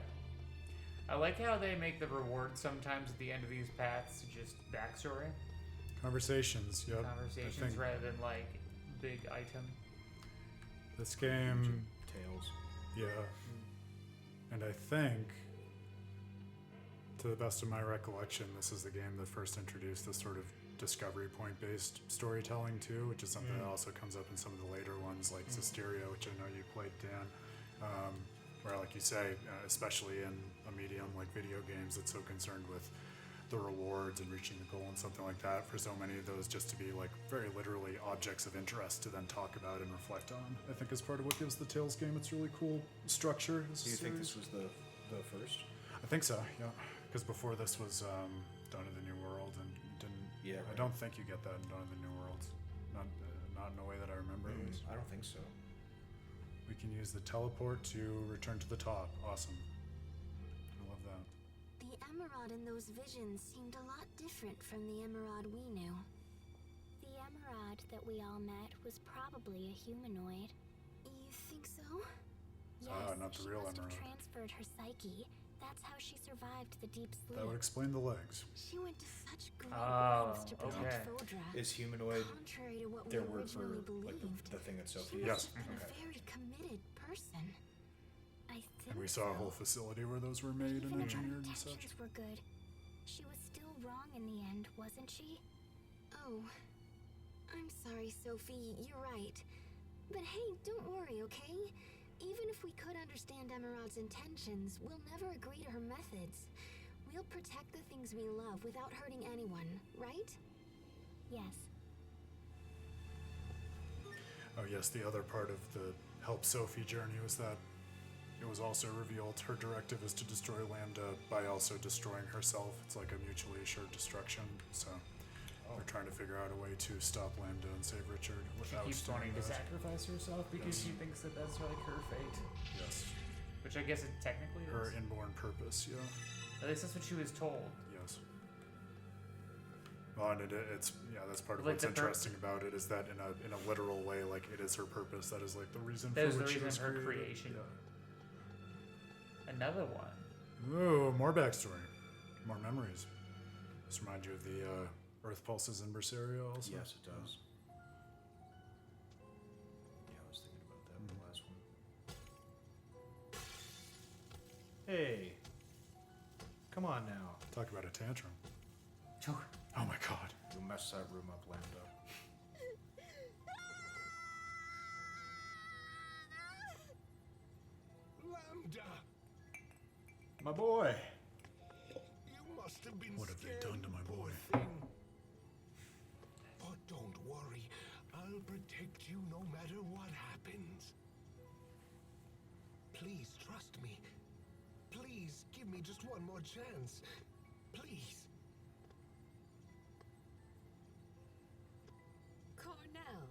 I like how they make the reward sometimes at the end of these paths just backstory Conversations, yep. I conversations think rather than like big item. this game, Tales. yeah. And I think, to the best of my recollection, this is the game that first introduced this sort of discovery point-based storytelling too, which is something that also comes up in some of the later ones, like Vesperia, which I know you played, Dan. Where, like you say, especially in a medium like video games that's so concerned with the rewards and reaching the goal and something like that, for so many of those just to be like very literally objects of interest to then talk about and reflect on, I think is part of what gives the Tales game its really cool structure. Do you think this was the first? I think so, yeah. Because before this was Dawn of the New World, and didn't. Yeah, I right. don't think you get that in Dawn of the New World. Not in a way that I remember. At least. I don't think so. We can use the teleport to return to the top. Awesome. I love that. The Emeraude in those visions seemed a lot different from the Emeraude we knew. The Emeraude that we all met was probably a humanoid. You think so? Yes, not the real she must have Emeraude. transferred her psyche. That's how she survived the deep sleep. That would explain the legs. She went to such great Oh, lengths to protect okay. Fodra. Is humanoid Contrary to what their we word for originally like believed. the thing that She Sophie? Yes. must have been a very committed person. I think And we saw a so. whole facility where those were made and Even if her engineered and such. intentions were good, she was still wrong in the end, wasn't she? Oh, I'm sorry, Sophie. You're right. But hey, don't worry, okay? Even if we could understand Emeraude's intentions, we'll never agree to her methods. We'll protect the things we love without hurting anyone, right? Yes. Oh yes, the other part of the help Sophie journey was that it was also revealed her directive is to destroy Lambda by also destroying herself. It's like a mutually assured destruction. So they're trying to figure out a way to stop Lambda and save Richard She without keeps doing wanting to that. sacrifice herself because she thinks that that's like her fate. Yes. Which I guess it technically Her is. inborn purpose, yeah. At least that's what she was told. Yes. Well, and it's that's part of Like what's the interesting about it is that in a literal way, like it is her purpose. That is like the reason That for was the which she reason was of her created. creation. Yeah. Another one. Ooh, more backstory, more memories. Just remind you of the Earth pulses in Vesperia also. Yes, it does. Yeah, I was thinking about that in the last one. Hey, come on now. Talk about a tantrum. Oh my god. You mess that room up, Lambda. Lambda! My boy. You must have been What have they scared, done to my poor boy? thing. But don't worry. I'll protect you no matter what happens. Please trust me. Please give me just one more chance. Please. Cornell,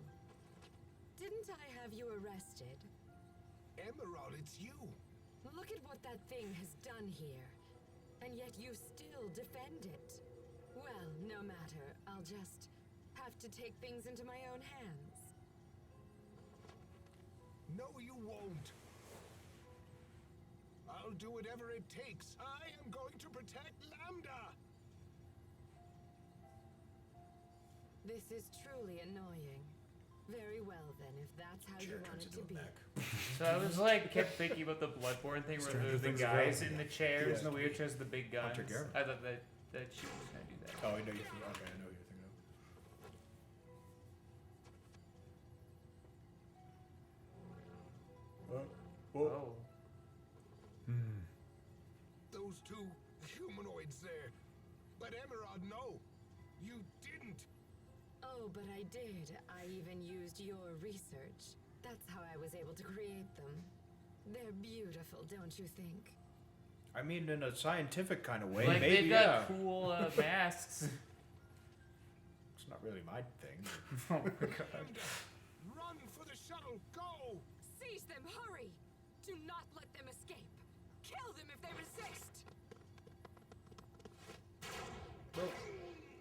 didn't I have you arrested? Emeraude, it's you. Look at what that thing has done here. And yet you still defend it. Well, no matter. I'll just have to take things into my own hands. No, you won't. I'll do whatever it takes. I am going to protect Lambda. This is truly annoying. Very well then, if that's how you Chair want turns it into to a be. mech. So I was like, kept thinking about the Bloodborne thing where Stranger the Things guys available. in the chairs Yeah. and the wheelchairs, the big guns. Hunter Garrett. I thought that she was gonna do that. Oh, I know you're thinking. Okay, I know what you're thinking of. Oh. Those two humanoids there. But Emeraude, no. You didn't. Oh, but I did. I even used your research. That's how I was able to create them. They're beautiful, don't you think? I mean, in a scientific kind of way, Like maybe. they've Yeah. got cool masks. It's not really my thing. Oh my god. Run for the shuttle. Go. Seize them, hurry! Do not let them escape. Kill them if they resist.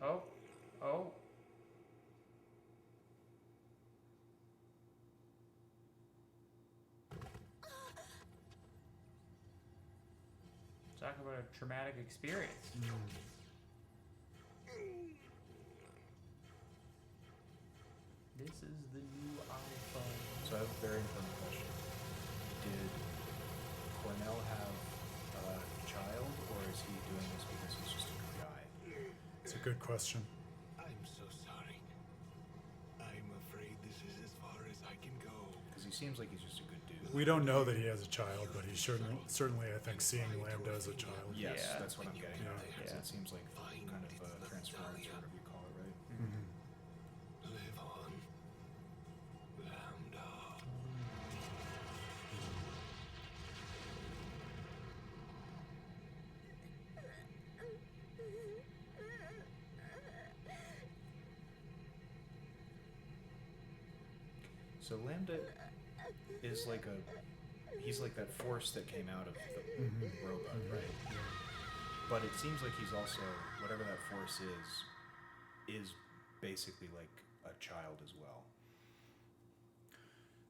Oh. Oh. Sorry. talk about a traumatic experience. This is the new iPhone. So I have a very important question. Did Cornell have a child, or is he doing this because he's just a good guy? It's a good question. I'm so sorry. I'm afraid this is as far as I can go. Because he seems like he's just a good dude. We don't know that he has a child, but he's certainly, I think, seeing Lambda as a child. Yes, Yeah. that's what I'm getting at. Yeah. Because Yeah. it seems like kind of transference, or whatever you call it, right? Live on. Lambda. So Lambda is like he's like that force that came out of the robot, right? But it seems like he's also, whatever that force is basically like a child as well.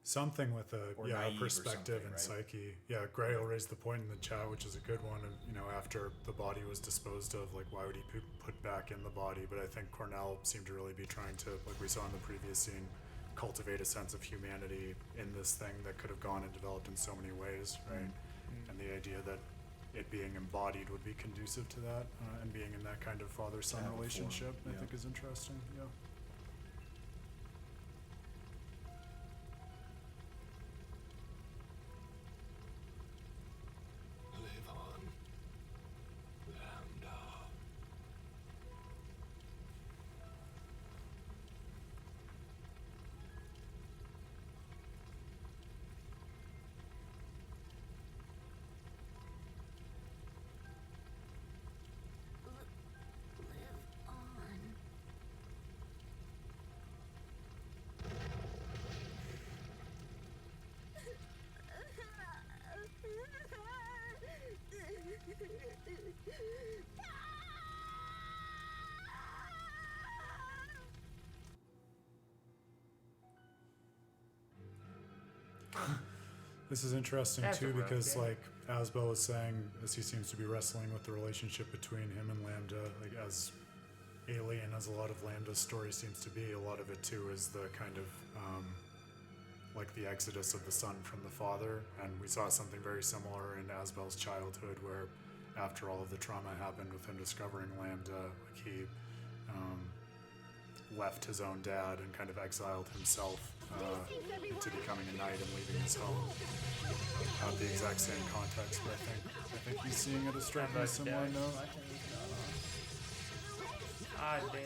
Something with a Or naive or perspective and something, psyche. Yeah, Grail raised the point in the chat, which is a good one. And after the body was disposed of, like, why would he put back in the body? But I think Cornell seemed to really be trying to, like we saw in the previous scene, cultivate a sense of humanity in this thing that could have gone and developed in so many ways, right? And the idea that it being embodied would be conducive to that, and being in that kind of father-son Have a form, relationship, I yeah. think is interesting. Yeah. Live on. Lambda. Live on. This is interesting That's a too rough because, game. like Asbel was saying, as he seems to be wrestling with the relationship between him and Lambda, like as alien as a lot of Lambda's story seems to be, a lot of it too is the kind of like the exodus of the son from the father. And we saw something very similar in Asbel's childhood, where after all of the trauma happened with him discovering Lambda, like he left his own dad and kind of exiled himself into becoming a knight and leaving his home. Not the exact same context, but I think he's seeing it as striking a similar note. Ah, dead.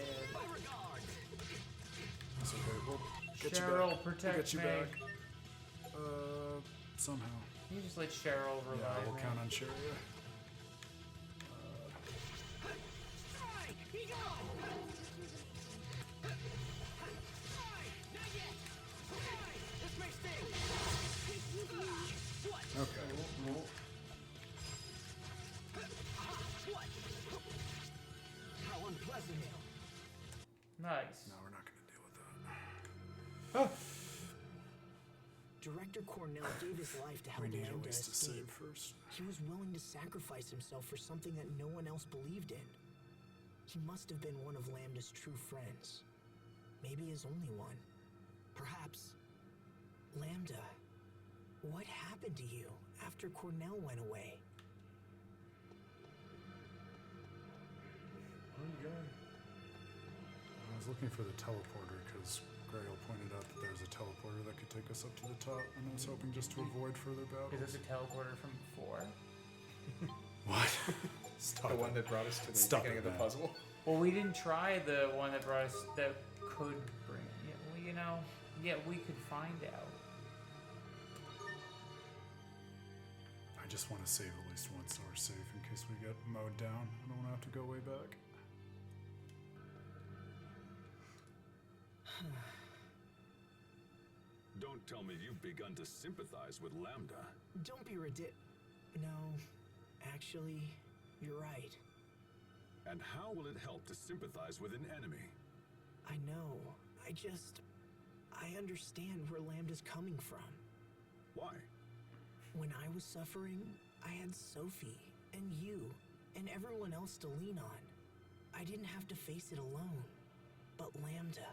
It's okay. We'll get you Cheryl, back. protect we'll get you me. back. Somehow. You just let Cheryl revive Yeah, we'll me. count on Sherry. Okay. How unpleasant. Nice. No, we're not going to deal with that. Director Cornell gave his life to help We need at Lambda least to escape. save first. He was willing to sacrifice himself for something that no one else believed in. He must have been one of Lambda's true friends. Maybe his only one. Perhaps. Lambda, what happened to you after Cornell went away? Where are you going? I was looking for the teleporter because Grail pointed out that there was a teleporter that could take us up to the top, and I was hoping just to avoid further Is battles. this a teleporter from 4? What? Stop The it. one that brought us to the Stop beginning it, of the Matt. puzzle. Well, we didn't try the one that brought us that could bring. Yeah, well, we could find out. I just want to save at least one so we're safe in case we get mowed down. I don't want to have to go way back. Don't tell me you've begun to sympathize with Lambda. Don't be No, actually, you're right. And how will it help to sympathize with an enemy? I know. I understand where Lambda's coming from. Why? When I was suffering, I had Sophie And you, and everyone else to lean on. I didn't have to face it alone. But Lambda.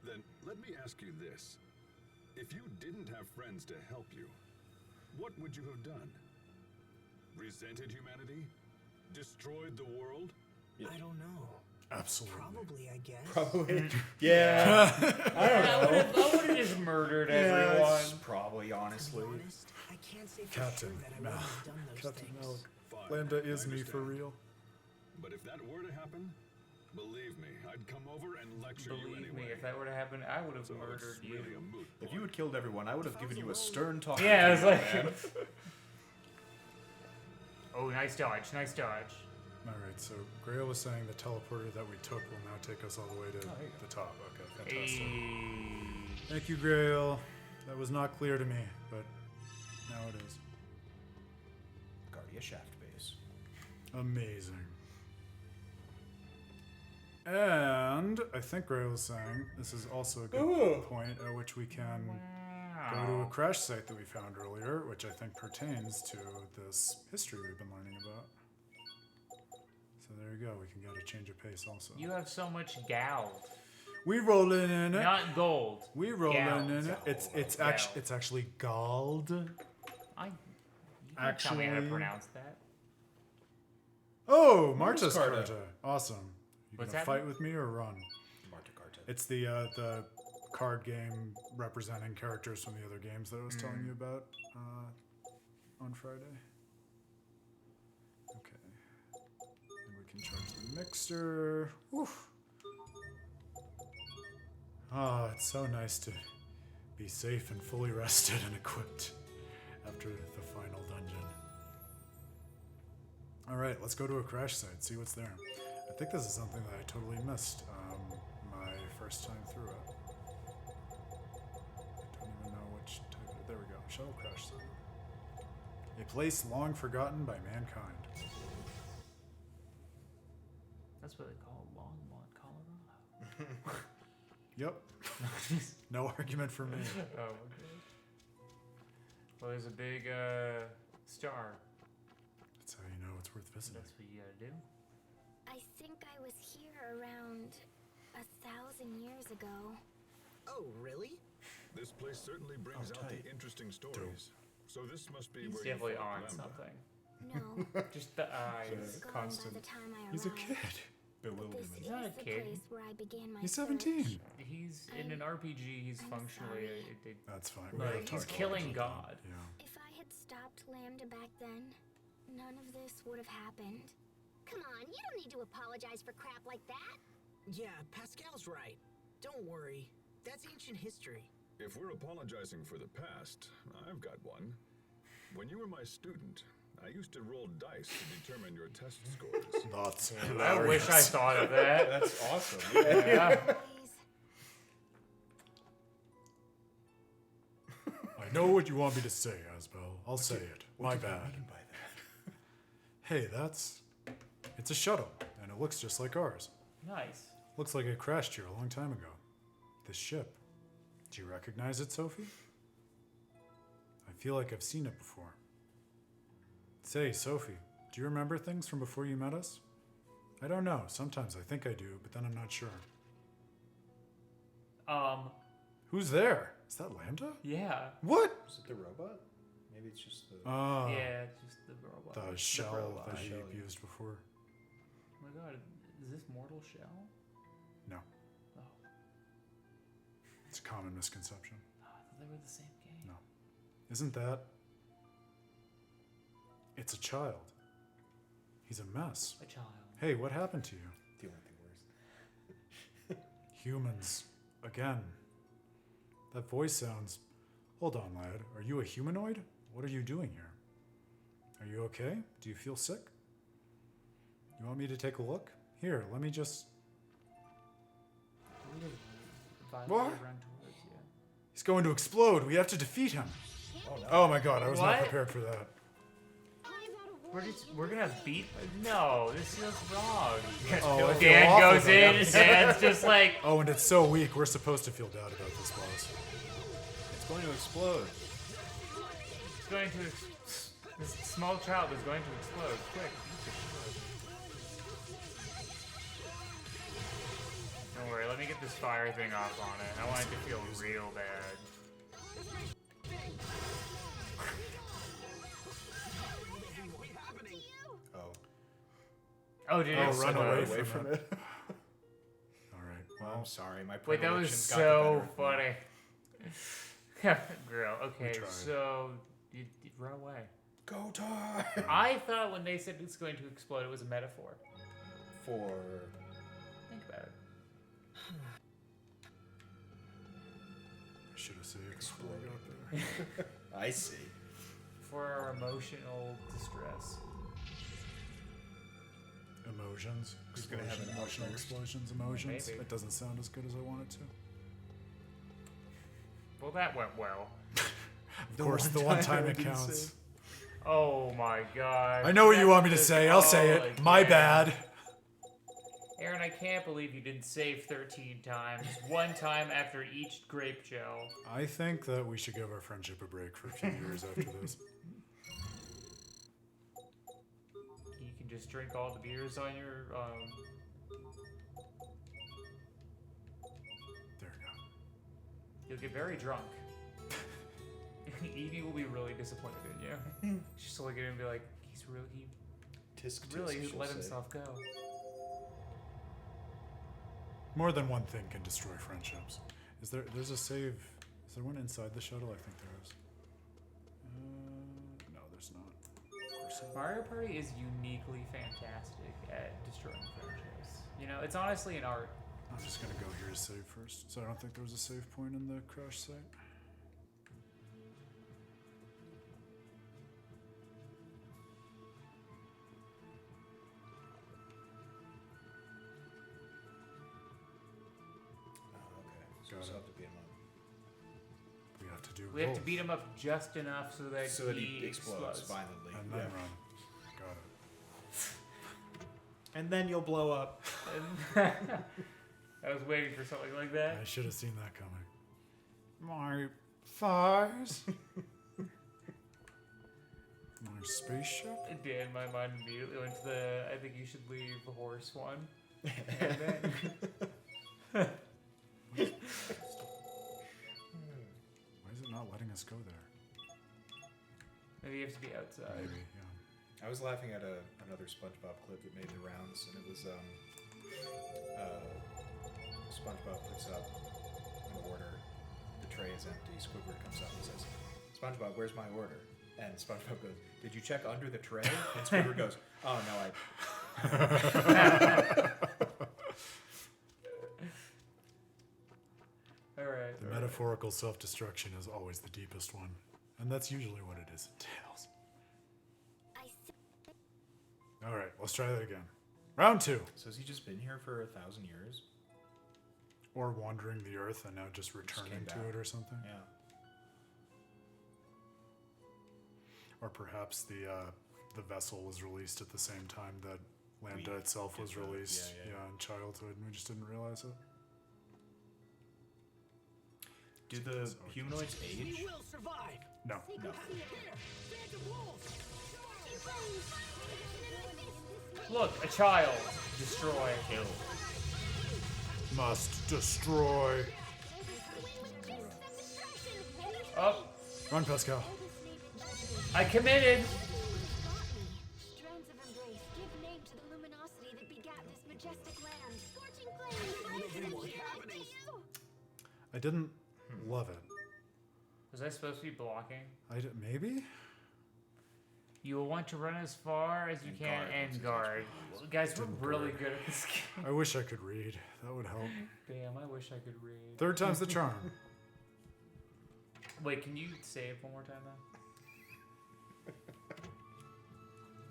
Then let me ask you this. If you didn't have friends to help you, what would you have done? Resented humanity? Destroyed the world? I don't know. Absolutely. Probably, I guess. Probably. Yeah. I don't know. I would have just murdered Yeah, everyone. it's probably, honestly. To be honest, I can't say for Captain sure that I would Mal. have done those Captain things. Mal. Fine, Lambda I is me for understand. real. But if that were to happen, believe me, I'd come over and lecture you Believe anyway. me, if that were to happen, I would have So murdered it's you. really a moot If point. you had killed everyone, I would have given you a stern talk. Yeah, I was like, man. oh, nice dodge, nice dodge. Alright, so Grail was saying the teleporter that we took will now take us all the way to there you the top. Okay, fantastic. Hey. Thank you, Grail. That was not clear to me, but now it is. Guardia shaft base. Amazing. And I think Grail was saying this is also a good point at which we can go to a crash site that we found earlier, which I think pertains to this history we've been learning about. So there you go. We can get a change of pace also. You have so much gal. We rolling in it. Not gold. We rolling Gald. in it. It's actually gald. You can't tell me how to Actually- pronounce that. Oh, Marta's Carta. Carta. Awesome. You What's gonna that fight mean? with me or run? Marta Carta. It's the card game representing characters from the other games that I was telling you about on Friday. Okay. And we can charge the mixer. Oof. Ah, it's so nice to be safe and fully rested and equipped after the final dungeon. All right, let's go to a crash site, see what's there. I think this is something that I totally missed my first time through it. I don't even know which type of... There we go, shuttle crash site. A place long forgotten by mankind. That's what they call Longmont, Colorado. Yep. No argument for me. Oh, okay. Well, there's a big star. That's how you know it's worth visiting. That's what you gotta do. I think I was here around 1,000 years ago. Oh, really? This place certainly brings out tight. the interesting stories. So this must be He's where definitely you fought on Lambda. something. No, Just the eyes. it's gone constant. by the time I He's a arrived. kid. This Bewilderment. is not a the kid. place where I began my He's search. 17. He's in an RPG. He's I'm functionally sorry. That's fine. Like, We'll he's talk killing about God. that. Yeah. If I had stopped Lambda back then, none of this would have happened. Come on, you don't need to apologize for crap like that. Yeah, Pascal's right. Don't worry. That's ancient history. If we're apologizing for the past, I've got one. When you were my student, I used to roll dice to determine your test scores. That's I wish I thought of that. That's awesome. Yeah. Please. I know what you want me to say, Asbel. I'll say it. My What do you bad. mean by that? Hey, it's a shuttle, and it looks just like ours. Nice. Looks like it crashed here a long time ago. This ship. Do you recognize it, Sophie? I feel like I've seen it before. Say, Sophie, do you remember things from before you met us? I don't know. Sometimes I think I do, but then I'm not sure. Who's Who's there? Is that Lambda? Yeah. What? Is it the robot? Maybe it's just the. Ah, Yeah, it's just the robot. the shell robot. that he Shell, yeah. used before. Oh my god, is this Mortal Shell? No, Oh, it's a common misconception. I thought they were the same game. No. Isn't that? It's a child. He's a mess. A child. Hey, what happened to you? The only thing worse. Humans. Again. That voice sounds... Hold on, lad. Are you a humanoid? What are you doing here? Are you okay? Do you feel sick? You want me to take a look? Here, let me just... We just What? violently run towards you. He's going to explode. We have to defeat him. Oh my god, I was not What? prepared for that. We're gonna beat. No, this feels wrong. Oh, I feel Dan awful goes about in, that. Dan's just like, Oh, and it's so weak. We're supposed to feel bad about this boss. It's going to explode. it's going to. This small child is going to explode. Quick. Don't worry, let me get this fire thing off on it. I want it to feel real bad. Oh, did it run explode? away from it. All right. Well, I'm sorry. My Wait, that was predilections got the so better of me. funny. Girl, okay, tried. so you run away. Go time! I thought when they said it's going to explode, it was a metaphor. For... Think about it. I should have saved before I got there. I see. For our emotional distress. Emotions. Who's gonna have an Emotional outburst? explosions, emotions. Maybe. It doesn't sound as good as I want it to. Well, that went well. Of course, the one time it counts. Oh my god. I know what you want me to say. I'll say it. My bad. Aaron, I can't believe you didn't save 13 times. One time after each grape gel. I think that we should give our friendship a break for a few years after this. You can just drink all the beers on your There we go. You'll get very drunk. Evie will be really disappointed in you. She's look at him and be like, he really let himself go. More than one thing can destroy friendships. There's a save? Is there one inside the shuttle? I think there is. No, there's not. Of course not. Mario Party is uniquely fantastic at destroying friendships. You know, it's honestly an art. I'm just gonna go here to save first. So I don't think there was a save point in the crash site. So we Got still it. have to beat him up. We have to do We have to both. beat him up just enough so that he explodes violently. And then run. Got it. And then you'll blow up. I was waiting for something like that. I should have seen that coming. My thighs. My spaceship. Dan, my mind immediately went to the I think you should leave the horse one. And then Why is it not letting us go there? maybe you have to be outside. Maybe, yeah. I was laughing at another SpongeBob clip that made the rounds, and it was SpongeBob puts up an order. The tray is empty. Squidward comes up and says, "SpongeBob, where's my order?" And SpongeBob goes, "Did you check under the tray?" And Squidward goes, "Oh no, I." Alright. The metaphorical self-destruction is always the deepest one. And that's usually what it is in Tales. Alright, let's try that again. Round 2. So has he just been here for 1,000 years? Or wandering the earth and now just returning came to back. it or something. Yeah. Or perhaps the vessel was released at the same time that Lambda itself was released. yeah. In childhood, and we just didn't realize it. Do the humanoids age? will survive. No. No. Look, a child. Destroy. Kill. Must destroy. Oh, Run, Pascal. I committed. Strands of embrace, give name to the luminosity that begat this majestic land. Scorching flames, I didn't love it. Was I supposed to be blocking? Maybe? You will want to run as far as you can and guard. Guys, we're Didn't really guard. good at this game. I wish I could read. That would help. Damn, I wish I could read. Third time's the charm. Wait, can you save one more time then?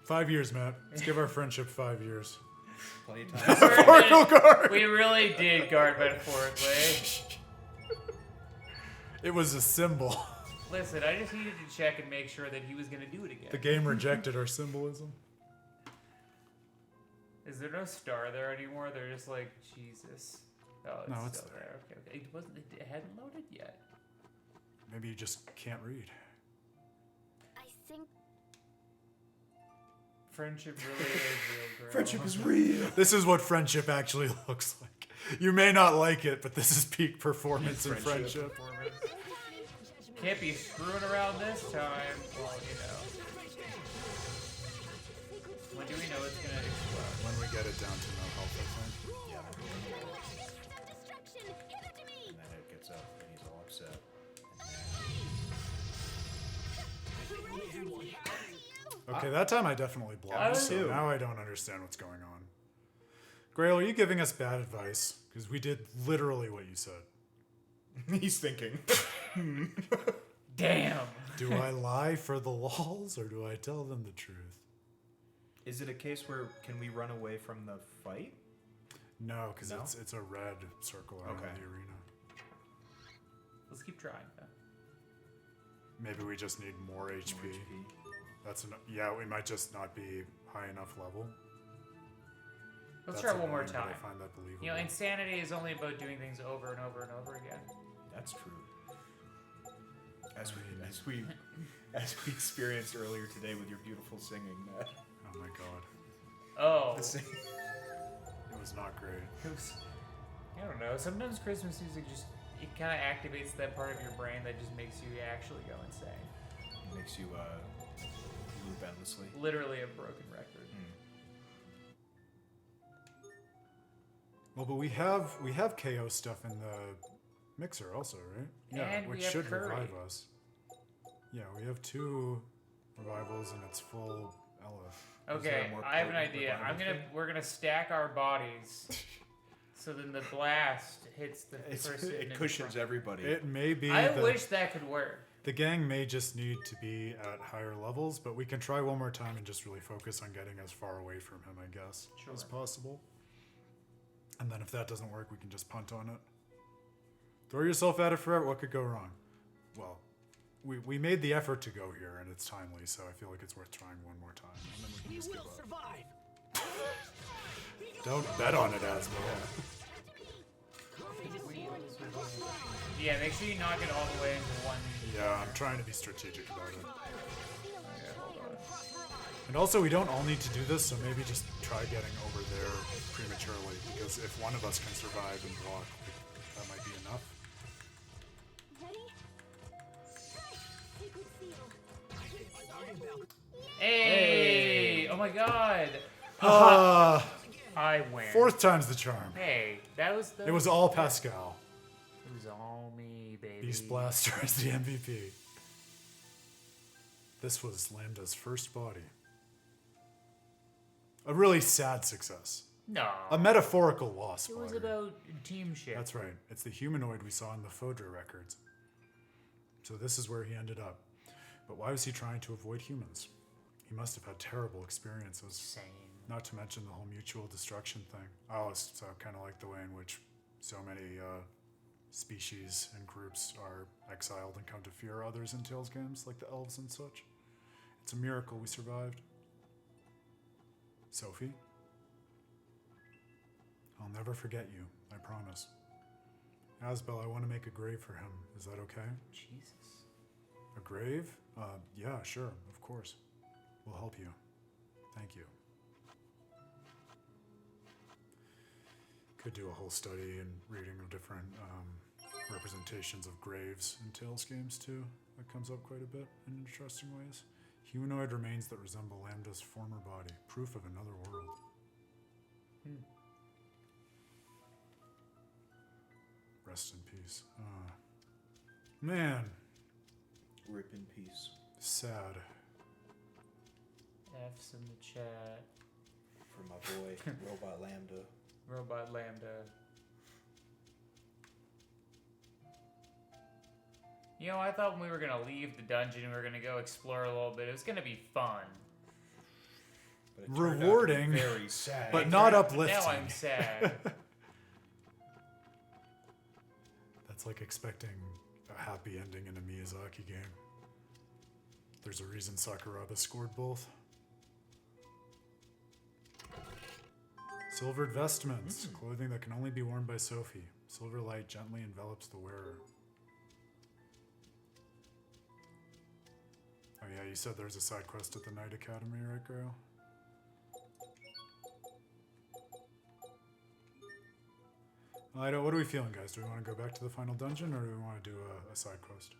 5 years, Matt. Let's give our friendship 5 years. Plenty of time. Metaphorical guard! We really did guard metaphorically. It was a symbol. Listen, I just needed to check and make sure that he was going to do it again. The game rejected our symbolism. Is there no star there anymore? They're just like, Jesus. Oh, it's No, it's still there. Okay. It hadn't loaded yet. Maybe you just can't read. I think Friendship really is real, girl. Friendship is real. This is what friendship actually looks like. You may not like it, but this is peak performance in friendship. Can't be screwing around this time. Well, you know. When do we know it's gonna explode? When we get it down to no health, I think. And then it gets up and he's all upset. Okay, that time I definitely blocked. I So too. now I don't understand what's going on. Grail, are you giving us bad advice? Because we did literally what you said. He's thinking. Damn. Do I lie for the lols or do I tell them the truth? Is it a case where can we run away from the fight? No, because No? it's a red circle around Okay. the arena. Let's keep trying. Though. Maybe we just need more HP. Yeah, we might just not be high enough level. Let's That's try one more annoying, but time. I find that believable. You know, insanity is only about doing things over and over and over again. That's true. As we experienced earlier today with your beautiful singing, Matt. Oh my god. Oh. It was not great. It was, I don't know. Sometimes Christmas music just it kind of activates that part of your brain that just makes you actually go insane. It makes you loop endlessly. Literally a broken record. Well, but we have KO stuff in the mixer also, right? Yeah, And which we have should curry. revive us. Yeah, we have 2 revivals and it's full Ella. Okay, I have an idea. We're gonna stack our bodies, so then the blast hits the person. It in cushions front. everybody. It may be. I wish that could work. The gang may just need to be at higher levels, but we can try one more time and just really focus on getting as far away from him, I guess, as possible. And then if that doesn't work, we can just punt on it. Throw yourself at it forever. What could go wrong? Well, we made the effort to go here, and it's timely, so I feel like it's worth trying one more time. And then we can just give up. Don't bet on it, Asbel. Yeah, make sure you knock it all the way into one. Yeah, I'm trying to be strategic about it. And also, we don't all need to do this, so maybe just try getting over there prematurely, because if one of us can survive and block, that might be enough. Hey! Oh my god! I win. 4th time's the charm. Hey, that was the. It was all Pascal. It was all me, baby. Beast Blaster is the MVP. This was Lambda's first body. A really sad success. No. A metaphorical loss. It was Blogger. about team shit. That's right. It's the humanoid we saw in the Fodra records. So this is where he ended up. But why was he trying to avoid humans? He must have had terrible experiences. Same. Not to mention the whole mutual destruction thing. Oh, so kind of like the way in which so many species and groups are exiled and come to fear others in Tales games, like the elves and such. It's a miracle we survived. Sophie? I'll never forget you, I promise. Asbel, I want to make a grave for him. Is that okay? Jesus. A grave? Yeah, sure, of course. We'll help you. Thank you. Could do a whole study and reading of different representations of graves in Tales games too. That comes up quite a bit in interesting ways. Humanoid remains that resemble Lambda's former body. Proof of another world. Rest in peace. Man. Rip in peace. Sad. F's in the chat. For my boy, Robot Lambda. Robot Lambda. You know, I thought when we were gonna leave the dungeon and we were gonna go explore a little bit, it was gonna be fun. But it turned out to be Rewarding, very sad. but not uplifting. Now I'm sad. That's like expecting a happy ending in a Miyazaki game. There's a reason Sakuraba scored both. Silvered vestments, clothing that can only be worn by Sophie. Silver light gently envelops the wearer. Oh yeah, you said there's a side quest at the Knight Academy, right, girl? What are we feeling, guys? Do we want to go back to the final dungeon, or do we want to do a side quest?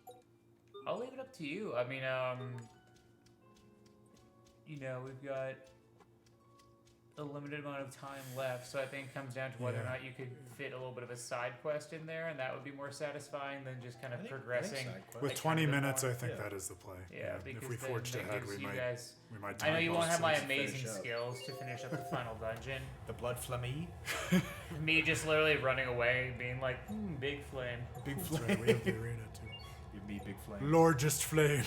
I'll leave it up to you. I mean, we've got a limited amount of time left, so I think it comes down to whether or not you could fit a little bit of a side quest in there, and that would be more satisfying than just kind of progressing. With 20 minutes, I think that is the play. Yeah, because if we forged ahead, we might. I know you won't have my amazing skills to finish up the final dungeon. The blood flammy. Me just literally running away, being like, big flame. Big That's flame. right, we have the arena too. You'd be big flame. Lordest flame.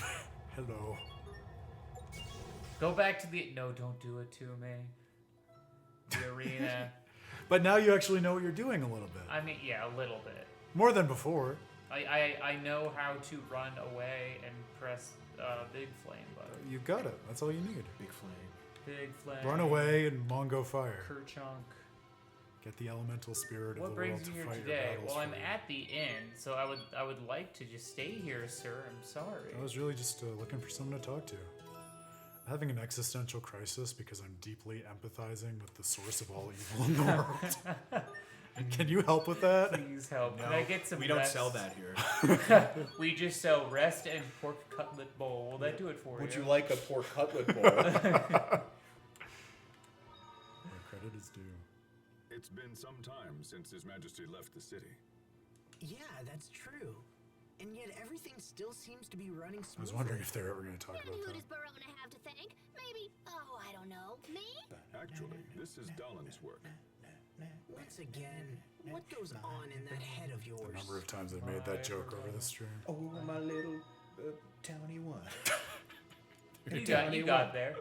Hello. Go back to the. No, don't do it to me. The arena. But now you actually know what you're doing a little bit. I mean, yeah, a little bit. More than before. I know how to run away and press big flame button. You've got it. That's all you need. Big flame. Big flame. Run away and Mongo fire. Kerchunk. Get the elemental spirit of the world to What brings you here fight today? your battles Well, I'm for you. at the inn, so I would like to just stay here, sir. I'm sorry. I was really just looking for someone to talk to. I'm having an existential crisis because I'm deeply empathizing with the source of all evil in the world. Can you help with that? Please help. No, Can I get some we don't rest? sell that here. We just sell rest and pork cutlet bowl. Will that do it for you? Would you like a pork cutlet bowl? Where credit is due. It's been some time since His Majesty left the city. Yeah, that's true. And yet everything still seems to be running smoothly. I was wondering if they're ever going to talk about Who that. does Barona have to thank? Maybe, I don't know, me? Actually, this is Dalin's work. Once again, what goes on in that head of yours? The number of times I've made that joke over the stream. Oh, my little towny one. You got there.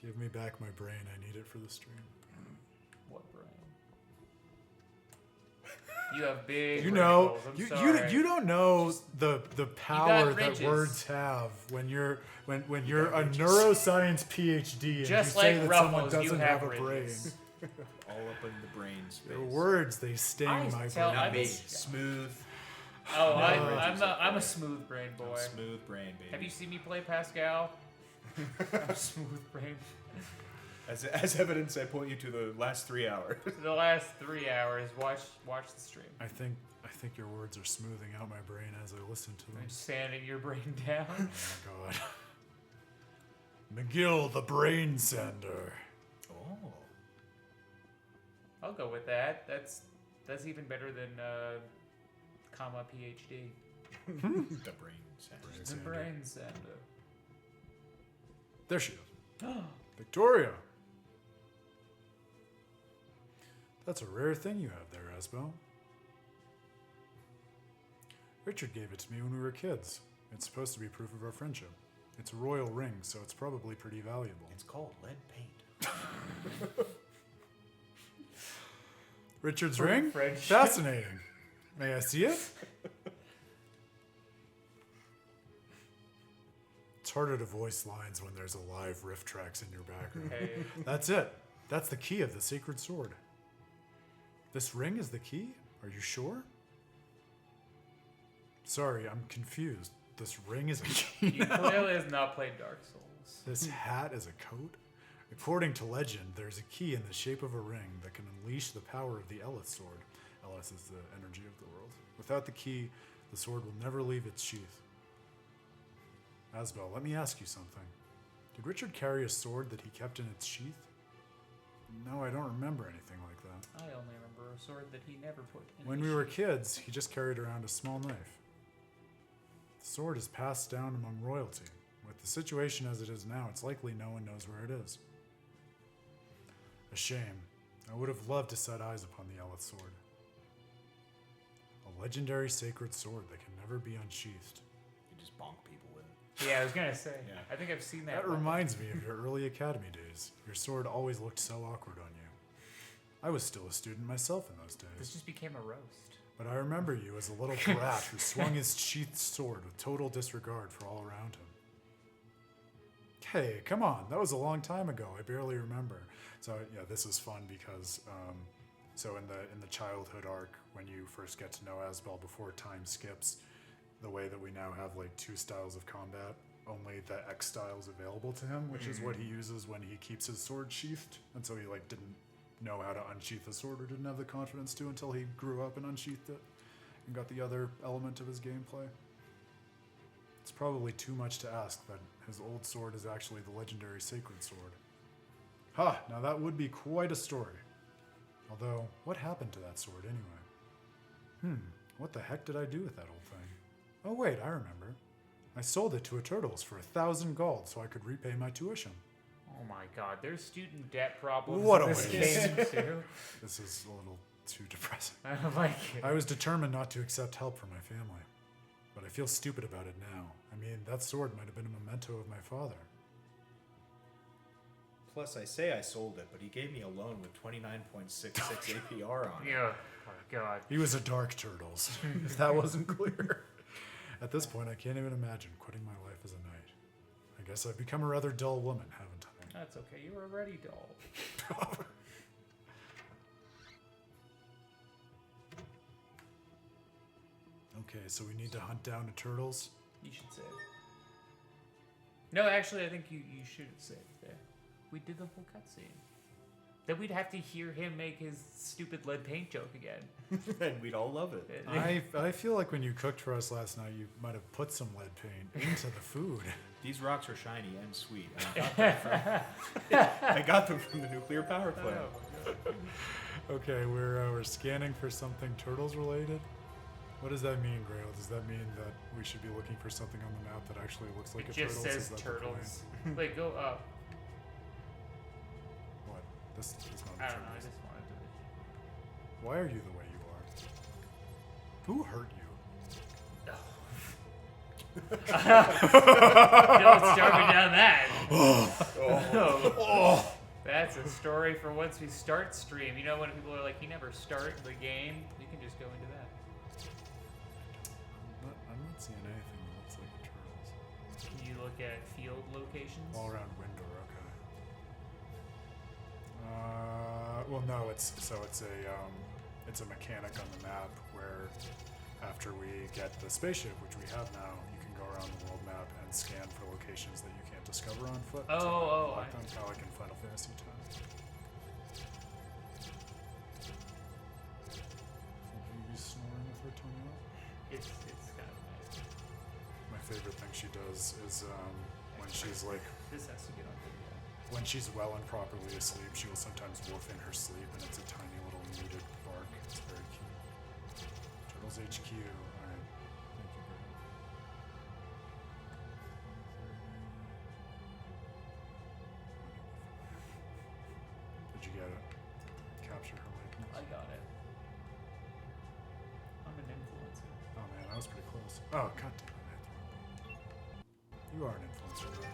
Give me back my brain. I need it for the stream. What brain? You have big. You know, wrinkles. I'm sorry. you don't know the power that ridges. words have when you're a neuroscience PhD and Just you say like that Ruffles, someone you doesn't have have a brain. ridges. All up in the brain space. Your words, they sting my brain. Not me. Smooth. Oh, I'm a smooth brain boy. Smooth brain, baby. Have you seen me play Pascal? I'm smooth brain. As evidence, I point you to the last 3 hours. The last 3 hours, watch the stream. I think your words are smoothing out my brain as I listen to them. I'm sanding your brain down. Oh my god. McGill, the brain sander. Oh. I'll go with that. That's even better than comma PhD. The brain sander. The brain sander. There she is. Victoria. That's a rare thing you have there, Asbel. Richard gave it to me when we were kids. It's supposed to be proof of our friendship. It's a royal ring, so it's probably pretty valuable. It's called lead paint. Richard's For ring? friendship. Fascinating. May I see it? It's harder to voice lines when there's a live riff tracks in your background. Hey. That's it. That's the key of the sacred sword. This ring is the key? Are you sure? Sorry, I'm confused. This ring is a key. You clearly has not played Dark Souls. This hat is a coat? According to legend, there's a key in the shape of a ring that can unleash the power of the Ellis sword. Ellis is the energy of the world. Without the key, the sword will never leave its sheath. Asbel, let me ask you something. Did Richard carry a sword that he kept in its sheath? No, I don't remember anything like that. I only remember a sword that he never put in When his we were sheath. kids, he just carried around a small knife. The sword is passed down among royalty. With the situation as it is now, it's likely no one knows where it is. A shame. I would have loved to set eyes upon the Elith sword. A legendary sacred sword that can never be unsheathed. You just bonk people with it. Yeah, I was gonna say. Yeah. I think I've seen that. That one. reminds me of your early academy days. Your sword always looked so awkward on you. I was still a student myself in those This days. just became a roast. But I remember you as a little brat who swung his sheathed sword with total disregard for all around him. Hey, come on, that was a long time ago. I barely remember. So yeah, this is fun because so in the childhood arc, when you first get to know Asbel before time skips, the way that we now have like two styles of combat, only the X style is available to him, which is what he uses when he keeps his sword sheathed, and so he like didn't know how to unsheath a sword or didn't have the confidence to until he grew up and unsheathed it and got the other element of his gameplay. It's probably too much to ask that his old sword is actually the legendary sacred sword. Ha! Now that would be quite a story. Although, what happened to that sword anyway? What the heck did I do with that old thing? Oh wait, I remember. I sold it to a Turtles for 1,000 gold so I could repay my tuition. Oh my god, there's student debt problems What in a this waste. game too. This is a little too depressing. I don't like it. I was determined not to accept help from my family. But I feel stupid about it now. I mean, that sword might have been a memento of my father. Plus, I say I sold it, but he gave me a loan with 29.66 APR on it. Yeah. Oh god. He was a dark Turtles, if that wasn't clear. At this point, I can't even imagine quitting my life as a knight. I guess I've become a rather dull woman, haven't I? That's okay, you were already dull. Okay, so we need to hunt down the Turtles. You should save. No, actually, I think you should have saved there. We did the whole cutscene. Then we'd have to hear him make his stupid lead paint joke again. And we'd all love it. I feel like when you cooked for us last night, you might have put some lead paint into the food. These rocks are shiny and sweet. I got them from the nuclear power plant. Okay, we're scanning for something Turtles related. What does that mean, Grail? Does that mean that we should be looking for something on the map that actually looks like It a just turtle? says turtles. Wait, go up. What? This is not I a don't know, I turtles. just wanted to... Why are you the way you are? Who hurt you? Don't start me down that. Oh. That's a story for once we start stream. You know when people are like, you never start the game? You can just go into that. I'm not seeing anything that looks like a turtles. Can you look at field locations? All around Windor, okay. Well, no, it's a mechanic on the map where after we get the spaceship, which we have now, you can go around the world map and scan for locations that you can't discover on foot. Kind of like in Final Fantasy X. You snoring with her tongue out? It's kind of nice. My favorite thing she does is when she's like, This has to get on video. when she's well and properly asleep, she will sometimes woof in her sleep, and it's a tiny little muted bark. It's very cute. Turtles HQ. All right. Thank you, Graham. Did you get it? Capture her likeness. I got it. I'm an influencer. Oh man, that was pretty close. Oh, god damn it. I threw a bone. You are an influencer, though.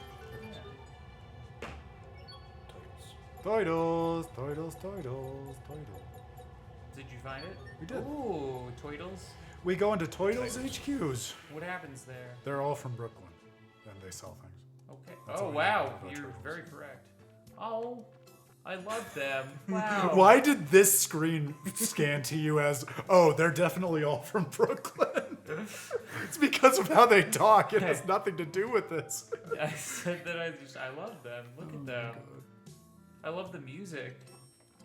Titles. Did you find it? We did. Ooh, Toidles. We go into Toidles HQs. What happens there? They're all from Brooklyn, and they sell things. Okay. That's Oh all I know wow, about you're Turtles. very correct. Oh, I love them. Wow. Why did this screen scan to you as, oh, they're definitely all from Brooklyn? It's because of how they talk. It has nothing to do with this. I said that I love them. Look at them. I love the music.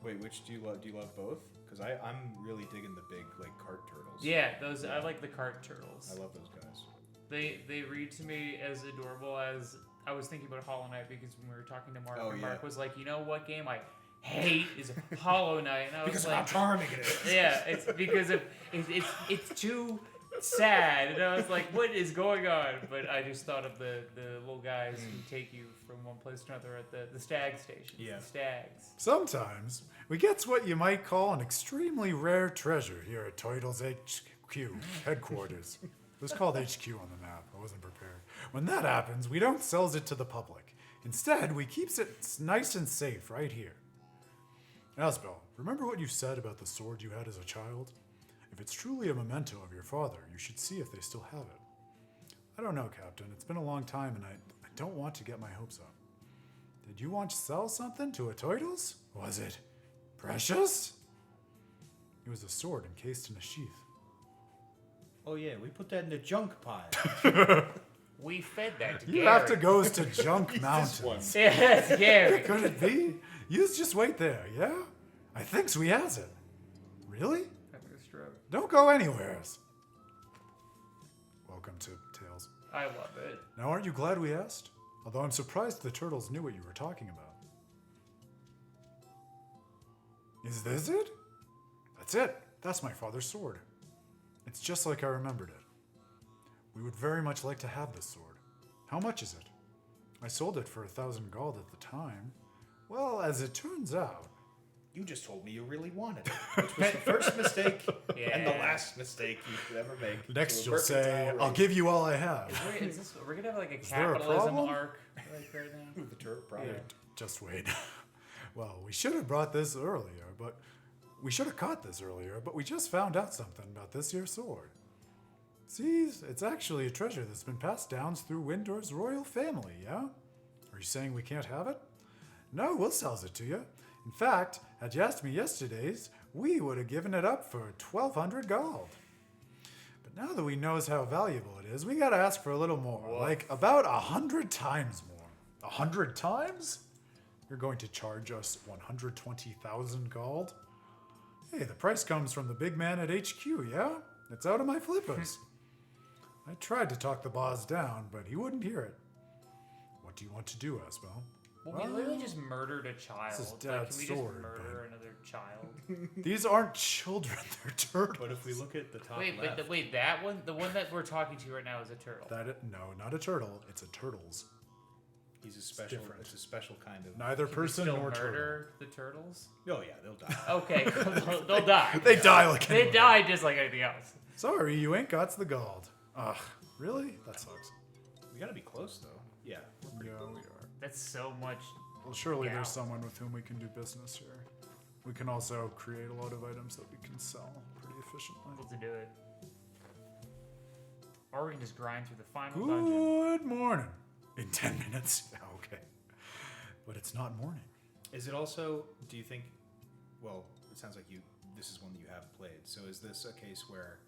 Wait, which do you love? Do you love both? Because I'm really digging the big like cart turtles. Yeah, those I like the cart turtles. I love those guys. They read to me as adorable as I was thinking about Hollow Knight because when we were talking to Mark, and Mark was like, you know what game I hate is Hollow Knight, and I was Because like, of how charming it is. Yeah, it's because of it's too sad, and I was like, what is going on? But I just thought of the little guys who take you from one place to another at the stag station. Yeah. The stags. Sometimes we get what you might call an extremely rare treasure here at Toidles HQ headquarters. It was called HQ on the map. I wasn't prepared. When that happens, we don't sell it to the public. Instead, we keeps it nice and safe right here. Asbel, remember what you said about the sword you had as a child? If it's truly a memento of your father, you should see if they still have it. I don't know, Captain. It's been a long time, and I don't want to get my hopes up. Did you want to sell something to a Toidles? Was it precious? It was a sword encased in a sheath. Oh yeah, we put that in the junk pile. We fed that to You Gary. have to go to Junk Mountains. Yes, Gary. Could it be? You just wait there, yeah? I thinks we has it. Really? Having a stroke. Don't go anywhere. Welcome to Tales. I love it. Now, aren't you glad we asked? Although I'm surprised the turtles knew what you were talking about. Is this it? That's it. That's my father's sword. It's just like I remembered it. We would very much like to have this sword. How much is it? I sold it for 1,000 gold at the time. Well, as it turns out... You just told me you really wanted it, which was the first mistake and the last mistake you could ever make. Next to a you'll say, mercantile I'll race. give you all I have. Wait, is this, we're gonna have like a there a capitalism problem? arc like right now? Ooh, the turret, probably. Yeah. Just wait. Well, we should have brought this earlier, but... We should have caught this earlier, but we just found out something about this here sword. See, it's actually a treasure that's been passed down through Windor's royal family, yeah? Are you saying we can't have it? No, we'll sell it to you. In fact, had you asked me yesterday's, we would have given it up for 1,200 gold. But now that we knows how valuable it is, we gotta ask for a little more, like about 100 times more. 100 times? You're going to charge us 120,000 gold? Hey, the price comes from the big man at HQ, yeah? It's out of my flippers. I tried to talk the boss down, but he wouldn't hear it. What do you want to do, Asbel? Well, we literally just murdered a child. This is Like, Dad's can we just sword, murder another child? These aren't children, they're turtles. But if we look at the top Wait, left, but wait, that one, the one that we're talking to right now is a turtle. No, not a turtle, it's a turtles. he's a special. different. It's a special kind of. Neither Can we person still nor turtle. murder the turtles? Oh yeah, they'll die. Okay, they'll die. They die like They anyone. die just like anything else. Sorry, you ain't got the gold. Ugh, really? That sucks. We gotta be close though. Yeah. Yeah, we are. That's so much. Well, surely Yeah. there's someone with whom we can do business here. We can also create a lot of items that we can sell pretty efficiently. Able to do it. Or we can just grind through the final dungeon. Good morning. In 10 minutes? Okay. But it's not morning. Is it also? Do you think? Well, it sounds like you. This is one that you haven't played. So is this a case where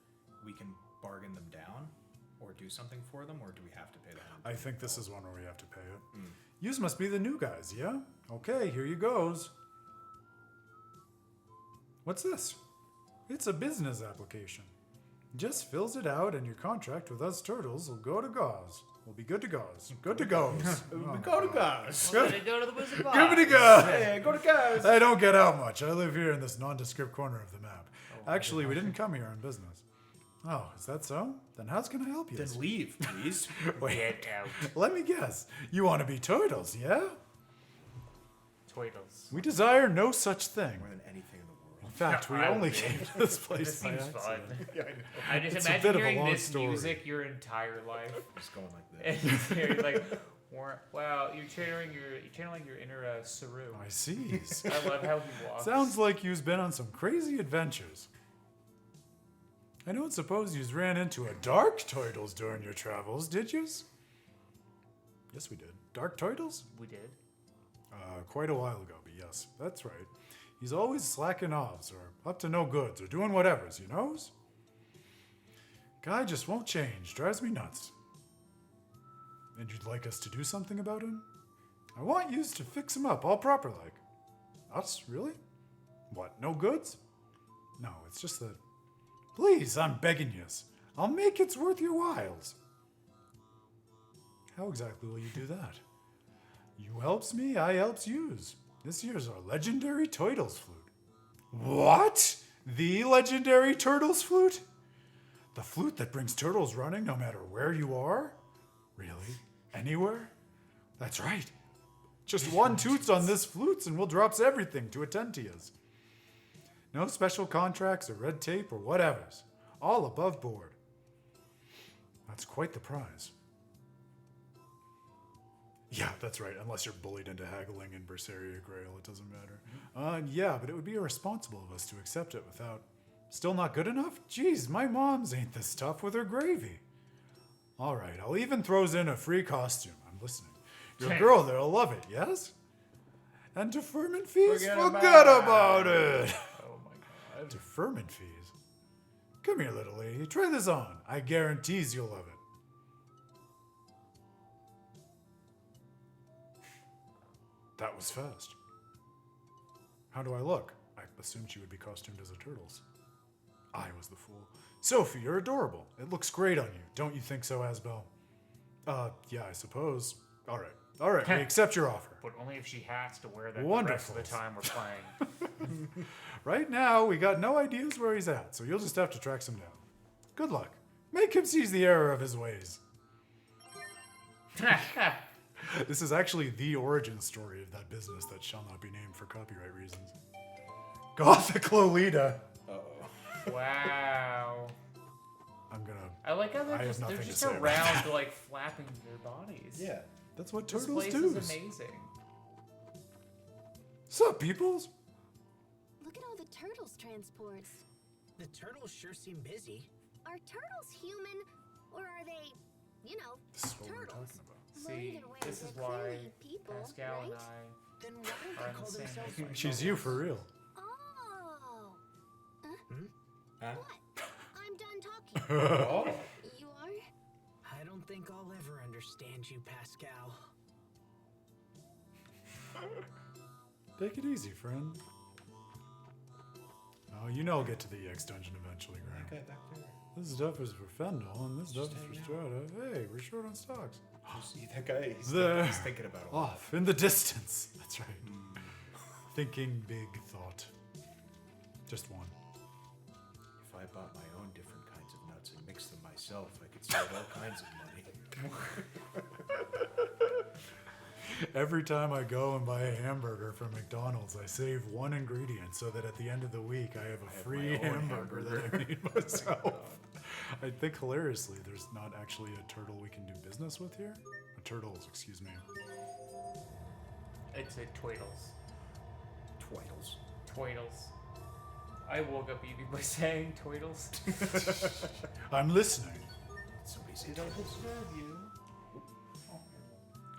we can bargain them down, or do something for them, or do we have to pay them? I think this is one where we have to pay it. Yous must be the new guys, yeah? Okay, here you goes. What's this? It's a business application. Just fills it out and your contract with us turtles will go to gauze. We'll be good to gauze. Good to goes. Go to guys. Well, then go to the Wizard Box. Give it a go. Hey, go to guys. I don't get out much. I live here in this nondescript corner of the map. Actually, we didn't come here on business. Oh, is that so? Then how's can I help you? Then leave, please. Wait, Get out. let me guess. You want to be turtles, yeah? Twiddles. We desire no such thing. More than anything in the world. In fact, we I only would. came to this place This by seems fun. accident. I just It's a imagine bit of a hearing long this story. music your entire life. Just going like And this. you're like, wow, you're channeling your inner Saru. I see. I love how he walks. Sounds like you've been on some crazy adventures. I don't suppose you ran into a dark turtles during your travels, did yous? Yes, we did. Dark turtles? We did. Quite a while ago, but yes, that's right. He's always slacking offs or up to no goods or doing whatevers, you knows? Guy just won't change. Drives me nuts. And you'd like us to do something about him? I want yous to fix him up all proper like. Us? Really? What, no goods? No, it's just that... Please, I'm begging yous. I'll make it's worth your whiles. How exactly will you do that? You helps me, I helps yous. This year's our legendary Turtles flute. What? The legendary Turtles flute? The flute that brings turtles running no matter where you are? Really? Anywhere? That's right. Just one toots on this flutes and we'll drops everything to attend to yous. No special contracts or red tape or whatevers. All above board. That's quite the prize. Yeah, that's right. Unless you're bullied into haggling in Vesperia Grail, it doesn't matter. Yeah, but it would be irresponsible of us to accept it without... Still not good enough? Jeez, my mom's ain't this tough with her gravy. All right, I'll even throws in a free costume. I'm listening. Your girl there'll love it, yes? And deferment fees? Forget about it. Oh my god. Deferment fees? Come here, little lady. Try this on. I guarantees you'll love it. That was fast. How do I look? I assumed she would be costumed as a turtle's. I was the fool. Sophie, you're adorable. It looks great on you. Don't you think so, Asbel? Yeah, I suppose. All right, we accept your offer. But only if she has to wear that Wonderful. the rest of the time we're playing. Right now, we got no ideas where he's at, so you'll just have to track him down. Good luck. Make him seize the error of his ways. This is actually the origin story of that business that shall not be named for copyright reasons. Gothic Lolita. Uh-oh. Wow. I'm gonna... I like how I they're have just, nothing they're to just say about around, that. like, flapping their bodies. Yeah. That's what This turtles place do. is amazing. Sup, peoples? Look at all the turtles transports. The turtles sure seem busy. Are turtles human, or are they, you know, This is what we're turtles? talking about. Well, See, either way, this is they're why clearly people, Pascal right? and I Then why don't are they in call the same themselves movie. She's you for real. Oh. Huh? What? I'm done talking. Oh. You are? I don't think I'll ever understand you, Pascal. Take it easy, friend. Oh, you know I'll get to the EX dungeon eventually, Graham. Okay, back there. This stuff is for Fendel, and this stuff is for hang Strata. Hey, we're short on stocks. You see that guy? He's thinking about it. Off in the distance. That's right. Thinking big thought. Just one. If I bought my own different kinds of nuts and mixed them myself, I could save all kinds of money. Every time I go and buy a hamburger from McDonald's, I save one ingredient so that at the end of the week I have a have free my own hamburger that I made myself. I think hilariously there's not actually a turtle we can do business with here. Turtles, excuse me. I'd say Twiddles. Twiddles. Twiddles. I woke up eating by saying Twiddles. I'm listening. Somebody say Did I twiddles. disturb you?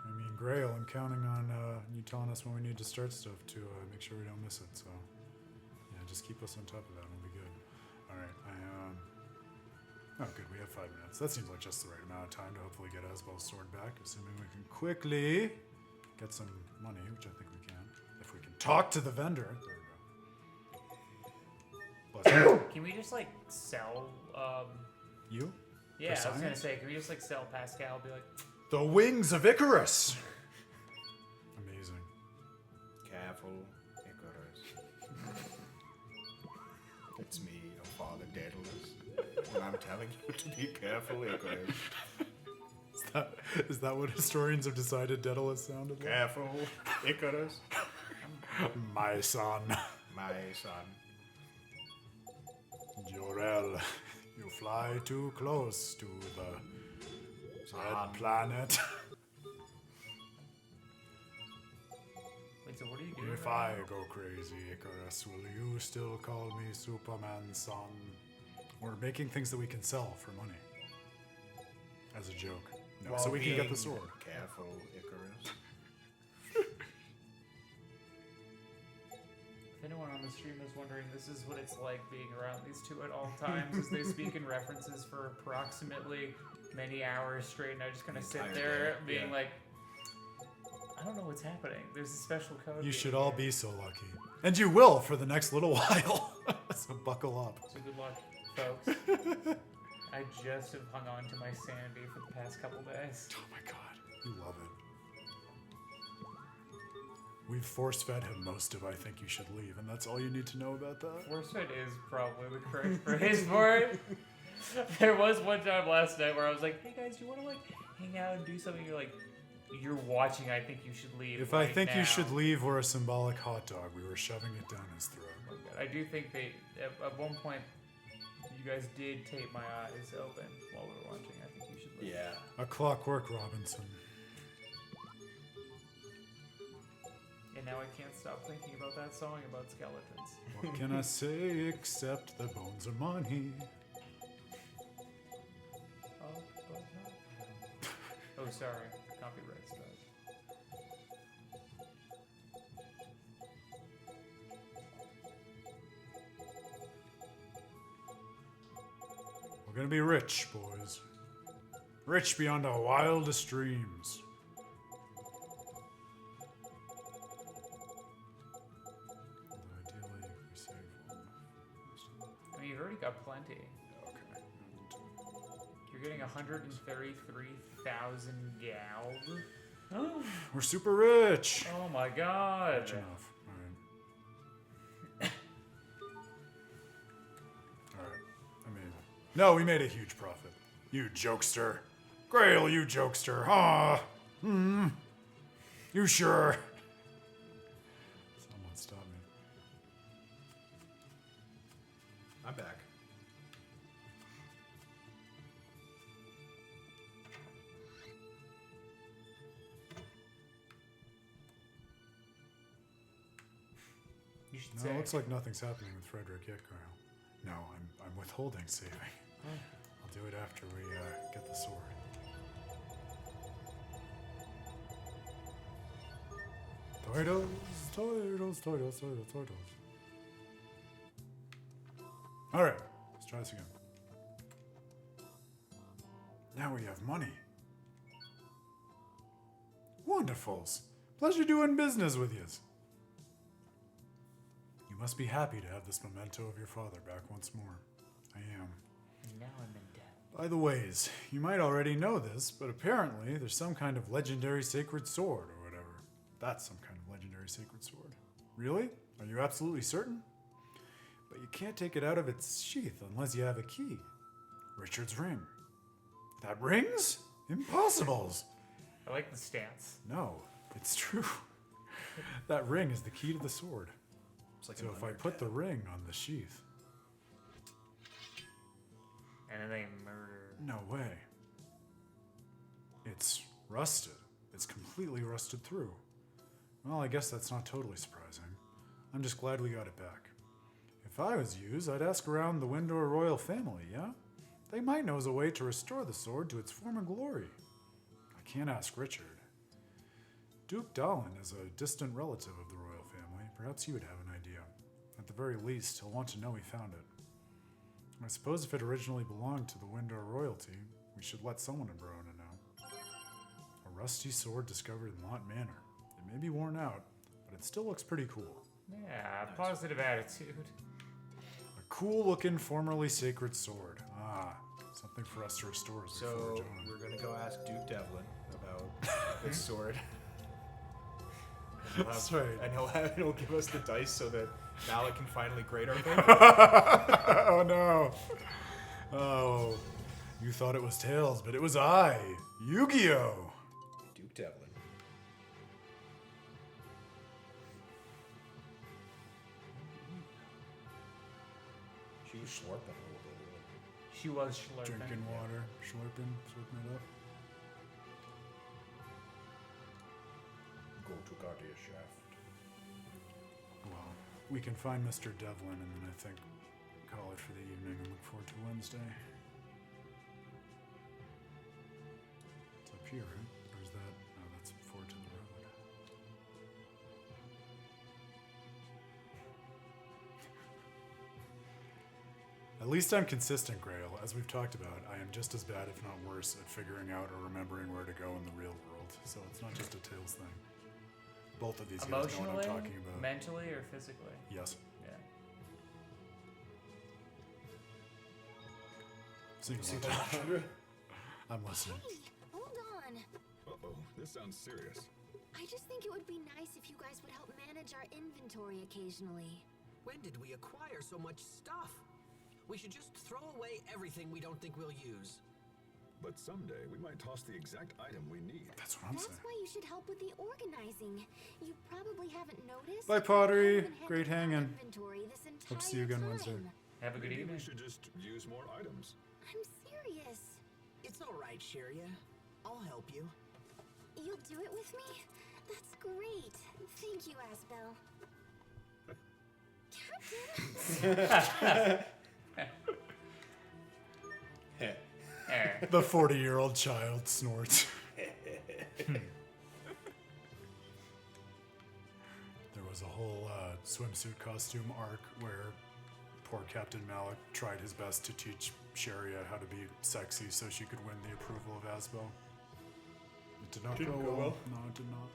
I mean, Grail, I'm counting on you telling us when we need to start stuff to make sure we don't miss it. So, yeah, just keep us on top of that and we'll be good. All right, oh, good, we have 5 minutes. That seems like just the right amount of time to hopefully get Asbel's sword back, assuming we can quickly get some money, which I think we can. If we can talk to the vendor. There we go. Bless you. Can we just, like, sell, You? yeah, I was gonna science? say, can we just, like, sell Pascal, be like, The wings of Icarus! Amazing. Careful, Icarus. It's me, your father, Daedalus. And I'm telling you to be careful, Icarus. Is that what historians have decided Daedalus sounded like? Careful, Icarus. My son. My son. Jorel, you fly too close to the red planet. wait, so what are you doing? If right I go crazy, Icarus, will you still call me Superman's son? We're making things that we can sell for money. As a joke. No, so we can get the sword. Careful, Icarus. If anyone on the stream is wondering, this is what it's like being around these two at all times, as they speak in references for approximately many hours straight, and I just kind of sit Entire there day, being yeah. like, I don't know what's happening. There's a special code. You being should all here. be so lucky. And you will for the next little while. So buckle up. So good luck, folks. I just have hung on to my sanity for the past couple days. Oh my god, you love it. We've force-fed him most of I think you should leave, and that's all you need to know about that? Force-fed is probably the correct phrase for it. There was one time last night where I was like, hey guys, do you want to like hang out and do something? You're like, you're watching, I think you should leave. If right I think now. you should leave, we're a symbolic hot dog. We were shoving it down his throat. Oh my God. I do think they, at one point, you guys did tape my eyes open while we were watching. I think you should leave. Yeah. A clockwork Robinson. And now I can't stop thinking about that song about skeletons. What can I say except the bones are money? Oh, but not. Oh, sorry. Copyright strike. We're gonna be rich, boys. Rich beyond our wildest dreams. Although ideally, we save got plenty. Okay. You're getting 133,000 gals. We're super rich. Oh my god. Rich enough. Alright, amazing. No, we made a huge profit. You jokester. Grail, you jokester. Huh? You sure? Someone stop me. I'm back. You should No, say. it looks like nothing's happening with Frederick yet, Grail. No, I'm withholding saving. I'll do it after we get the sword. Toidles. Alright, let's try this again. Now we have money. Wonderfuls. Pleasure doing business with yous. You must be happy to have this memento of your father back once more. I am. Now I'm in debt. By the ways, you might already know this, but apparently there's some kind of legendary sacred sword or whatever. That's some kind of legendary sacred sword. Really? Are you absolutely certain? But you can't take it out of its sheath unless you have a key. Richard's ring. That rings? Impossibles! I like the stance. No, it's true. That ring is the key to the sword. It's like So if I put the ring on the sheath... And then they murder. No way. It's rusted. It's completely rusted through. Well, I guess that's not totally surprising. I'm just glad we got it back. If I was you, I'd ask around the Windor royal family, yeah? They might know a way to restore the sword to its former glory. I can't ask Richard. Duke Dalin is a distant relative of the royal family. Perhaps he would have an idea. At the very least, he'll want to know we found it. I suppose if it originally belonged to the Windor royalty, we should let someone in Verona know. A rusty sword discovered in Lot Manor. It may be worn out, but it still looks pretty cool. Yeah, positive attitude. A cool-looking, formerly sacred sword. Ah, something for us to restore as we So forge on. we're gonna go ask Duke Devlin about this sword. And That's right. And he'll give us the dice so that Malak can finally grade our paper. Oh no! Oh, you thought it was Tails, but it was I, Yu-Gi-Oh! Duke Devlin. She was slurping a little bit. She was slurping. Drinking water, slurping it up. Go to Guardia Shaft. Well, we can find Mr. Devlin and then I think call it for the evening and look forward to Wednesday. It's up here, right? Or is that? No, that's forward to the road. At least I'm consistent, Grail. As we've talked about, I am just as bad, if not worse, at figuring out or remembering where to go in the real world. So it's not just a Tales thing. Both of these guys know what Emotionally, I'm talking about. mentally, or physically? Yes. Yeah. Single entendre. I'm listening. Hey, hold on. Uh-oh, this sounds serious. I just think it would be nice if you guys would help manage our inventory occasionally. When did we acquire so much stuff? We should just throw away everything we don't think we'll use. But someday we might toss the exact item we need. That's what I'm That's saying. why you should help with the organizing. You probably haven't noticed. Bye, but Pottery. I've been Great handling our hanging. inventory this entire Hope to see you again time. Wednesday. Have a good Maybe evening. we should just use more items. I'm serious. It's all right, Sheria. I'll help you. You'll do it with me? That's great. Thank you, Asbel. Captain! Eh. The 40-year-old child snorts. There was a whole swimsuit costume arc where poor Captain Malik tried his best to teach Sharia how to be sexy so she could win the approval of Asbel. It did not go well. No, it did not.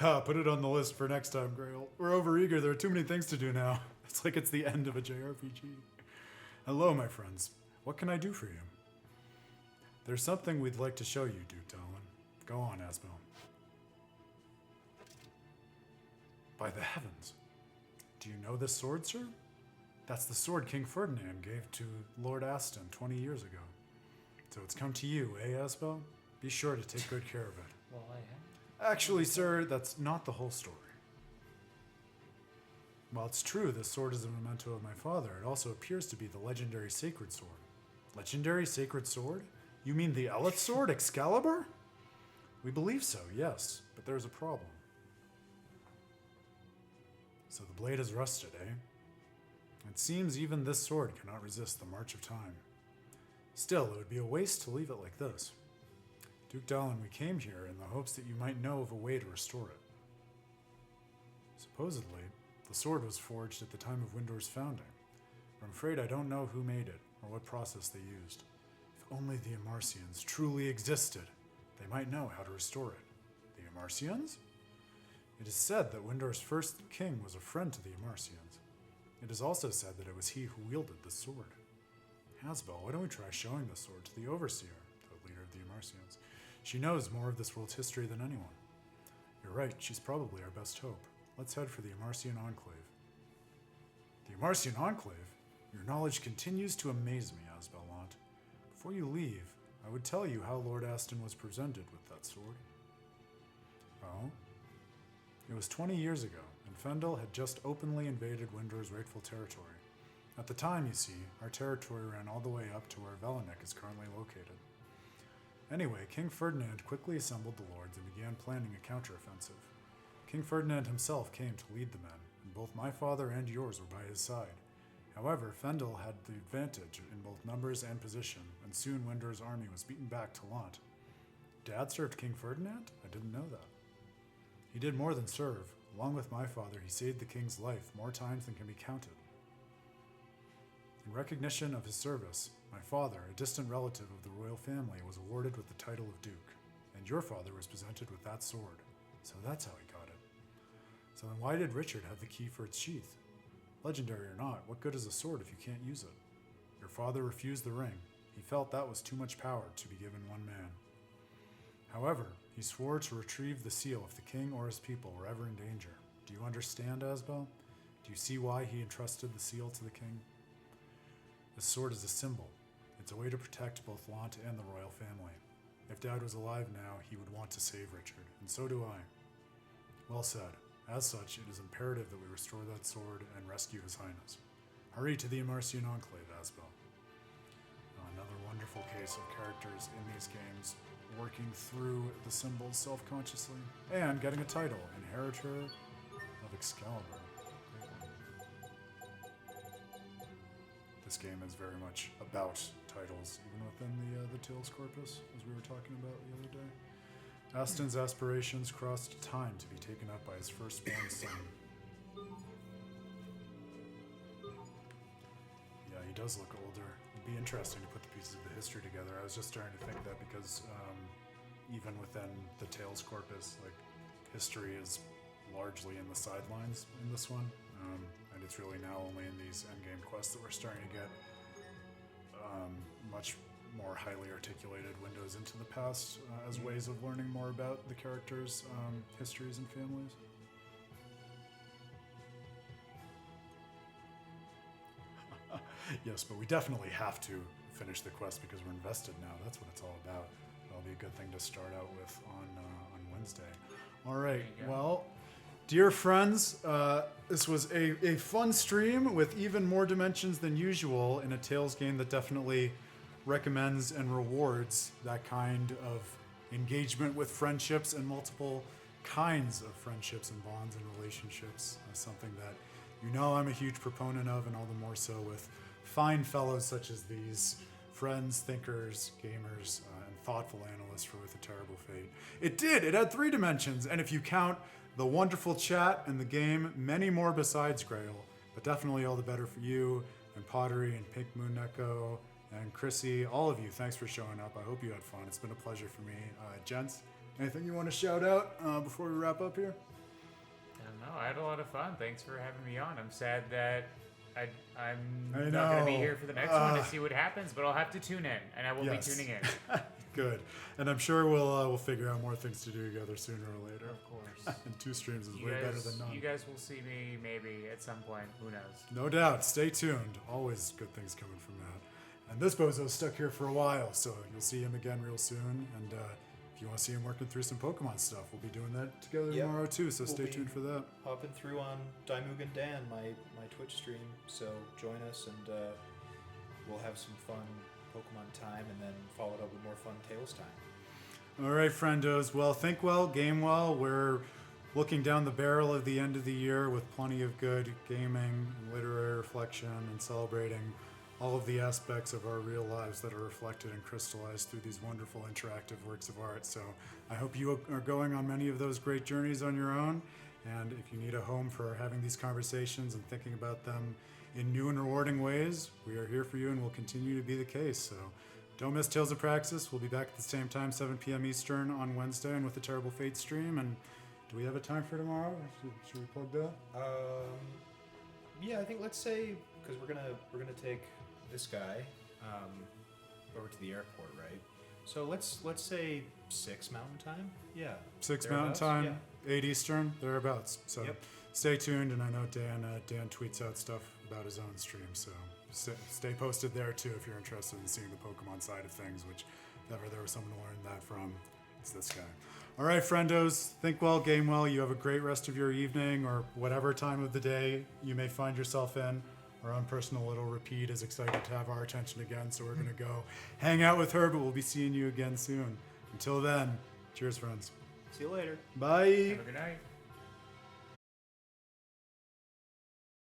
Put it on the list for next time, Grail. We're overeager. There are too many things to do now. It's like it's the end of a JRPG. Hello, my friends. What can I do for you? There's something we'd like to show you, Duke Talon. Go on, Asbel. By the heavens. Do you know this sword, sir? That's the sword King Ferdinand gave to Lord Aston 20 years ago. So it's come to you, eh, Asbel? Be sure to take good care of it. Well, I have. Actually, sir, that's not the whole story. While it's true this sword is a memento of my father, it also appears to be the legendary sacred sword. Legendary sacred sword? You mean the Eleth sword, Excalibur? We believe so, yes, but there's a problem. So the blade is rusted, eh? It seems even this sword cannot resist the march of time. Still, it would be a waste to leave it like this. Duke Dallin, we came here in the hopes that you might know of a way to restore it. Supposedly, the sword was forged at the time of Windor's founding. But I'm afraid I don't know who made it or what process they used. If only the Emarcians truly existed, they might know how to restore it. The Emarcians? It is said that Windor's first king was a friend to the Emarcians. It is also said that it was he who wielded the sword. Asbel, why don't we try showing the sword to the Overseer, the leader of the Emarcians? She knows more of this world's history than anyone. You're right, she's probably our best hope. Let's head for the Emarcian Enclave. The Emarcian Enclave? Your knowledge continues to amaze me, Asbelant. Before you leave, I would tell you how Lord Aston was presented with that sword. Oh? It was 20 years ago, and Fendel had just openly invaded Windor's rightful territory. At the time, you see, our territory ran all the way up to where Velanik is currently located. Anyway, King Ferdinand quickly assembled the lords and began planning a counteroffensive. King Ferdinand himself came to lead the men, and both my father and yours were by his side. However, Fendel had the advantage in both numbers and position, and soon Windor's army was beaten back to Lant. Dad served King Ferdinand? I didn't know that. He did more than serve. Along with my father, he saved the king's life more times than can be counted. In recognition of his service, my father, a distant relative of the royal family, was awarded with the title of Duke, and your father was presented with that sword. So that's how he got it. So then why did Richard have the key for its sheath? Legendary or not, what good is a sword if you can't use it? Your father refused the ring. He felt that was too much power to be given one man. However, he swore to retrieve the seal if the king or his people were ever in danger. Do you understand, Asbel? Do you see why he entrusted the seal to the king? This sword is a symbol. It's a way to protect both Lant and the royal family. If Dad was alive now, he would want to save Richard, and so do I. Well said. As such, it is imperative that we restore that sword and rescue His Highness. Hurry to the Emarcian Enclave, Asbel. Another wonderful case of characters in these games working through the symbols self-consciously, and getting a title, Inheritor of Excalibur. This game is very much about titles, even within the Tales corpus, as we were talking about the other day. Aston's aspirations crossed time to be taken up by his firstborn son. Yeah, he does look older. It'd be interesting to put the pieces of the history together. I was just starting to think that because even within the Tales corpus, like, history is largely in the sidelines in this one. And it's really now only in these endgame quests that we're starting to get much more highly articulated windows into the past as ways of learning more about the characters' histories and families. Yes, but we definitely have to finish the quest because we're invested now. That's what it's all about. That'll be a good thing to start out with on Wednesday. All right, well, dear friends, this was a fun stream with even more dimensions than usual in a Tales game that definitely recommends and rewards that kind of engagement with friendships and multiple kinds of friendships and bonds and relationships. That's something that you know I'm a huge proponent of, and all the more so with fine fellows such as these, friends, thinkers, gamers, and thoughtful analysts for With a Terrible Fate. It had 3 dimensions, and if you count the wonderful chat and the game, many more besides Grail, but definitely all the better for you, and Pottery, and Pink Moon Neko, and Chrissy, all of you, thanks for showing up. I hope you had fun. It's been a pleasure for me. Gents, Anything you want to shout out before we wrap up here? I don't know. I had a lot of fun. Thanks for having me on. I'm sad that I'm I not going to be know. here for the next one to see what happens, but I'll have to tune in, and I will be tuning in. Good. And I'm sure we'll figure out more things to do together sooner or later. Of course. And 2 streams is You way better guys- than none. You guys will see me maybe at some point. Who knows? No doubt. Stay tuned. Always good things coming from that. And this bozo's stuck here for a while, so you'll see him again real soon. And if you want to see him working through some Pokemon stuff, we'll be doing that together Yep. tomorrow too, so We'll stay be tuned for that. Hopping through on Dymlos and Dan, my Twitch stream. So join us, and we'll have some fun Pokemon time, and then follow it up with more fun Tales time. All right, friendos. Well, think well, game well. We're looking down the barrel of the end of the year with plenty of good gaming and literary reflection and celebrating all of the aspects of our real lives that are reflected and crystallized through these wonderful interactive works of art. So I hope you are going on many of those great journeys on your own. And if you need a home for having these conversations and thinking about them in new and rewarding ways, we are here for you and will continue to be the case. So don't miss Tales of Praxis. We'll be back at the same time, 7 p.m. Eastern on Wednesday, and with the Terrible Fate stream. And do we have a time for tomorrow? Should we plug that? Yeah, I think let's say, because we're gonna take this guy over to the airport, right? So let's say 6 Mountain Time. Yeah. 6 Mountain Time, 8 Eastern, thereabouts. So Yep. stay tuned, and I know Dan tweets out stuff about his own stream, so stay posted there too if you're interested in seeing the Pokemon side of things, which if ever there was someone to learn that from, it's this guy. All right, friendos, think well, game well. You have a great rest of your evening or whatever time of the day you may find yourself in. Our own personal little repeat is excited to have our attention again, so we're going to go hang out with her, but we'll be seeing you again soon. Until then, cheers, friends. See you later. Bye. Have a good night.